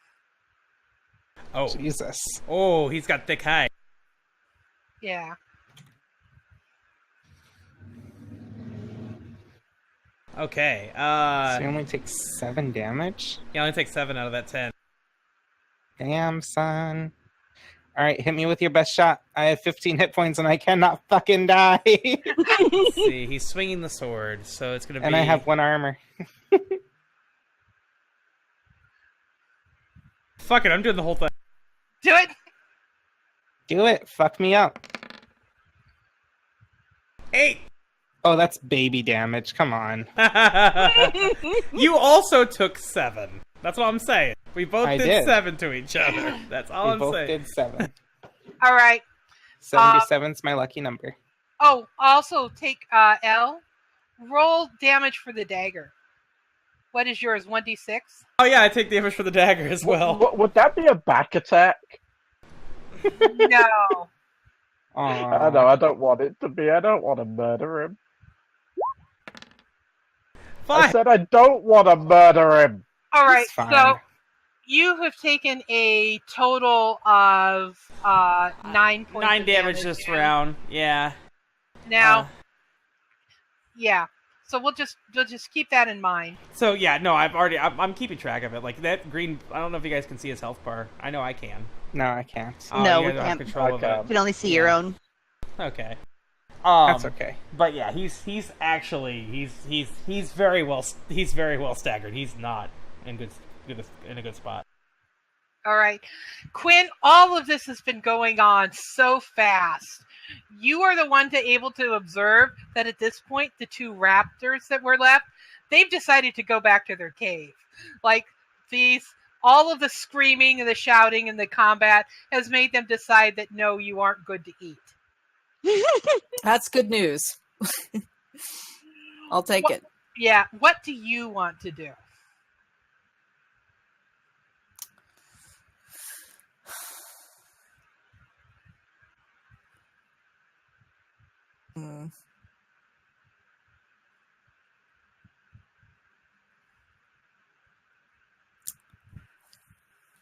Oh, Jesus. oh, he's got thick hide. Yeah. Okay. So you only take 7 damage? He only takes 7 out of that 10. Damn, son. All right, hit me with your best shot. I have 15 hit points and I cannot fucking die. Let's see, he's swinging the sword, so it's gonna be. And I have 1 armor. Fuck it, I'm doing the whole thing. Do it. Do it. Fuck me up. 8. Oh, that's baby damage. Come on. You also took 7. That's what I'm saying. We both I did did. 7 to each other. That's all We I'm both saying. did 7. All right. 77's my lucky number. Oh, also take Elle. Roll damage for the dagger. What is yours? 1d6. Oh yeah, I take damage for the dagger as well. Would that be a back attack? No. I know, I don't want it to be. I don't want to murder him. I Fine. said I don't want to murder him. All right. It's fine. So you have taken a total of 9 points. 9 of damage this and round. Yeah. Now, yeah. So we'll just keep that in mind. So yeah, no, I'm keeping track of it. Like that green. I don't know if you guys can see his health bar. I know I can. No, I can't. Oh, No, you we guys don't have can't. control of Okay. it. You can only see your own. Okay. That's okay. But yeah, he's actually he's very well staggered. He's not in a good spot. All right. Quinn, all of this has been going on so fast. You are the one able to observe that at this point, the 2 raptors that were left, they've decided to go back to their cave. Like all of the screaming and the shouting and the combat has made them decide that no, you aren't good to eat. That's good news. I'll take it. Yeah. What do you want to do? Mm.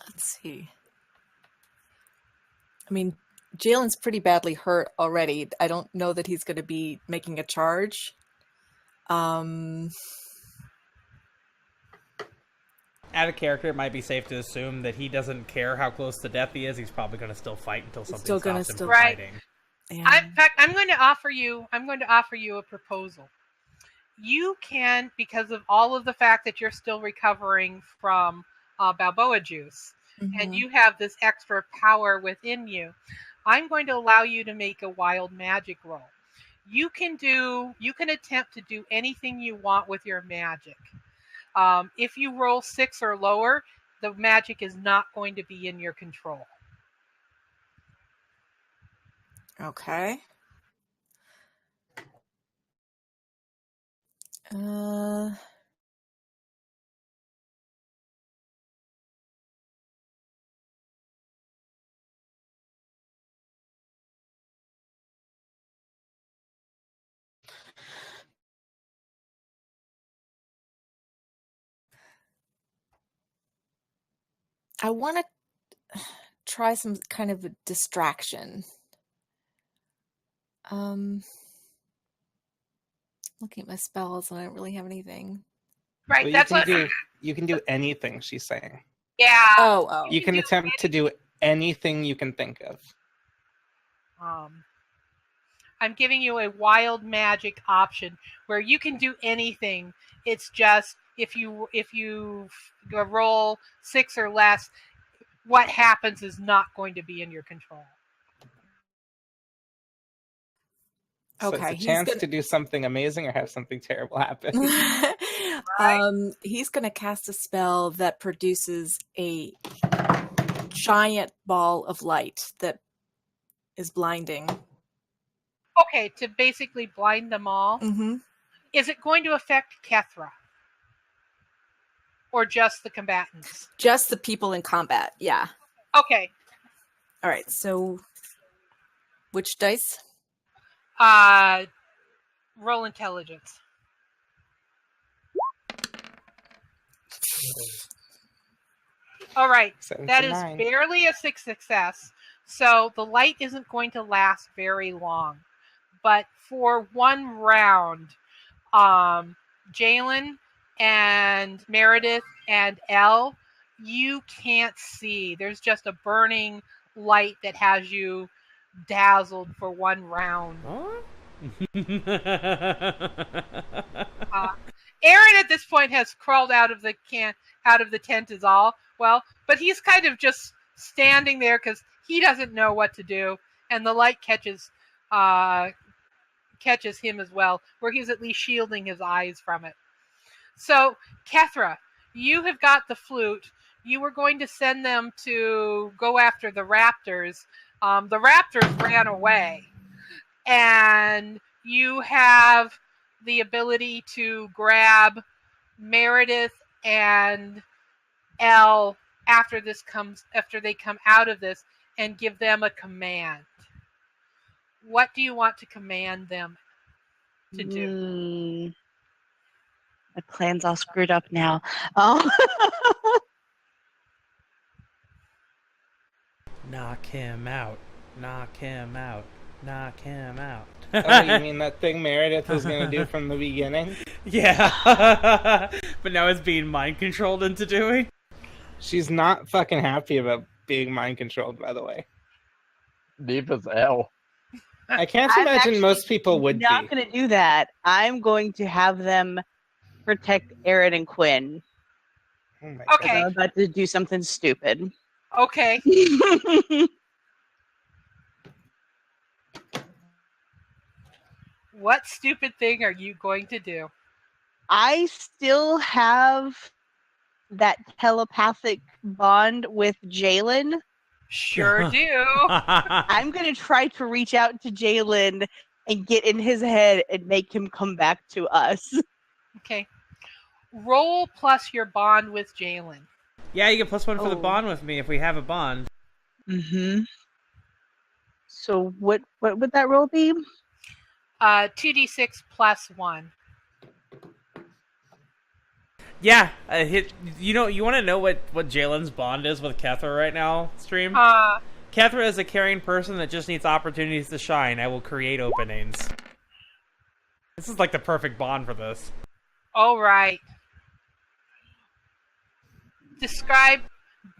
Let's see. I mean, Jaylin's pretty badly hurt already. I don't know that he's going to be making a charge. Out of character, it might be safe to assume that he doesn't care how close to death he is. He's probably going to still fight until something Still gonna stops him still- from Right. fighting. Yeah. In fact, I'm going to offer you a proposal. You can, because of all of the fact that you're still recovering from Balboa juice, and Mhm. you have this extra power within you, I'm going to allow you to make a wild magic roll. You can attempt to do anything you want with your magic. If you roll 6 or lower, the magic is not going to be in your control. Okay. I want to try some kind of a distraction. Looking at my spells, and I don't really have anything. Right, Well, that's what. you can do anything, she's saying. Yeah. Oh. You can attempt to do anything you can think of. I'm giving you a wild magic option where you can do anything. It's just if you roll 6 or less, what happens is not going to be in your control. So Okay, it's he's a chance gonna- to do something amazing or have something terrible happen. He's going to cast a spell that produces a giant ball of light that is blinding. Okay, to basically blind them all. Mm-hmm. Is it going to affect Kethra? Or just the combatants? Just the people in combat, yeah. Okay. All right, so which dice? Roll intelligence. All right. 7 That to is 9. barely a 6 success. So the light isn't going to last very long. But for one round, Jaylin and Merideth and Elle, you can't see. There's just a burning light that has you dazzled for one round. Arin at this point has crawled out of the tent is all. Well, but he's kind of just standing there because he doesn't know what to do, and the light catches him as well, where he's at least shielding his eyes from it. So, Kethra, you have got the flute. You were going to send them to go after the raptors. The raptors ran away, and you have the ability to grab Merideth and Elle after they come out of this and give them a command. What do you want to command them to do? My plan's all screwed up now. Oh. Knock him out. Knock him out. Knock him out. Oh, you mean that thing Meredith was going to do from the beginning? Yeah. But now it's being mind controlled into doing? She's not fucking happy about being mind controlled, by the way. Neither's Elle. I can't I'm imagine actually most people would not be. going to do that. I'm going to have them protect Arin and Quinn. Oh my Okay. I'm about to do something stupid. Okay. What stupid thing are you going to do? I still have that telepathic bond with Jaylin. Sure do. I'm going to try to reach out to Jaylin and get in his head and make him come back to us. Okay. Roll plus your bond with Jaylin. Yeah, you get +1 for the Oh. bond with me if we have a bond. Mm-hmm. So what would that roll be? 2d6 plus 1. Yeah, you want to know what Jaylin's bond is with Kethra right now, stream? Kethra is a caring person that just needs opportunities to shine. I will create openings. This is like the perfect bond for this. All right. Describe,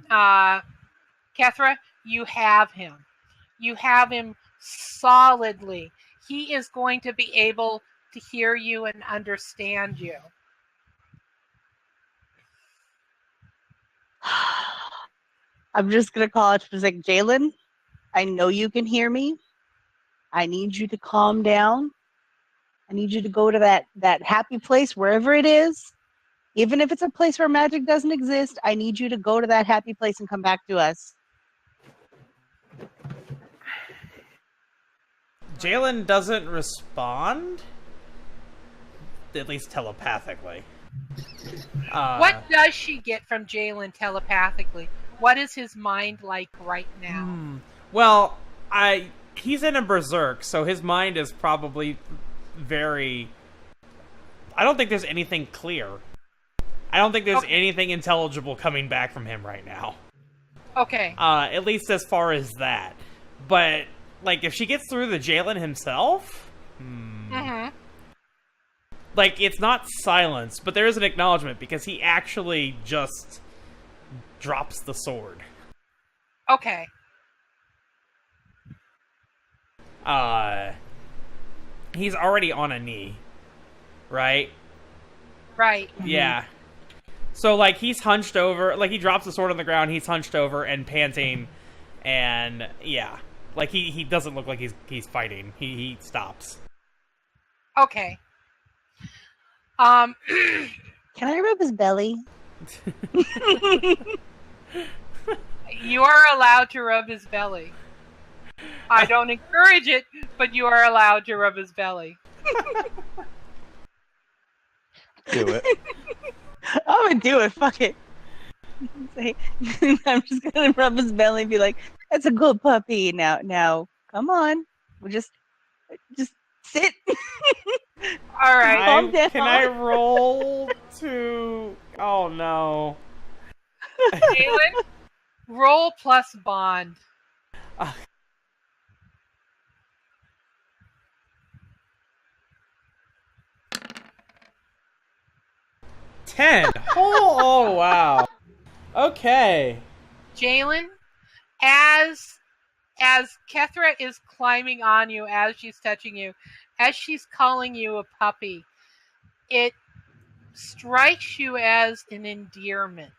Kethra, you have him. You have him solidly. He is going to be able to hear you and understand you. I'm just going to call it just like, Jaylin, I know you can hear me. I need you to calm down. I need you to go to that happy place, wherever it is. Even if it's a place where magic doesn't exist, I need you to go to that happy place and come back to us. Jaylin doesn't respond? At least telepathically. What does she get from Jaylin telepathically? What is his mind like right now? Well, he's in a berserk, so his mind is probably very... I don't think there's anything clear. I don't think there's anything intelligible coming back from him right now. Okay. At least as far as that. But, like, if she gets through the Jaylin himself... Like, it's not silence, but there is an acknowledgement, because he actually just drops the sword. Okay. He's already on a knee, right? Right. Yeah. So, like, he's hunched over, like, he drops the sword on the ground, he's hunched over and panting, and, yeah. Like, he doesn't look like he's fighting. He stops. Okay. Can I rub his belly? You are allowed to rub his belly. I don't encourage it, but you are allowed to rub his belly. Do it. I'm gonna do it. Fuck it. I'm just gonna rub his belly and be like, "That's a good puppy." Now, come on. We'll just sit. All right. Calm down. Can I roll to... Oh, no. Jaylin, roll plus bond. 10. Oh, wow. Okay. Jaylin, as as Kethra is climbing on you, as she's touching you, as she's calling you a puppy, it strikes you as an endearment.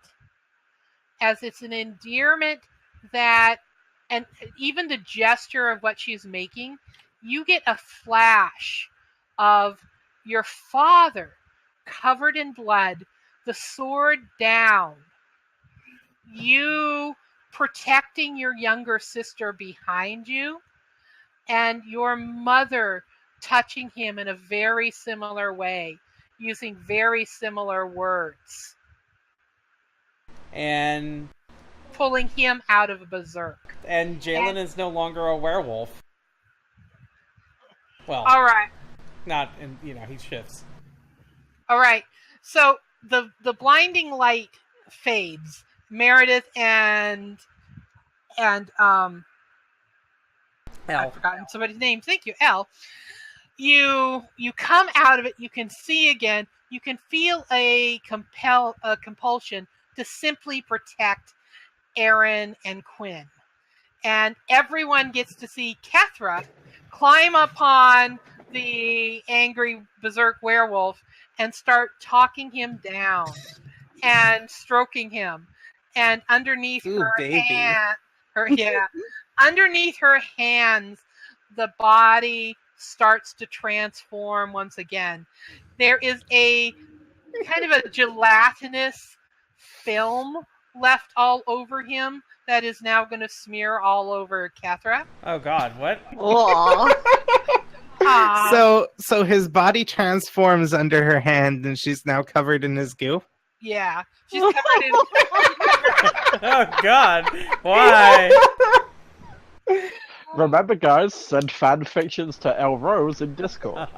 As it's an endearment that, and even the gesture of what she's making, you get a flash of your father covered in blood, the sword down, you protecting your younger sister behind you, and your mother touching him in a very similar way, using very similar words, And pulling him out of a berserk. Jaylin is no longer a werewolf. Well, All right. not in, he shifts. All right. So the blinding light fades. Merideth and Elle. I've forgotten somebody's name. Thank you, Elle. You come out of it. You can see again. You can feel a compulsion to simply protect Arin and Quinn, and everyone gets to see Kethra climb upon the angry berserk werewolf and start talking him down and stroking him, and underneath Ooh, baby. underneath her hands, the body starts to transform once again. There is a kind of a gelatinous film left all over him that is now going to smear all over Kethra. Oh God, what? Aw. So his body transforms under her hand, and she's now covered in his goo. Yeah, she's covered in. Oh God, why? Remember, guys, send fan fictions to Ellerose in Discord.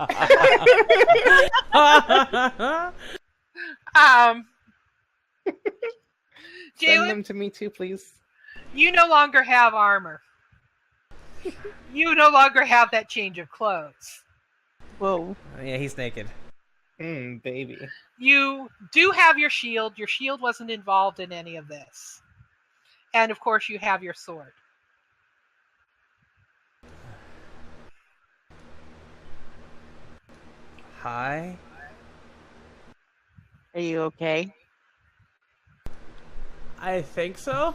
Send Jaylin, them to me too, please. you no longer have armor. You no longer have that change of clothes. Whoa. Yeah, he's naked. Baby. You do have your shield. Your shield wasn't involved in any of this. And of course, you have your sword. Hi. Are you okay? I think so.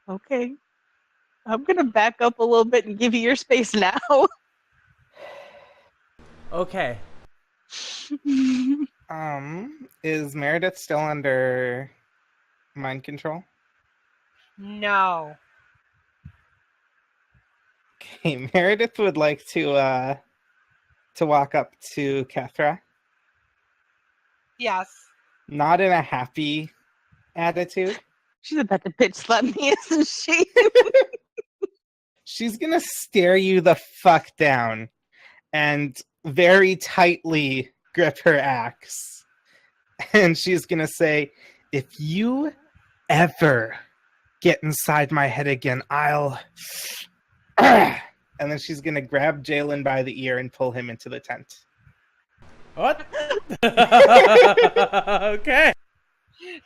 Okay. I'm gonna back up a little bit and give you your space now. Okay. Is Meredith still under mind control? No. Okay, Meredith would like to walk up to Kethra. Yes. Not in a happy attitude. She's about to pitch slap me, isn't she? She's gonna stare you the fuck down and very tightly grip her axe. And she's gonna say, if you ever get inside my head again, I'll... And then she's gonna grab Jaylin by the ear and pull him into the tent. What? Okay.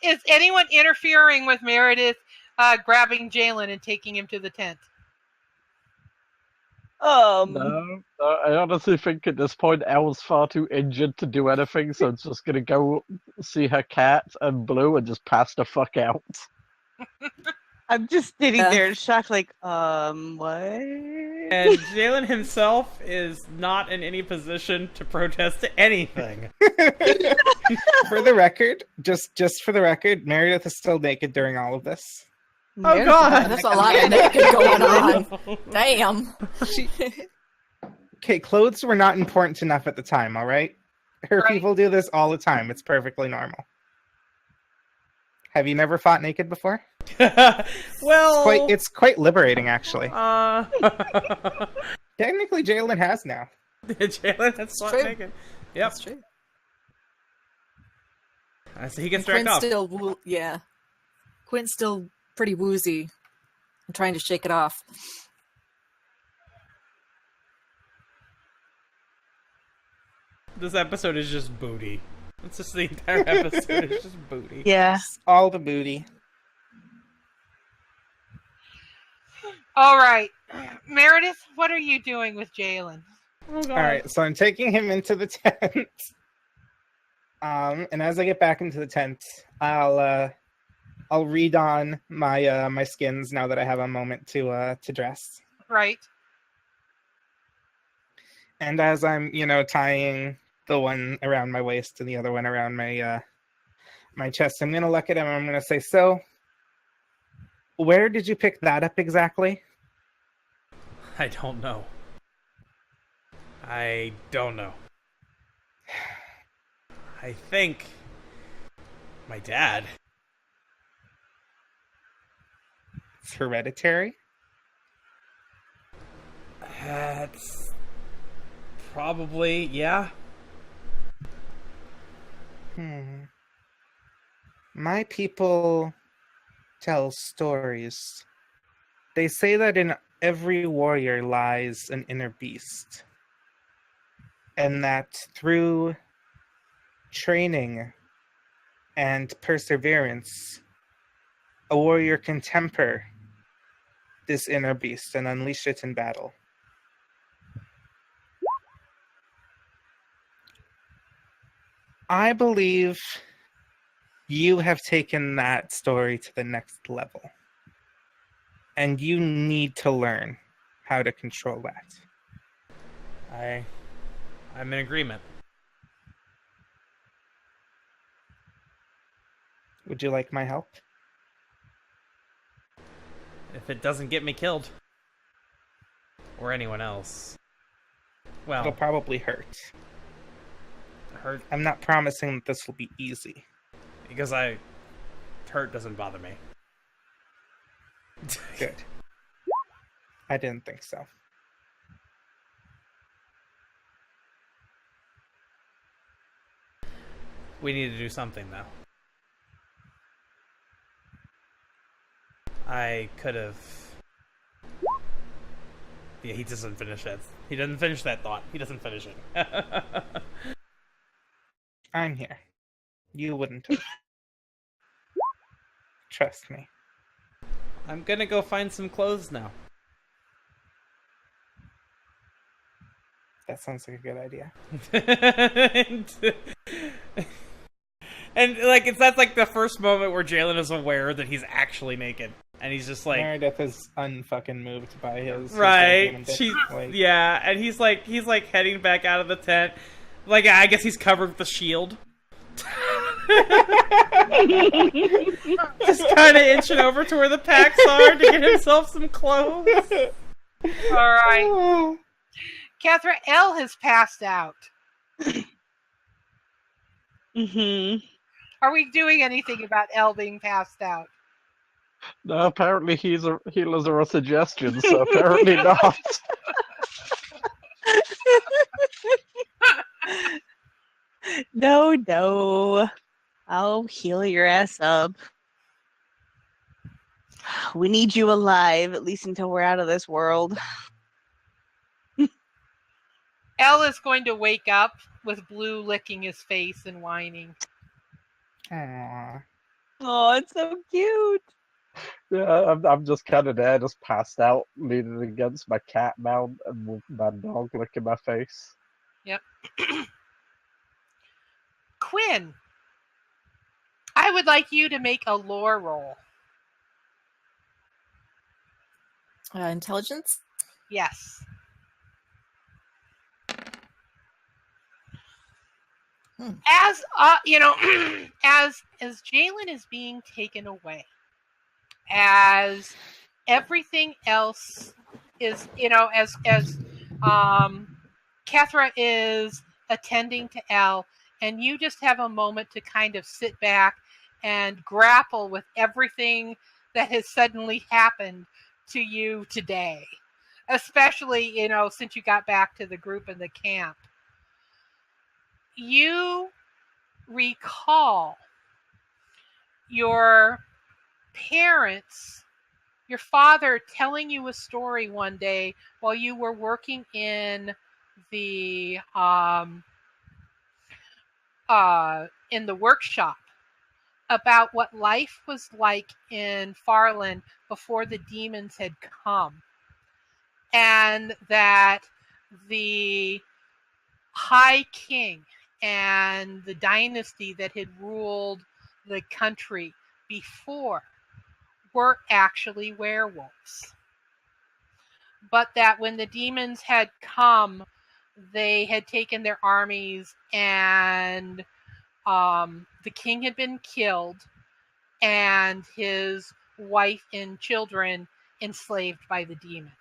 Is anyone interfering with Meredith grabbing Jaylin and taking him to the tent? No, I honestly think at this point Elle's far too injured to do anything, so it's just gonna go see her cat and Blue and just pass the fuck out. I'm just sitting there in shock, like, what? And Jaylin himself is not in any position to protest anything. For the record, just for the record, Meredith is still naked during all of this. Oh God, There's a lot of naked going on. Damn. Okay, clothes were not important enough at the time, all right? Her Right. people do this all the time. It's perfectly normal. Have you never fought naked before? Well, It's quite liberating, actually. Technically, Technically, Jaylin has now. Jaylin has fought true. naked. Yep. That's true. So he gets dragged Quinn's off. still, Quinn's still pretty woozy. I'm trying to shake it off. This episode is just booty. It's just the entire episode is just booty. Yeah. All the booty. All right, Meredith, what are you doing with Jaylin? Oh, God. All right, so I'm taking him into the tent. And as I get back into the tent, I'll redon my my skins now that I have a moment to dress. Right. And as I'm, tying the one around my waist and the other one around my my chest, I'm gonna look at him and I'm gonna say, "So, where did you pick that up exactly?" I don't know. I don't know. I think my dad. It's hereditary. That's probably, yeah. My people tell stories. They say that in every warrior lies an inner beast. And that through training and perseverance, a warrior can temper this inner beast and unleash it in battle. I believe you have taken that story to the next level. And you need to learn how to control that. I'm in agreement. Would you like my help? If it doesn't get me killed. Or anyone else. It'll Well, probably hurt. hurt I'm not promising that this will be easy. because hurt doesn't bother me. Good. I didn't think so. We need to do something, though. I could have... Yeah, he doesn't finish that. He doesn't finish that thought. He doesn't finish it. I'm here. You wouldn't have. Trust me. I'm gonna go find some clothes now. That sounds like a good idea. and like that's like the first moment where Jaylin is aware that he's actually naked, and he's just like, Meredith is unfucking moved by his right? his She's like, yeah, and he's like heading back out of the tent. Like I guess he's covered with the shield. Just kind of inching over to where the packs are to get himself some clothes. All right. Kethra, Elle has passed out. Are we doing anything about Elle being passed out? No, apparently healers are a suggestion, so apparently not. No. I'll heal your ass up. We need you alive, at least until we're out of this world. Elle is going to wake up with Blue licking his face and whining. Aww. Oh, it's so cute. Yeah, I'm just kind of there, just passed out, leaning against my cat mount and with my dog licking my face. Yep. Quinn, I would like you to make a lore roll. Intelligence? Yes. As as Jaylin is being taken away, as everything else is, as Kethra is attending to Elle, and you just have a moment to kind of sit back and grapple with everything that has suddenly happened to you today, especially since you got back to the group in the camp. You recall your parents, your father telling you a story one day while you were working in the workshop, about what life was like in Farland before the demons had come, and that the High King and the dynasty that had ruled the country before were actually werewolves. But that when the demons had come, they had taken their armies, and the king had been killed, and his wife and children enslaved by the demons.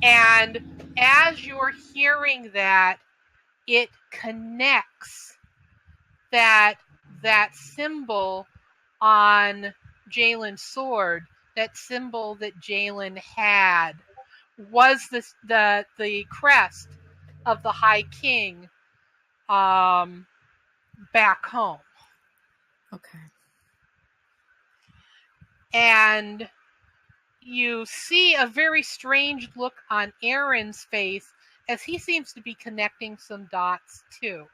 And as you're hearing that, it connects that symbol on Jaylin's sword, that symbol that Jaylin had, was the crest of the High King back home. Okay. And you see a very strange look on Arin's face as he seems to be connecting some dots too.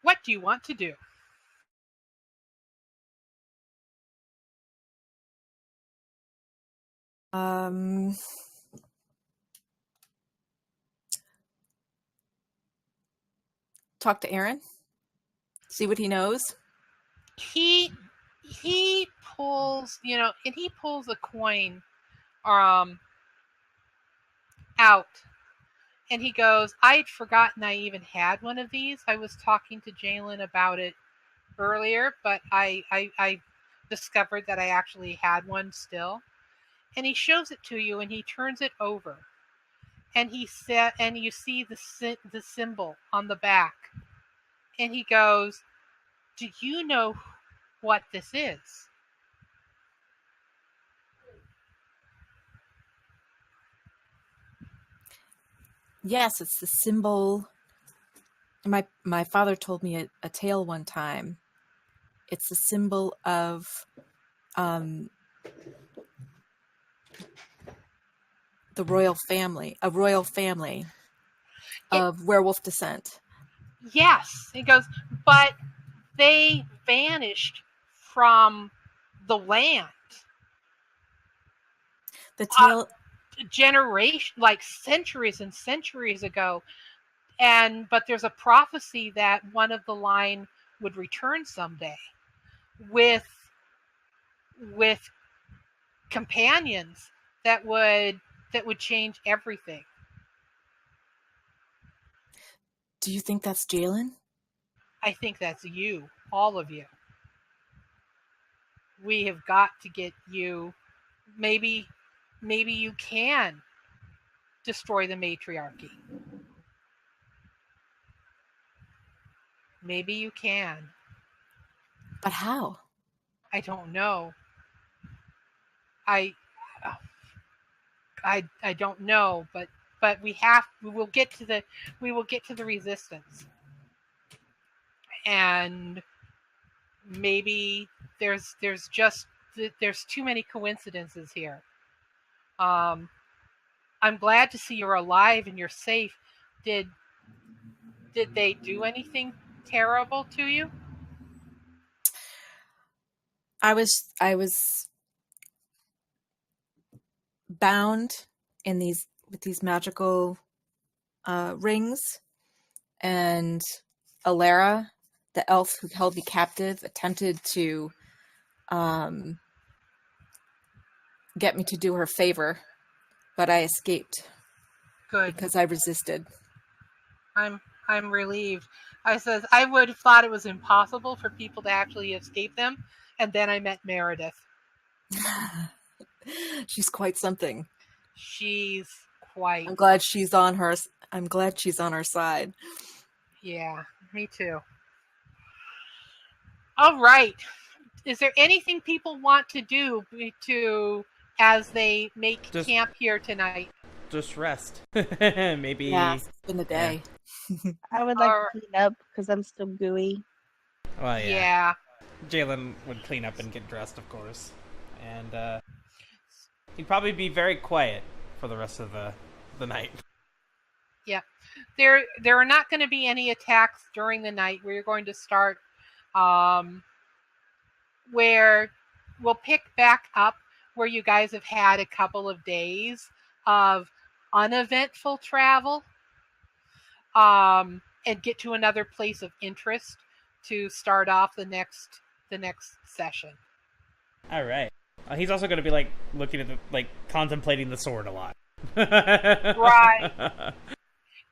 What do you want to do? Talk to Arin. See what he knows. He pulls, and he pulls a coin out, and he goes, I'd forgotten I even had one of these. I was talking to Jaylin about it earlier, but I discovered that I actually had one still. And he shows it to you, and he turns it over, and he said, and you see the symbol on the back, and he goes, do you know what this is? Yes, it's the symbol. My father told me a tale one time. It's a symbol of the royal family, of werewolf descent. Yes. He goes, but they vanished from the land. The tale, generation, like centuries and centuries ago, but there's a prophecy that one of the line would return someday with companions that would change everything. Do you think that's Jaylin? I think that's you, all of you. We have got to get you. Maybe you can destroy the matriarchy. Maybe you can. But how? I don't know. I don't know, but we will get to the resistance. And maybe there's too many coincidences here. I'm glad to see you're alive and you're safe. Did they do anything terrible to you? I was bound with these magical rings, and Alara, the elf who held me captive, attempted to get me to do her favor, but I escaped. Good. Because I resisted. I'm relieved. I says I would have thought it was impossible for people to actually escape them, and then I met Merideth. She's quite something. She's quite. I'm glad she's on our side. Yeah, me too. All right. Is there anything people want to do as they make camp here tonight? Just rest. Maybe. Yeah, it's been a day. Yeah. I would like to clean up because I'm still gooey. Well, yeah. Jaylin would clean up and get dressed, of course. and he'd probably be very quiet for the rest of the night. Yeah, there are not going to be any attacks during the night. We're going to start where we'll pick back up where you guys have had a couple of days of uneventful travel, and get to another place of interest to start off the next session. All right. He's also going to be like looking at contemplating the sword a lot. Right.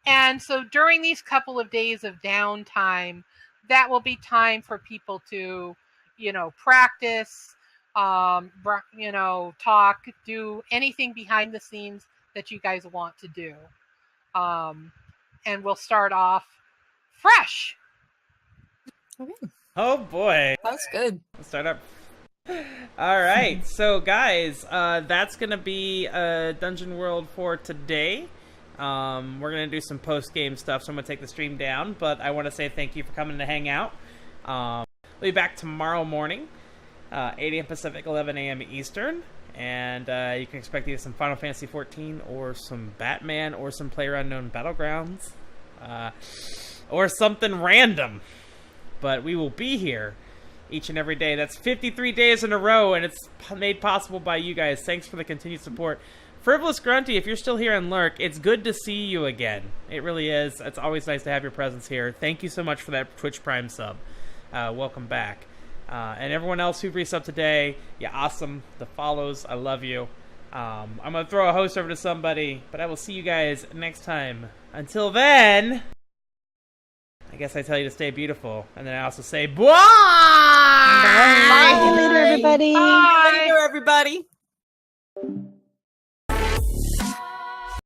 And so during these couple of days of downtime, that will be time for people to, practice, talk, do anything behind the scenes that you guys want to do. And we'll start off fresh. Okay. Oh boy. That's good. Let's start up. All right. So guys, that's going to be Dungeon World for today. We're going to do some post-game stuff, so I'm going to take the stream down, but I want to say thank you for coming to hang out. We'll be back tomorrow morning, 8 a.m. Pacific, 11 a.m. Eastern, and you can expect either some Final Fantasy XIV or some Batman or some PlayerUnknown Battlegrounds, or something random. But we will be here each and every day. That's 53 days in a row, and it's made possible by you guys. Thanks for the continued support. Frivolous Grunty, if you're still here in Lurk, it's good to see you again. It really is. It's always nice to have your presence here. Thank you so much for that Twitch Prime sub. Welcome back. And everyone else who resubbed today, you're awesome. The follows, I love you. I'm going to throw a host over to somebody, but I will see you guys next time. Until then, I guess I tell you to stay beautiful. And then I also say, bye! Bye. See you later, everybody. Bye. Later, everybody.